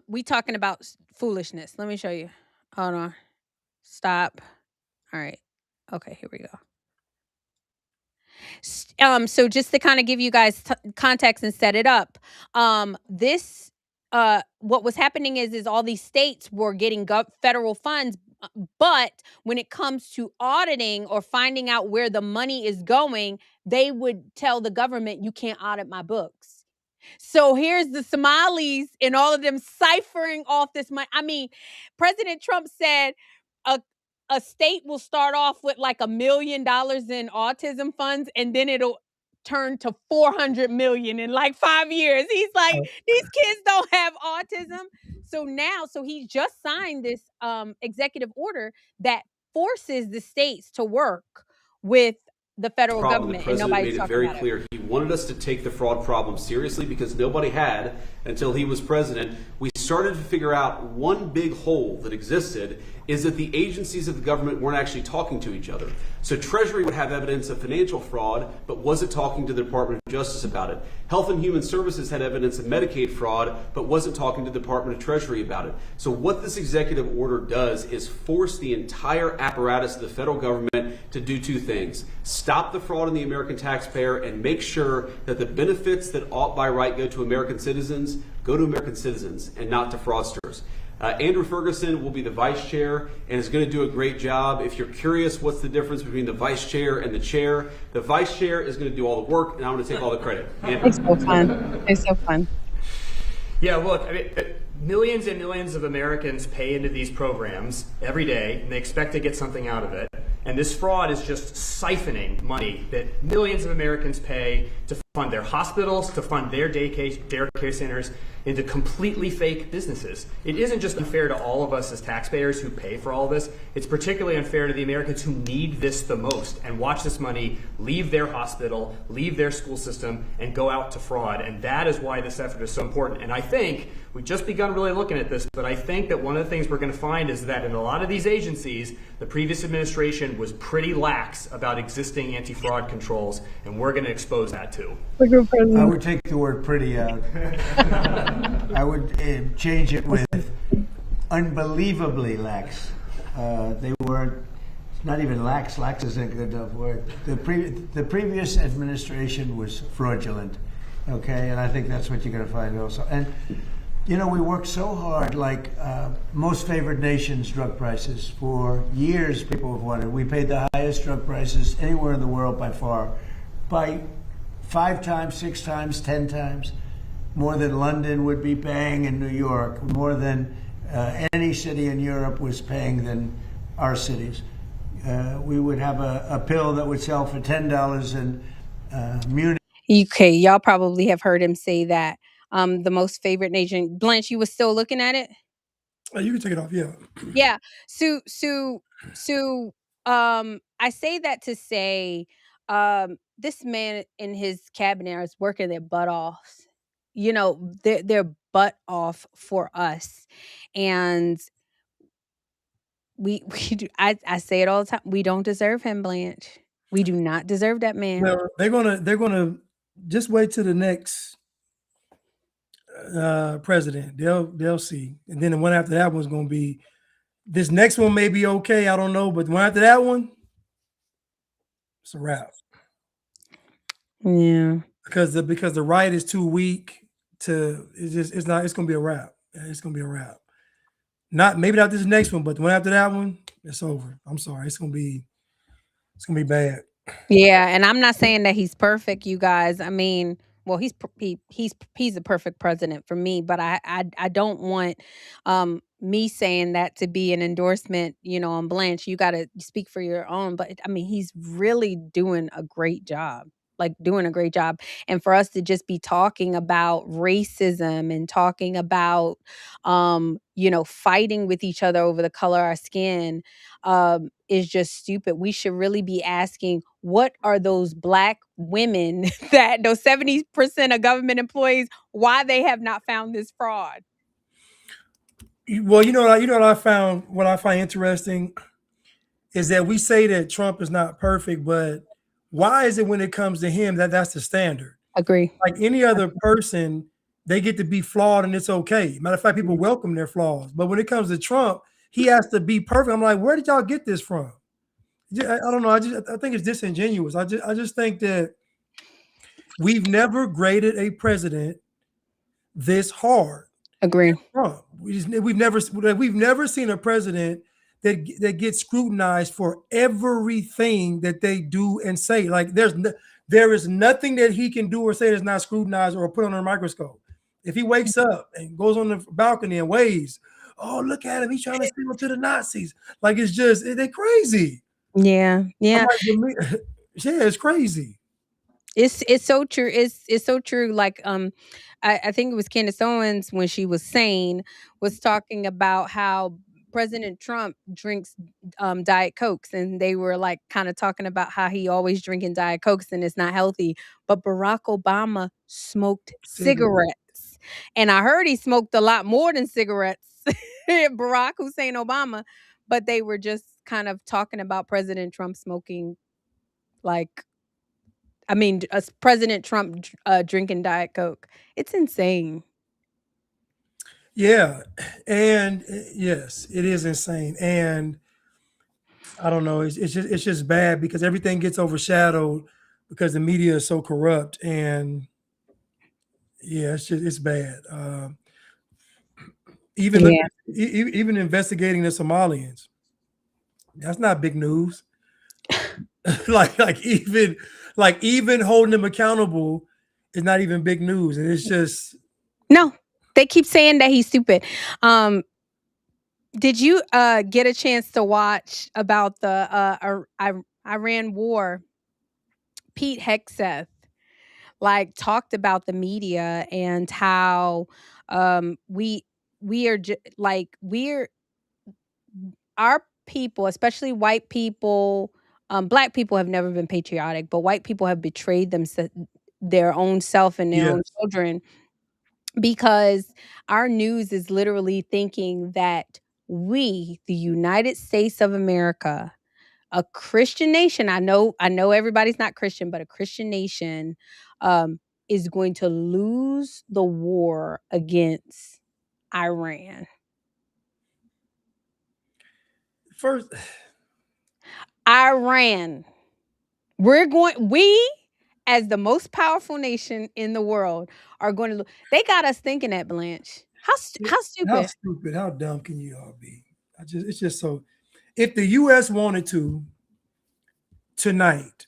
A: We talking about foolishness. Let me show you. Hold on. Stop. All right. Okay, here we go. So just to kind of give you guys context and set it up, this what was happening is all these states were getting federal funds, but when it comes to auditing or finding out where the money is going, they would tell the government, you can't audit my books. So here's the Somalis and all of them ciphering off this money. I mean, President Trump said a state will start off with like $1 million in autism funds, and then it'll turn to 400 million in like 5 years. He's like, these kids don't have autism. So he just signed this executive order that forces the states to work with the federal government,
F: the
A: and
F: president
A: nobody's
F: made it
A: talking
F: very
A: about
F: clear he wanted us to take the fraud problem seriously because nobody had until he was president. We started to figure out one big hole that existed is that the agencies of the government weren't actually talking to each other. So Treasury would have evidence of financial fraud, but wasn't talking to the Department of Justice about it. Health and Human Services had evidence of Medicaid fraud, but wasn't talking to the Department of Treasury about it. So what this executive order does is force the entire apparatus of the federal government to do two things: stop the fraud in the American taxpayer and make sure that the benefits that ought by right go to American citizens and not to fraudsters. Andrew Ferguson will be the vice chair and is going to do a great job. If you're curious what's the difference between the vice chair and the chair, the vice chair is going to do all the work and I'm going to take all the credit. Andrew.
A: It's so fun. It's so fun.
G: Yeah, look, I mean, millions and millions of Americans pay into these programs every day, and they expect to get something out of it. And this fraud is just siphoning money that millions of Americans pay to fund their hospitals, to fund their daycare centers, into completely fake businesses. It isn't just unfair to all of us as taxpayers who pay for all this. It's particularly unfair to the Americans who need this the most and watch this money leave their hospital, leave their school system, and go out to fraud. And that is why this effort is so important. And I think we've just begun really looking at this, but I think that one of the things we're going to find is that in a lot of these agencies, the previous administration was pretty lax about existing anti-fraud controls, and we're going to expose that too.
H: I would take the word pretty out. I would change it with unbelievably lax. They weren't, not even lax. Lax isn't a good enough word. The previous administration was fraudulent, okay? And I think that's what you're going to find also. And, you know, we worked so hard, like most favored nations drug prices. For years, people have wanted. We paid the highest drug prices anywhere in the world by far, by 5 times, 6 times, 10 times, more than London would be paying in New York, more than any city in Europe was paying than our cities. We would have a pill that would sell for $10 in Munich.
A: Okay, y'all probably have heard him say that. The most favorite nation. Blanche, you were still looking at it?
C: Oh, you can take it off, yeah.
A: Yeah. So I say that to say this man and his cabinet is working their butt off. You know, their butt off for us. And we do, I say it all the time. We don't deserve him, Blanche. We do not deserve that man.
C: Well, they're gonna just wait till the next president. They'll see. And then the one after that one's gonna be, this next one may be okay, I don't know, but the one after that one, it's a wrap.
A: Yeah.
C: Because the right is too weak to, it's gonna be a wrap. It's gonna be a wrap. Maybe not this next one, but the one after that one, it's over. I'm sorry. It's gonna be bad.
A: Yeah, and I'm not saying that he's perfect, you guys. I mean, well, he's the perfect president for me, but I don't want me saying that to be an endorsement, on Blanche. You got to speak for your own, but I mean, he's really doing a great job. Like doing a great job. And for us to just be talking about racism and talking about fighting with each other over the color of our skin is just stupid. We should really be asking, what are those black women that those 70% of government employees, why they have not found this fraud?
C: Well, what I find interesting is that we say that Trump is not perfect, but why is it when it comes to him that's the standard?
A: Agree.
C: Like any other person, they get to be flawed and it's okay. Matter of fact, people welcome their flaws. But when it comes to Trump, he has to be perfect. I'm like, where did y'all get this from? I don't know. I think it's disingenuous. I just think that we've never graded a president this hard.
A: Agree.
C: Trump. We've never seen a president that gets scrutinized for everything that they do and say. Like there is nothing that he can do or say that's not scrutinized or put under a microscope. If he wakes up and goes on the balcony and waves, oh, look at him, he's trying to signal to the Nazis. Like they're crazy.
A: Yeah.
C: I'm like, yeah, it's crazy.
A: It's so true. It's so true. Like I think it was Candace Owens when she was talking about how President Trump drinks Diet Cokes, and they were like kind of talking about how he always drinking Diet Cokes and it's not healthy. But Barack Obama smoked cigarettes, and I heard he smoked a lot more than cigarettes. Barack Hussein Obama, but they were just kind of talking about President Trump smoking, like, I mean, President Trump drinking Diet Coke. It's insane.
C: Yeah, and yes, it is insane. And I don't know, it's just bad because everything gets overshadowed because the media is so corrupt. And yeah, it's bad. Even investigating the Somalians, that's not big news. like even holding them accountable is not even big news, and it's just
A: no. They keep saying that he's stupid. Did you get a chance to watch about the Iran war? Pete Hegseth talked about the media and how we are we're our people, especially white people. Black people have never been patriotic, but white people have betrayed their own self and their own
C: yes.
A: children, because our news is literally thinking that we, the United States of America, a Christian nation, I know everybody's not Christian, but a Christian nation, is going to lose the war against Iran.
C: First,
A: Iran. We, as the most powerful nation in the world, are going to. They got us thinking that, Blanche. How stupid?
C: how dumb can you all be? It's just so. If the U.S. wanted to tonight,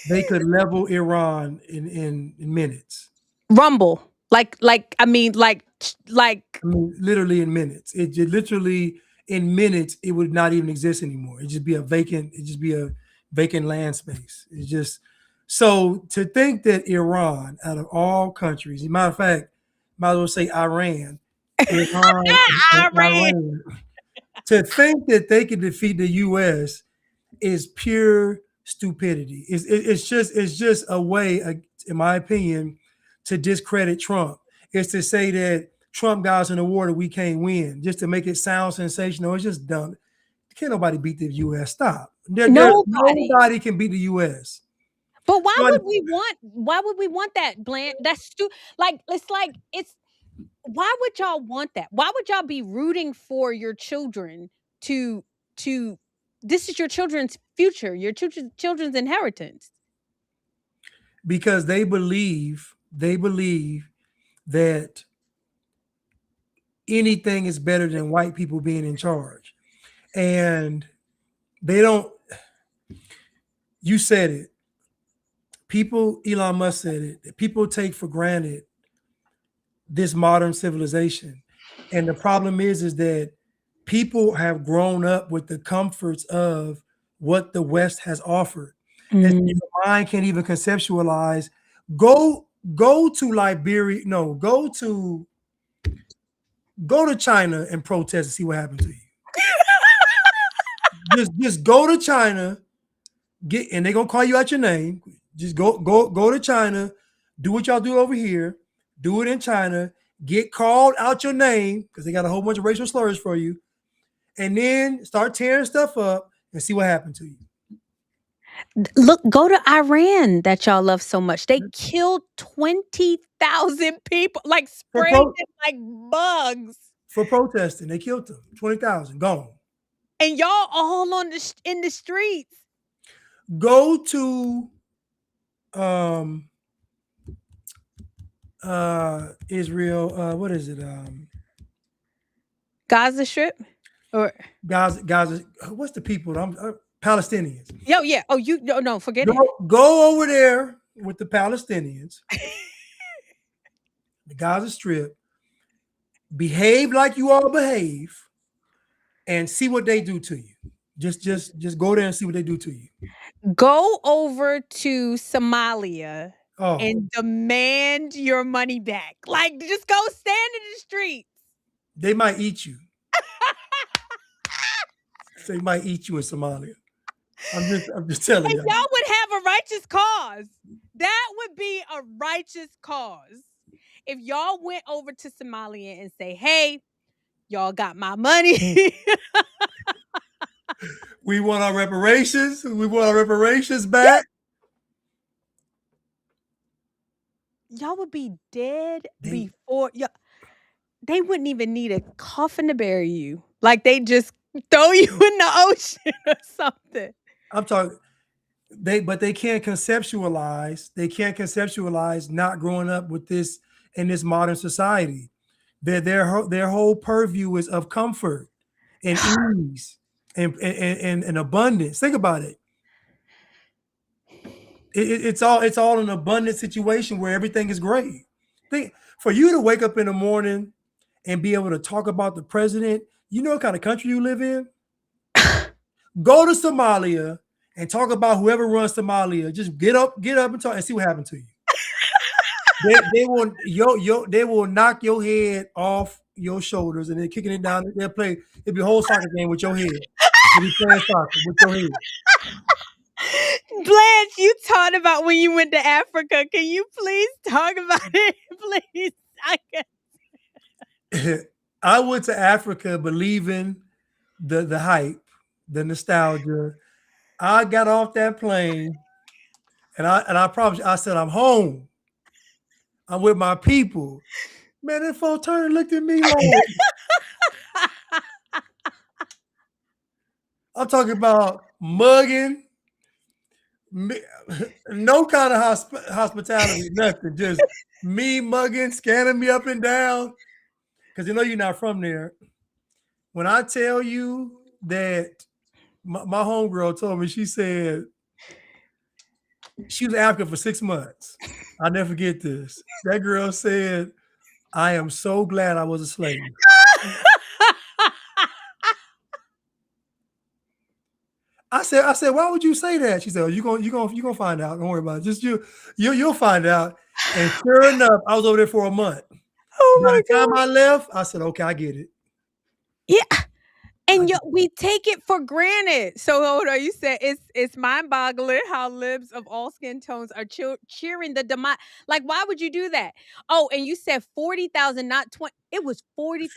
C: they could level Iran in minutes.
A: Rumble,
C: Literally in minutes. It literally in minutes it would not even exist anymore. It'd just be a vacant land space. It's just so to think that Iran, out of all countries, matter of fact, might as well say Iran, Iran, to think that they could defeat the U.S. is pure stupidity. It's just a way, in my opinion, to discredit Trump. It's to say that Trump got us in a war that we can't win, just to make it sound sensational. It's just dumb. Can't nobody beat the U.S. Stop. Nobody can beat the U.S.
A: But why would we want that, Blanche? That's it's why would y'all want that? Why would y'all be rooting for your children to this is your children's future, your children's inheritance?
C: Because they believe that anything is better than white people being in charge. And they don't, you said it, people, Elon Musk said it, that people take for granted this modern civilization. And the problem is that people have grown up with the comforts of what the West has offered. And
A: Mm.
C: your mind can't even conceptualize. Go to Liberia, no, go to China and protest and see what happens to you. Just go to China, and they're gonna call you out your name. Just go to China, do what y'all do over here, do it in China, get called out your name because they got a whole bunch of racial slurs for you, and then start tearing stuff up and see what happened to you.
A: Look, go to Iran that y'all love so much. They killed 20,000 people, like
C: For
A: sprayed
C: pro-
A: them like bugs.
C: for protesting, they killed them. 20,000 gone.
A: And y'all all in the streets.
C: Go to Israel. What is it?
A: Gaza Strip? Or
C: Gaza. What's the people? Palestinians.
A: yeah. Oh, no, forget it.
C: Go over there with the Palestinians, the Gaza Strip. Behave like you all behave, and see what they do to you. Just go there and see what they do to you.
A: Go over to Somalia
C: Oh,
A: and demand your money back. Like, just go stand in the streets.
C: they might eat you. They might eat you in Somalia. I'm just telling
A: And
C: you.
A: y'all would have a righteous cause. That would be a righteous cause. If y'all went over to Somalia and say, hey, y'all got my money.
C: We want our reparations. We want our reparations back.
A: Y'all would be dead before they wouldn't even need a coffin to bury you. Like they just throw you in the ocean or something.
C: I'm talking. But they can't conceptualize. They can't conceptualize not growing up with this in this modern society. Their whole purview is of comfort and ease and abundance. Think about it. It's all an abundant situation where everything is great. For you to wake up in the morning and be able to talk about the president, you know what kind of country you live in? Go to Somalia and talk about whoever runs Somalia. Just get up and talk and see what happened to you. They will knock your head off your shoulders and then kicking it down. They'll play. It'll be a whole soccer game with your head. They'll be playing soccer with your head.
A: Blanche, you talked about when you went to Africa. Can you please talk about it? Please.
C: I went to Africa believing the hype, the nostalgia. I got off that plane and I promise you, I said, I'm home. I'm with my people. Man, that fool turned and looked at me like I'm talking about mugging, no kind of hospitality, nothing. Just me mugging, scanning me up and down. Because you know you're not from there. When I tell you that my homegirl told me, she said she was in Africa for 6 months. I'll never forget this. That girl said, I am so glad I was a slave. I said, why would you say that? She said, oh, you're gonna find out. Don't worry about it. Just you'll find out. And sure enough, I was over there for a month.
A: Oh
C: By
A: my
C: the time
A: God.
C: I left, I said, okay, I get it.
A: Yeah. And we take it for granted. So hold on, you said it's mind-boggling how libs of all skin tones are cheering the demise. Like, why would you do that? Oh, and you said 40,000, not 20. It was 40.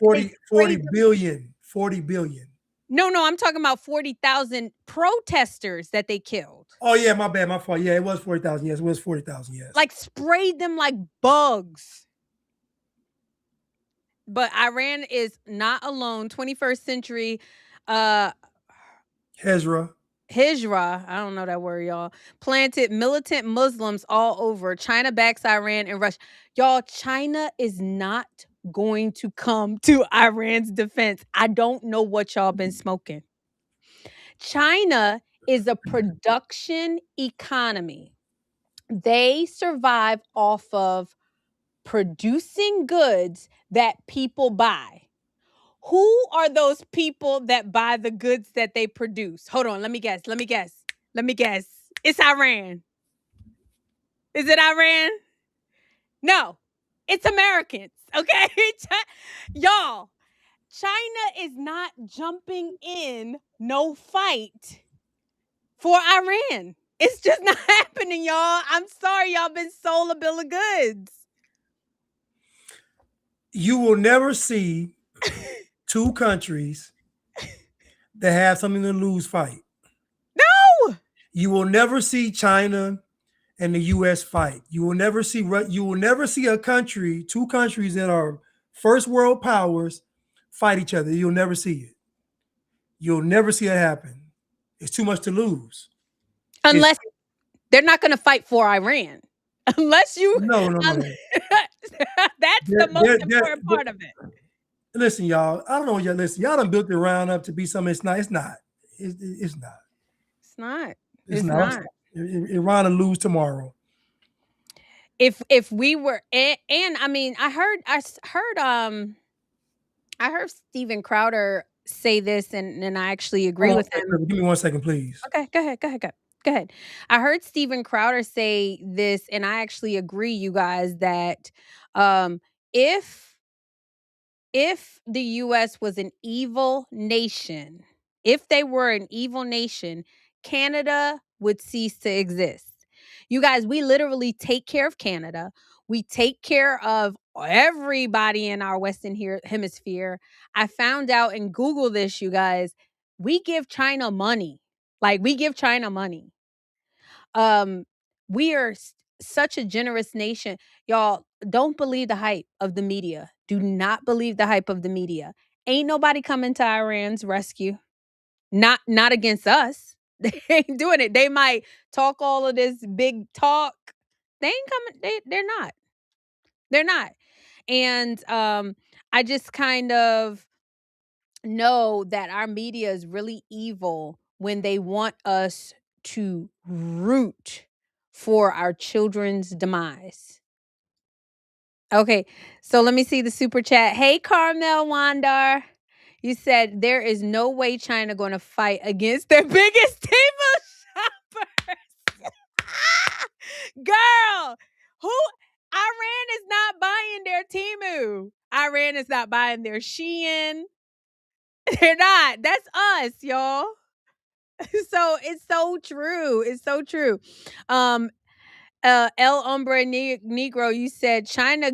C: 40 billion. 40 billion.
A: No, I'm talking about 40,000 protesters that they killed.
C: Oh yeah, my bad, my fault. Yeah, it was 40,000. Yes, it was 40,000. Yes.
A: Like sprayed them like bugs. But Iran is not alone. 21st century
C: Hezra.
A: I don't know that word, y'all, planted militant Muslims all over. China backs Iran and Russia. Y'all, China is not going to come to Iran's defense. I don't know what y'all been smoking. China is a production economy. They survive off of producing goods that people buy. Who are those people that buy the goods that they produce? Hold on, let me guess. It's Iran. Is it Iran? No, it's Americans. Okay, y'all. China is not jumping in no fight for Iran. It's just not happening, y'all. I'm sorry, y'all been sold a bill of goods.
C: You will never see two countries that have something to lose fight.
A: No.
C: You will never see China and the U.S. fight. You will never see a country, two countries that are first world powers fight each other. You'll never see it. You'll never see it happen. It's too much to lose.
A: Unless they're not going to fight for Iran. Unless you
C: no.
A: That's the most important part of it.
C: Listen, y'all. I don't know y'all listen. Y'all done built Iran up to be something it's not. It's not. It's not.
A: It's not.
C: It's not. Iran will lose tomorrow.
A: If we were and I mean I heard Steven Crowder say this and I actually agree with him.
C: Give me 1 second, please.
A: Okay, go ahead. I heard Steven Crowder say this and I actually agree, you guys, that if the US was an evil nation, if they were an evil nation, Canada would cease to exist. You guys, we literally take care of Canada. We take care of everybody in our Western hemisphere. I found out and Google this, you guys. We give China money. Like, we give China money. We are such a generous nation. Y'all, don't believe the hype of the media. Do not believe the hype of the media. Ain't nobody coming to Iran's rescue. Not against us. They ain't doing it. They might talk all of this big talk. They ain't coming. They're not. They're not. And I just kind of know that our media is really evil when they want us to root for our children's demise. Okay, so let me see the super chat. Hey, Carmel Wandar. You said there is no way China going to fight against their biggest Temu shoppers. Girl, who? Iran is not buying their Temu. Iran is not buying their Shein. They're not. That's us, y'all. So it's so true. It's so true. El Hombre Negro, you said China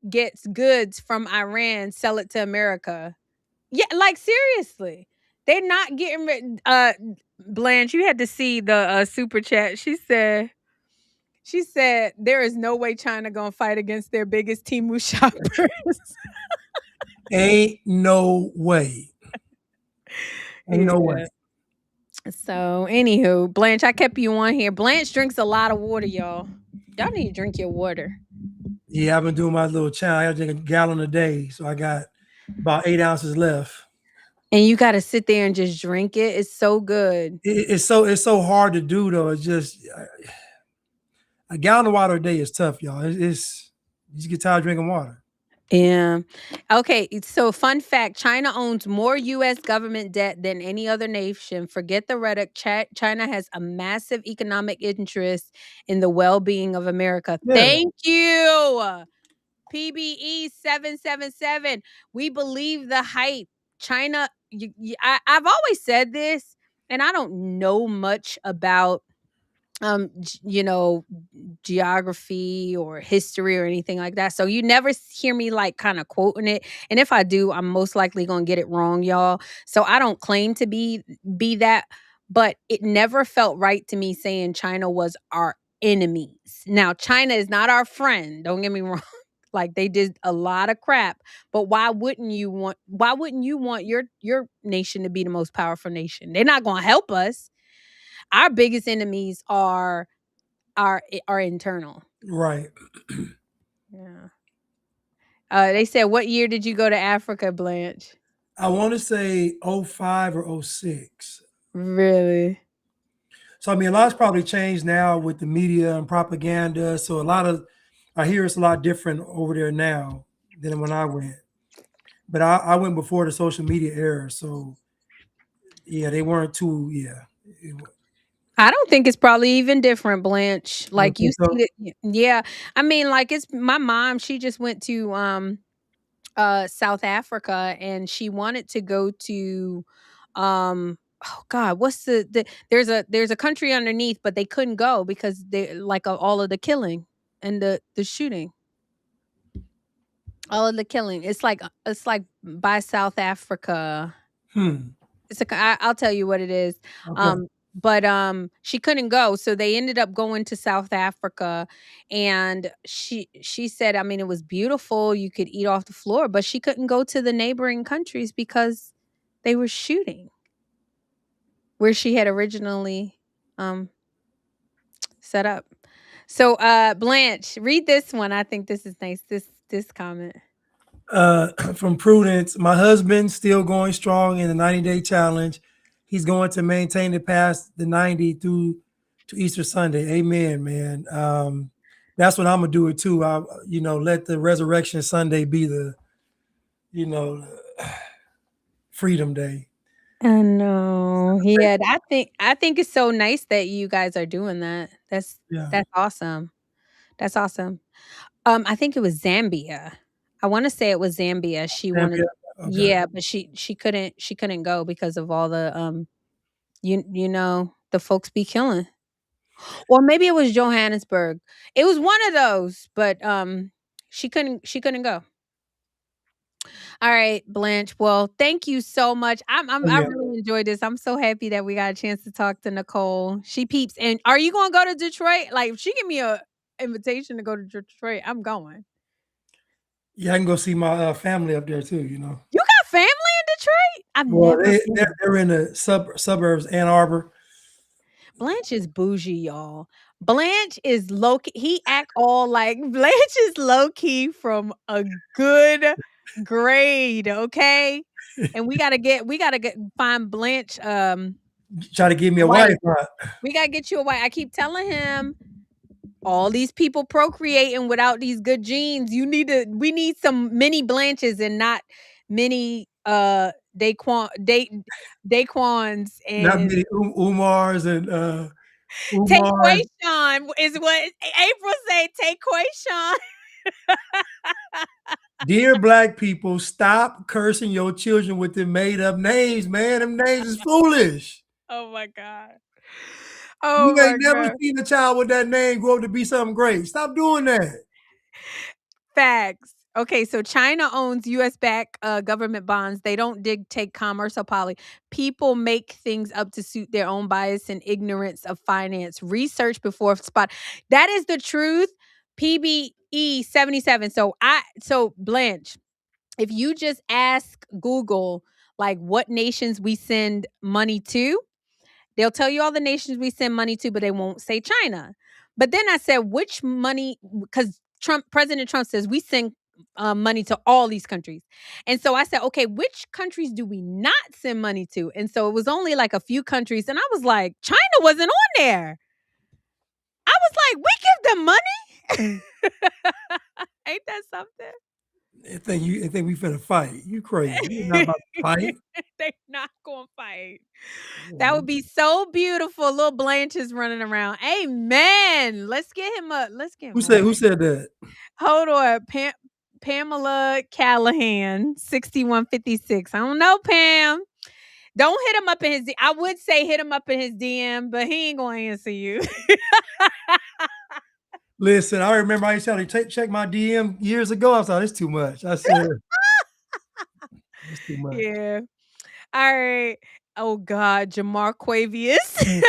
A: gets goods from Iran, sell it to America. Yeah, like seriously. They're not getting rid. Blanche, you had to see the super chat. She said there is no way China gonna fight against their biggest Temu shoppers.
C: Ain't no way. Ain't no way.
A: So, anywho, Blanche, I kept you on here. Blanche drinks a lot of water, y'all. Y'all need to drink your water.
C: Yeah, I've been doing my little challenge. I drink a gallon a day, so I got about 8 ounces left.
A: And you got to sit there and just drink it. It's so good.
C: It's so hard to do though. It's just a gallon of water a day is tough, y'all. It's you just get tired of drinking water.
A: Yeah. Okay. So, fun fact: China owns more U.S. government debt than any other nation. Forget the rhetoric. China has a massive economic interest in the well-being of America. Yeah. Thank you, PBE 777. We believe the hype. China. I've always said this, and I don't know much about geography or history or anything like that. So you never hear me like kind of quoting it. And if I do, I'm most likely going to get it wrong, y'all. So I don't claim to be that, but it never felt right to me saying China was our enemies. Now, China is not our friend. Don't get me wrong. Like, they did a lot of crap, but why wouldn't you want your nation to be the most powerful nation? They're not going to help us. Our biggest enemies are internal.
C: Right.
A: Yeah. They said, what year did you go to Africa, Blanche?
C: I want to say 05 or 06.
A: Really?
C: So I mean, a lot's probably changed now with the media and propaganda. So a lot of I hear it's a lot different over there now than when I went. But I went before the social media era, so yeah, they weren't too. Yeah,
A: I don't think it's probably even different, Blanche.
C: you don't
A: Like you
C: think so?
A: see it, yeah. I mean, like it's my mom. She just went to South Africa, and she wanted to go to oh God, what's there's a country underneath, but they couldn't go because they like all of the killing and the shooting, all of the killing. It's like by South Africa.
C: Hmm.
A: I'll tell you what it is.
C: Okay.
A: But she couldn't go, so they ended up going to South Africa, and she said, I mean, it was beautiful. You could eat off the floor, but she couldn't go to the neighboring countries because they were shooting where she had originally um set up. So Blanche, read this one. I think this is nice. This comment.
C: From Prudence, my husband still going strong in the 90-day challenge. He's going to maintain it past the 90 through to Easter Sunday. Amen, man. That's what I'm gonna do it too. I, let the Resurrection Sunday be the, you know, Freedom Day.
A: I know. Yeah, I think it's so nice that you guys are doing that.
C: Yeah,
A: That's awesome. That's awesome. I think it was Zambia. I wanna say it was Zambia. She wanted
C: Zambia. Okay.
A: Yeah, but she couldn't go because of all the, the folks be killing. Or maybe it was Johannesburg. It was one of those, but, she couldn't go. Alright, Blanche. Well, thank you so much.
C: Oh,
A: I
C: yeah.
A: really enjoyed this. I'm so happy that we got a chance to talk to Nicole. She peeps. And are you gonna go to Detroit? Like, if she give me a invitation to go to Detroit, I'm going.
C: Yeah, I can go see my family up there too.
A: You got family in Detroit? I've
C: Well,
A: never
C: they
A: been.
C: they're in the suburbs, Ann Arbor.
A: Blanche is bougie, y'all. Blanche is low key. He act all like Blanche is low key from a good grade, okay? And we gotta get find Blanche
C: Try to give me
A: a
C: a
A: wife.
C: wife. Huh?
A: We gotta get you a wife. I keep telling him all these people procreating without these good genes. We need some mini Blanches and not many Daquans
C: Not
A: and
C: many Umars and
A: Take
C: Umars.
A: Sean is what April say. Take Sean.
C: Dear black people, stop cursing your children with them made up names, man. Them names is foolish.
A: Oh my god.
C: You
A: Oh
C: ain't
A: my
C: never
A: god.
C: seen a child with that name grow up to be something great. Stop doing that.
A: Facts. Okay, so China owns US backed government bonds. They don't dictate commerce or policy. People make things up to suit their own bias and ignorance of finance. Research before spot. That is the truth. PBE 77. So Blanche, if you just ask Google like what nations we send money to, they'll tell you all the nations we send money to, but they won't say China. But then I said, which money? Because President Trump says we send money to all these countries. And so I said, okay, which countries do we not send money to? And so it was only like a few countries. And I was like, China wasn't on there. I was like, we give them money. Ain't that something?
C: I think we finna fight. You crazy. We're not about to fight.
A: They not gonna fight. That would be so beautiful. Little Blanche is running around. Amen. Let's get him up. Let's get him up.
C: Who said that?
A: Hold on. Pamela Callahan, 6156. I don't know, Pam. Don't hit him up in his I would say hit him up in his DM, but he ain't gonna answer you.
C: Listen, I remember I used to check my DM years ago. I thought it's too much. I said it's too much.
A: Yeah. All right. Oh God, Jamar Quavius.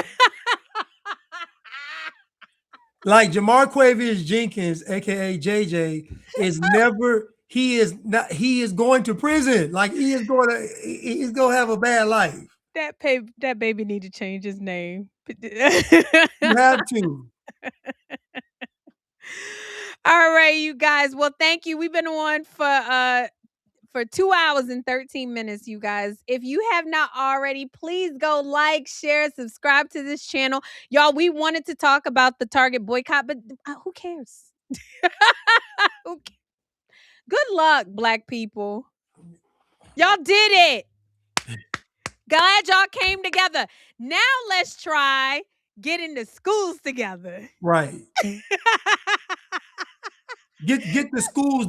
C: Like Jamarquavius Jenkins, aka JJ, he is going to prison. Like he's gonna have a bad life.
A: That baby need to change his name.
C: You have to.
A: All right, you guys. Well, thank you. We've been on for 2 hours and 13 minutes, you guys. If you have not already, please go like, share, subscribe to this channel. Y'all, we wanted to talk about the Target boycott, but who cares? Who ca- Good luck, Black people. Y'all did it. Glad y'all came together. Now let's try getting the schools together.
C: Right. Get the schools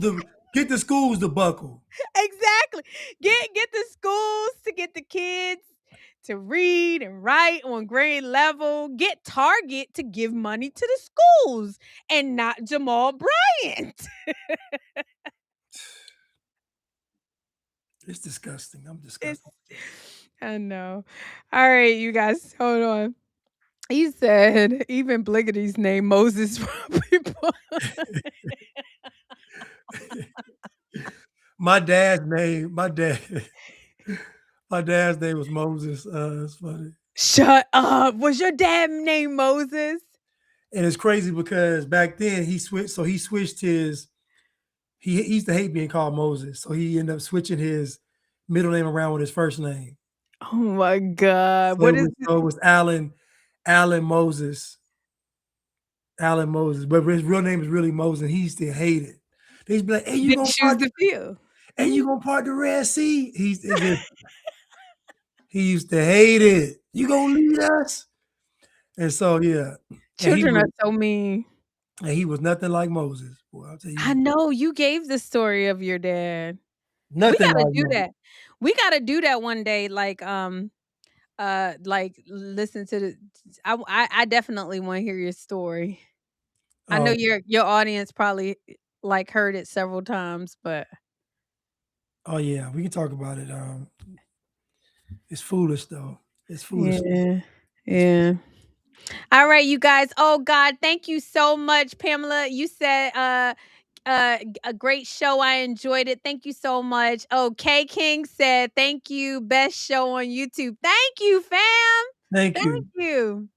C: to buckle.
A: Exactly. Get the schools to get the kids to read and write on grade level. Get Target to give money to the schools and not Jamal Bryant.
C: It's disgusting. I'm disgusted.
A: I know. All right, you guys, hold on. He said, even Bliggity's name Moses for people.
C: My dad's name was Moses. It's funny.
A: Shut up. Was your dad named Moses?
C: And it's crazy because back then he switched his he used to hate being called Moses. So he ended up switching his middle name around with his first name.
A: Oh my God.
C: So it was Allen Moses. Allen Moses. But his real name is really Moses. He used to hate it. They used to be like, hey, you gonna
A: choose the field.
C: Hey, you gonna part the Red Sea? He used to hate it. You gonna lead us? And so yeah.
A: Children are so mean.
C: And he was nothing like Moses. Boy, I'll tell you.
A: I know you gave the story of your dad.
C: Nothing
A: We gotta
C: like
A: do
C: Moses.
A: that. We gotta do that one day. Like listen to the. I definitely want to hear your story. I know your audience probably like heard it several times, but
C: oh yeah, we can talk about it. It's foolish though. It's foolish.
A: Yeah. All right, you guys. Oh God, thank you so much, Pamela. You said a great show. I enjoyed it. Thank you so much. Oh, K King said, thank you. Best show on YouTube. Thank you, fam.
C: Thank
A: you.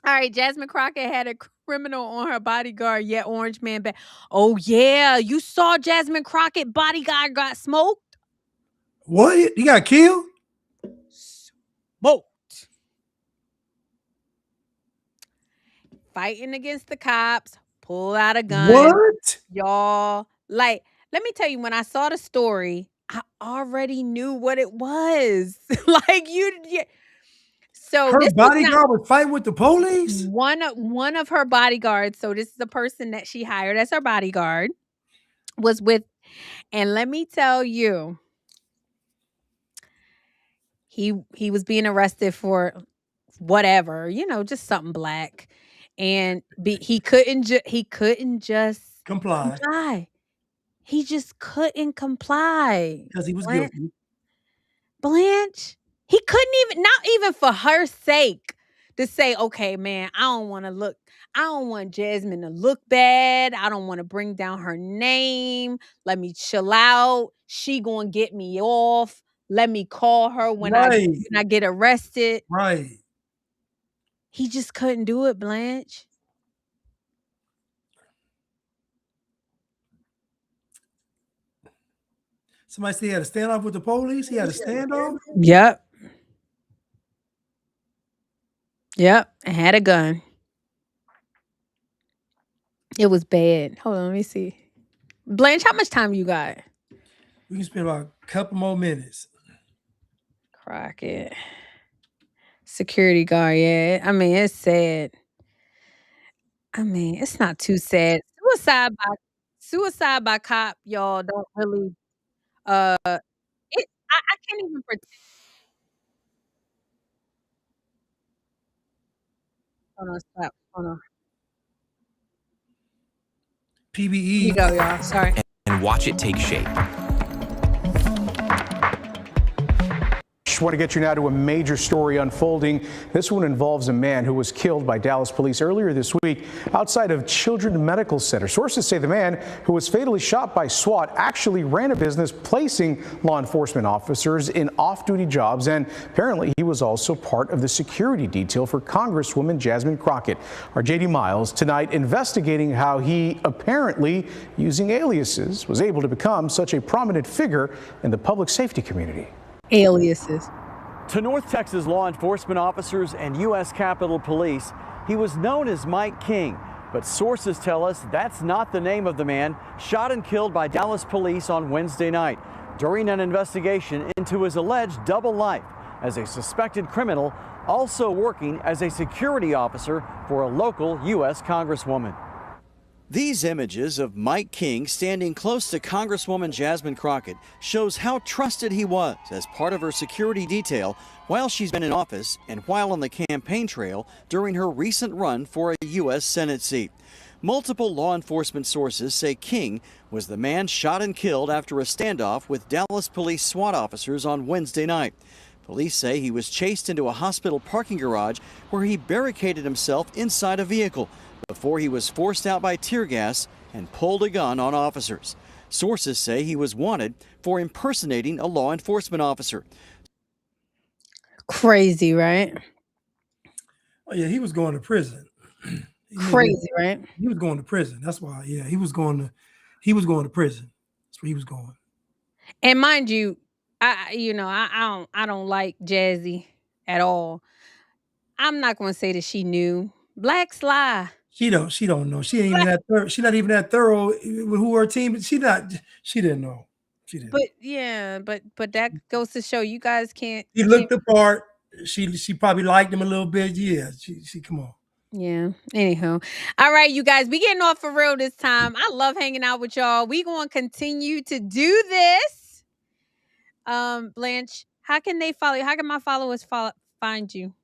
A: All right, Jasmine Crockett had a criminal on her bodyguard, yet Orange Man back. Oh yeah, you saw Jasmine Crockett bodyguard got smoked?
C: What? He got killed?
A: Smoked. Fighting against the cops, pull out a gun.
C: What?
A: Y'all, like, let me tell you, when I saw the story, I already knew what it was. Like, so
C: her
A: this
C: bodyguard was fighting with the police?
A: One of her bodyguards, so this is the person that she hired as her bodyguard, was with, and let me tell you, he was being arrested for whatever, just something black. And he couldn't just
C: comply.
A: He just couldn't comply
C: because he was guilty.
A: Blanche, he couldn't even, not even for her sake, to say, okay, man, I don't want Jasmine to look bad. I don't want to bring down her name. Let me chill out. She gonna get me off. Let me call her when I get arrested.
C: Right.
A: He just couldn't do it, Blanche.
C: Somebody said he had a standoff with the police. He had a standoff.
A: Yep. I had a gun. It was bad. Hold on, let me see. Blanche, how much time you got?
C: We can spend about a couple more minutes.
A: Crockett. Security guard, yeah. I mean, it's sad. I mean, it's not too sad. Suicide by cop, y'all don't really I can't even pretend. Hold on, stop. Hold on.
C: PBE.
A: Here you go, y'all. Sorry.
I: And watch it take shape. Blanche, want to get you now to a major story unfolding. This one involves a man who was killed by Dallas police earlier this week outside of Children's Medical Center. Sources say the man who was fatally shot by SWAT actually ran a business placing law enforcement officers in off-duty jobs, and apparently he was also part of the security detail for Congresswoman Jasmine Crockett. Our JD Miles tonight investigating how he apparently, using aliases, was able to become such a prominent figure in the public safety community.
A: Aliases.
J: To North Texas law enforcement officers and U.S. Capitol Police, he was known as Mike King, but sources tell us that's not the name of the man shot and killed by Dallas police on Wednesday night during an investigation into his alleged double life as a suspected criminal, also working as a security officer for a local U.S. Congresswoman. These images of Mike King standing close to Congresswoman Jasmine Crockett shows how trusted he was as part of her security detail while she's been in office and while on the campaign trail during her recent run for a U.S. Senate seat. Multiple law enforcement sources say King was the man shot and killed after a standoff with Dallas police SWAT officers on Wednesday night. Police say he was chased into a hospital parking garage where he barricaded himself inside a vehicle before he was forced out by tear gas and pulled a gun on officers. Sources say he was wanted for impersonating a law enforcement officer.
A: Crazy, right?
C: Oh yeah, he was going to prison.
A: Crazy, right?
C: He was going to prison. That's why. Yeah, he was going to prison. That's where he was going.
A: And mind you, I don't like Jazzy at all. I'm not going to say that she knew. Black's lie.
C: She don't know. She ain't even that thorough. She's not even that thorough with who her team. She didn't know. She didn't.
A: But yeah, but that goes to show you guys can't.
C: He looked the part. She probably liked him a little bit. Yeah. She come on.
A: Yeah. Anyhow. All right, you guys, we getting off for real this time. I love hanging out with y'all. We going to continue to do this. Blanche, how can they follow you? How can my followers find you?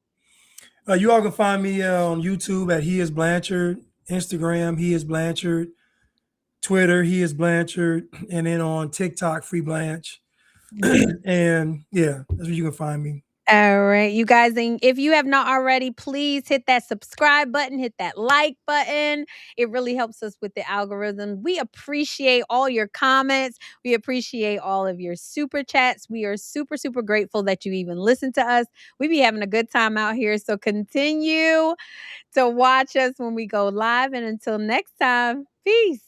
C: You all can find me on YouTube at He Is Blanchard, Instagram He Is Blanchard, Twitter He Is Blanchard, and then on TikTok Free Blanche. And yeah, that's where you can find me.
A: All right, you guys, if you have not already, please hit that subscribe button, hit that like button. It really helps us with the algorithm. We appreciate all your comments. We appreciate all of your super chats. We are super, super grateful that you even listen to us. We be having a good time out here. So continue to watch us when we go live. And until next time, peace.